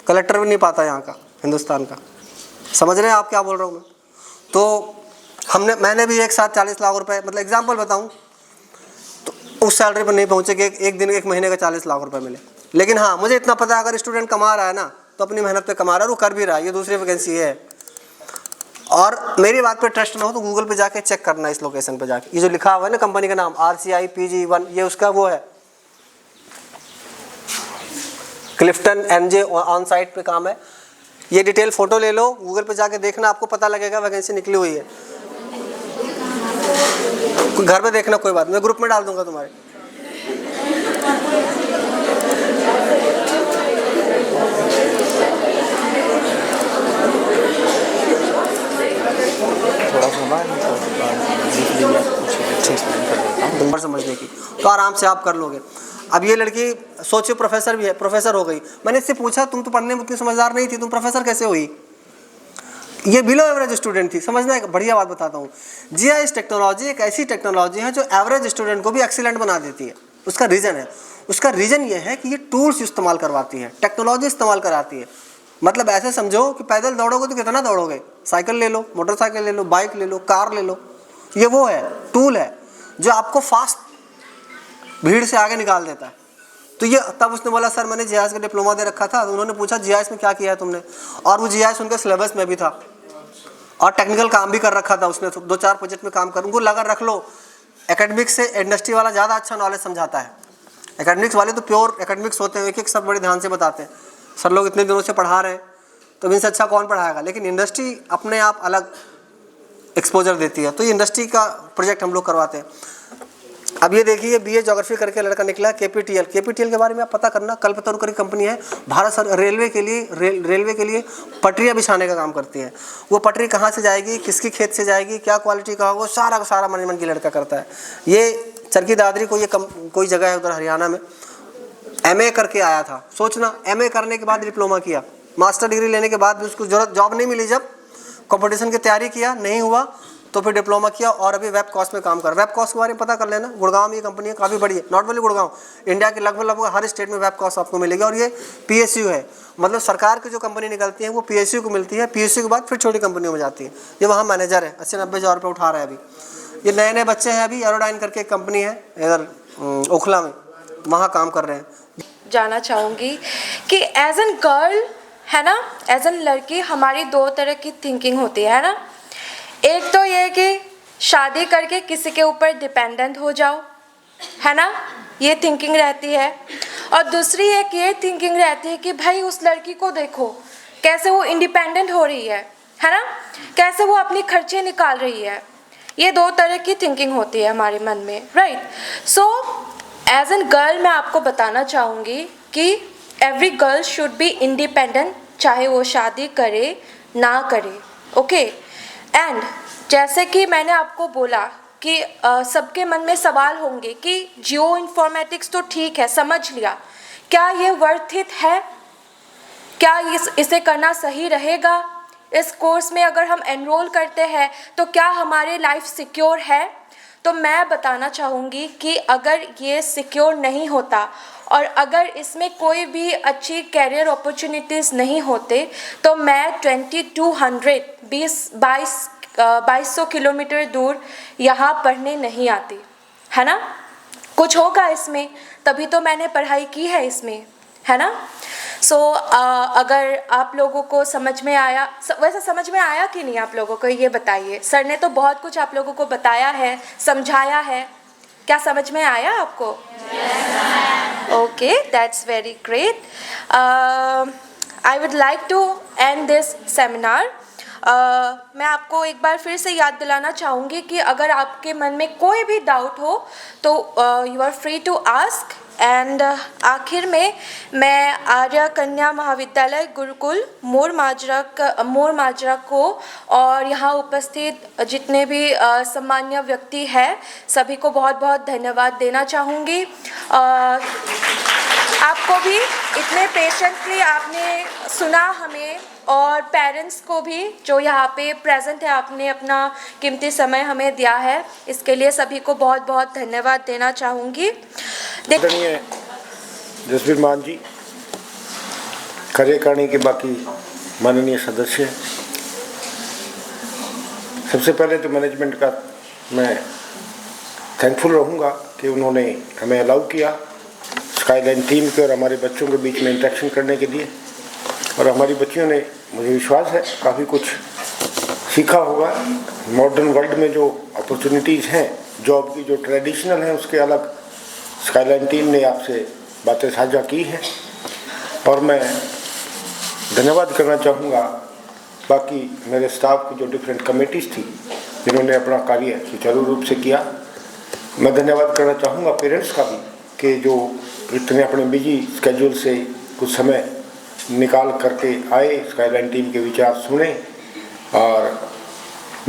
[SPEAKER 1] कलेक्टर भी नहीं पाता यहाँ का, हिंदुस्तान का। समझ रहे हैं आप क्या बोल रहा हूँ मैं? तो मैंने भी एक साथ 40 लाख रुपए, मतलब एग्जाम्पल बताऊँ तो उस सैलरी पर नहीं पहुँचे कि एक दिन एक महीने का 40 लाख रुपए मिले। लेकिन हाँ, मुझे इतना पता है अगर स्टूडेंट कमा रहा है ना तो अपनी मेहनत पे कमा रहा है, वो कर भी रहा है। ये दूसरी वैकेंसी है। और मेरी बात पे ट्रस्ट ना हो तो गूगल पे जाके चेक करना, इस लोकेशन पे जाके, ये जो लिखा हुआ है ना कंपनी का नाम RCI PG1, ये उसका वो है, क्लिफ्टन NJ ऑन साइट पे काम है। ये डिटेल फोटो ले लो, गूगल पे जाके देखना, आपको पता लगेगा वैकेंसी निकली हुई है। घर में देखना, कोई बात नहीं, मैं ग्रुप में डाल दूंगा तुम्हारे। नंबर समझने की तो आराम से आप कर लोगे। अब ये लड़की सोचिए प्रोफेसर भी है, प्रोफेसर हो गई। मैंने इससे पूछा तुम तो पढ़ने में उतनी समझदार नहीं थी, तुम प्रोफेसर कैसे हुई? ये बिलो एवरेज स्टूडेंट थी। समझना, एक बढ़िया बात बताता हूँ, जीआईएस टेक्नोलॉजी एक ऐसी टेक्नोलॉजी है जो एवरेज स्टूडेंट को भी एक्सीलेंट बना देती है। उसका रीज़न ये है कि ये टूल्स इस्तेमाल करवाती है, टेक्नोलॉजी इस्तेमाल कराती है। मतलब ऐसे समझो कि पैदल दौड़ोगे तो कितना दौड़ोगे, साइकिल ले लो, मोटरसाइकिल ले लो, बाइक ले लो, कार ले लो, ये वो है, टूल है जो आपको फास्ट भीड़ से आगे निकाल देता है। तो ये तब उसने बोला सर मैंने जीआईएस का डिप्लोमा दे रखा था। तो उन्होंने पूछा जीआईएस में क्या किया है तुमने, और वो जीआईएस उनके सिलेबस में भी था और टेक्निकल काम भी कर रखा था उसने, 2-4 प्रोजेक्ट में काम कर। उनको लगा रख लो, एकेडमिक्स से इंडस्ट्री वाला ज़्यादा अच्छा नॉलेज समझाता है। एकेडमिक्स वाले तो प्योर एकेडमिक्स होते हैं, एक सब बड़े ध्यान से बताते हैं, सर लोग इतने दिनों से पढ़ा रहे हैं तो इनसे अच्छा कौन पढ़ाएगा। लेकिन इंडस्ट्री अपने आप अलग एक्सपोजर देती है। तो ये इंडस्ट्री का प्रोजेक्ट हम लोग करवाते हैं। अब ये देखिए, BA ज्योग्राफी करके लड़का निकला, KPTL के बारे में आप पता करना। कल्पतरु की कंपनी है, भारत रेलवे के लिए पटरियाँ बिछाने का काम करती है। वो पटरी कहाँ से जाएगी, किसकी खेत से जाएगी, क्या क्वालिटी का होगा, सारा का सारा मैनेजमेंट की लड़का करता है। ये चरखी दादरी को, ये कोई जगह है उधर हरियाणा में, MA करके आया था। सोचना, MA करने के बाद डिप्लोमा किया, मास्टर डिग्री लेने के बाद भी उसको जॉब नहीं मिली। जब कंपटीशन की तैयारी किया, नहीं हुआ तो फिर डिप्लोमा किया और अभी वेबकॉस्ट में काम कर। वेबकॉस्ट के बारे में पता कर लेना, गुड़गांव में ये कंपनी है, काफ़ी बड़ी है। नॉट ओनली गुड़गांव, इंडिया के लगभग हर स्टेट में वेबकॉस्ट आपको मिलेगी। और ये PSU है, मतलब सरकार की जो कंपनी निकलती है वो PSU को मिलती है। PSU के बाद फिर छोटी कंपनियों में जाती है। ये वहाँ मैनेजर है, 80-90 हज़ार रुपये उठा रहा है अभी। ये नए बच्चे हैं, अभी एरोडाइन करके एक कंपनी है इधर ओखला में, वहाँ काम कर रहे हैं।
[SPEAKER 5] जानना चाहूँगी कि एज एन गर्ल है ना, एज एन लड़की हमारी 2 तरह की थिंकिंग होती है ना। एक तो ये कि शादी करके किसी के ऊपर डिपेंडेंट हो जाओ, है ना, ये थिंकिंग रहती है। और दूसरी एक ये थिंकिंग रहती है कि भाई उस लड़की को देखो कैसे वो इंडिपेंडेंट हो रही है ना, कैसे वो अपनी खर्चे निकाल रही है। ये दो तरह की थिंकिंग होती है हमारे मन में, right. So as an girl मैं आपको बताना चाहूँगी कि every girl should be independent, चाहे वो शादी करे ना करे, ओके। एंड जैसे कि मैंने आपको बोला कि सबके मन में सवाल होंगे कि जियो इन्फॉर्मेटिक्स तो ठीक है, समझ लिया, क्या ये वर्थ इट है, क्या इसे करना सही रहेगा, इस कोर्स में अगर हम एनरोल करते हैं तो क्या हमारे लाइफ सिक्योर है। तो मैं बताना चाहूँगी कि अगर ये सिक्योर नहीं होता और अगर इसमें कोई भी अच्छी कैरियर अपॉर्चुनिटीज़ नहीं होते तो मैं 2200 किलोमीटर दूर यहाँ पढ़ने नहीं आती, है ना। कुछ होगा इसमें, तभी तो मैंने पढ़ाई की है इसमें, है ना। सो अगर आप लोगों को समझ में आया, वैसे समझ में आया कि नहीं आप लोगों को, ये बताइए। सर ने तो बहुत कुछ आप लोगों को बताया है, समझाया है, क्या समझ में आया आपको? Okay, that's very great. I would like to end this seminar. मैं आपको एक बार फिर से याद दिलाना चाहूँगी कि अगर आपके मन में कोई भी डाउट हो तो you are free to ask. And आखिर में मैं आर्य कन्या महाविद्यालय गुरुकुल मोर माजरा को और यहाँ उपस्थित जितने भी सम्मान्य व्यक्ति हैं सभी को बहुत बहुत धन्यवाद देना चाहूँगी। आपको भी इतने पेशेंटली आपने सुना हमें, और पेरेंट्स को भी जो यहाँ पे प्रेजेंट है, आपने अपना कीमती समय हमें दिया है, इसके लिए सभी को बहुत बहुत धन्यवाद देना चाहूँगी।
[SPEAKER 4] आदरणीय जसबीर मान जी, कार्यकारिणी के बाकी माननीय सदस्य, सबसे पहले तो मैनेजमेंट का मैं थैंकफुल रहूँगा कि उन्होंने हमें अलाउ किया स्काईलाइन टीम के और हमारे बच्चों के बीच में इंटरेक्शन करने के लिए। और हमारी बच्चियों ने, मुझे विश्वास है, काफ़ी कुछ सीखा होगा। मॉडर्न वर्ल्ड में जो अपॉर्चुनिटीज़ हैं जॉब की, जो ट्रेडिशनल हैं, उसके अलग स्काईलाइन टीम ने आपसे बातें साझा की हैं। और मैं धन्यवाद करना चाहूँगा बाकी मेरे स्टाफ की जो डिफरेंट कमेटीज़ थी जिन्होंने अपना कार्य सुचारू रूप से किया। मैं धन्यवाद करना चाहूँगा पेरेंट्स का भी कि जो इतने अपने बिजी स्केड्यूल से कुछ समय निकाल करके आए, स्काईलाइन टीम के विचार सुने। और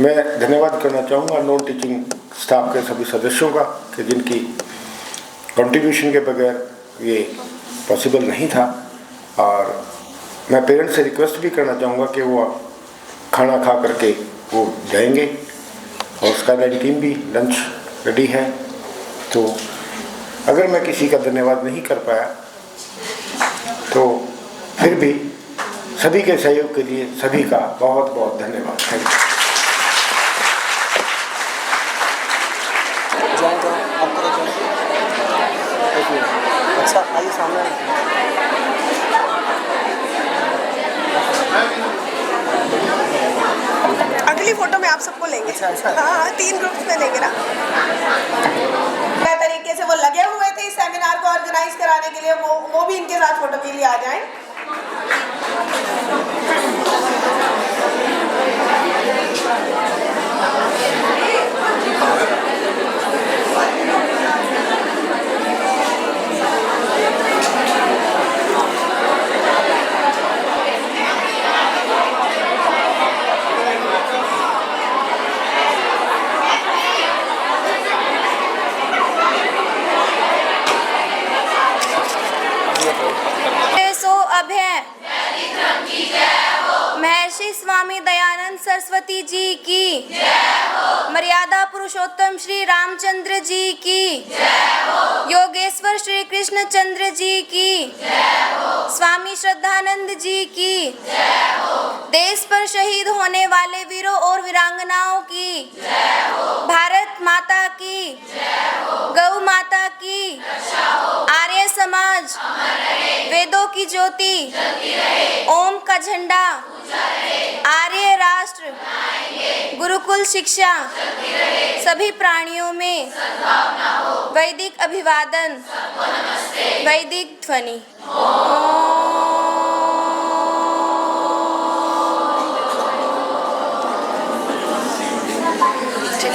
[SPEAKER 4] मैं धन्यवाद करना चाहूँगा नॉन टीचिंग स्टाफ के सभी सदस्यों का कि जिनकी कंट्रीब्यूशन के बगैर ये पॉसिबल नहीं था। और मैं पेरेंट्स से रिक्वेस्ट भी करना चाहूँगा कि वो खाना खा करके वो जाएंगे, और स्काईलाइन टीम भी लंच रेडी है। तो अगर मैं किसी का धन्यवाद नहीं कर पाया तो फिर भी सभी के सहयोग के लिए सभी का बहुत बहुत धन्यवाद। Thank you.
[SPEAKER 1] अच्छा, आइए सामने।
[SPEAKER 12] अगली फोटो में आप सबको लेंगे।
[SPEAKER 1] अच्छा।
[SPEAKER 12] हाँ, 3 ग्रुप्स में लेंगे ना। क्या तरीके से वो लगे हुए थे इस सेमिनार को ऑर्गेनाइज कराने के लिए, वो भी इनके साथ फोटो के लिए आ जाएं।
[SPEAKER 5] महर्षि स्वामी दयानंद सरस्वती जी की, मर्यादा पुरुषोत्तम श्री रामचंद्र जी की, योगेश्वर श्री कृष्ण चंद्र जी की, स्वामी श्रद्धानंद जी की, देश पर शहीद होने वाले वीरों और वीरांगनाओं की, भारत माता की, गौ माता की, आर्य समाज, वेदों की ज्योति, ओम का झंडा, आर्य राष्ट्र, गुरुकुल शिक्षा, सभी प्राणियों में वैदिक अभिवादन, वैदिक ध्वनि।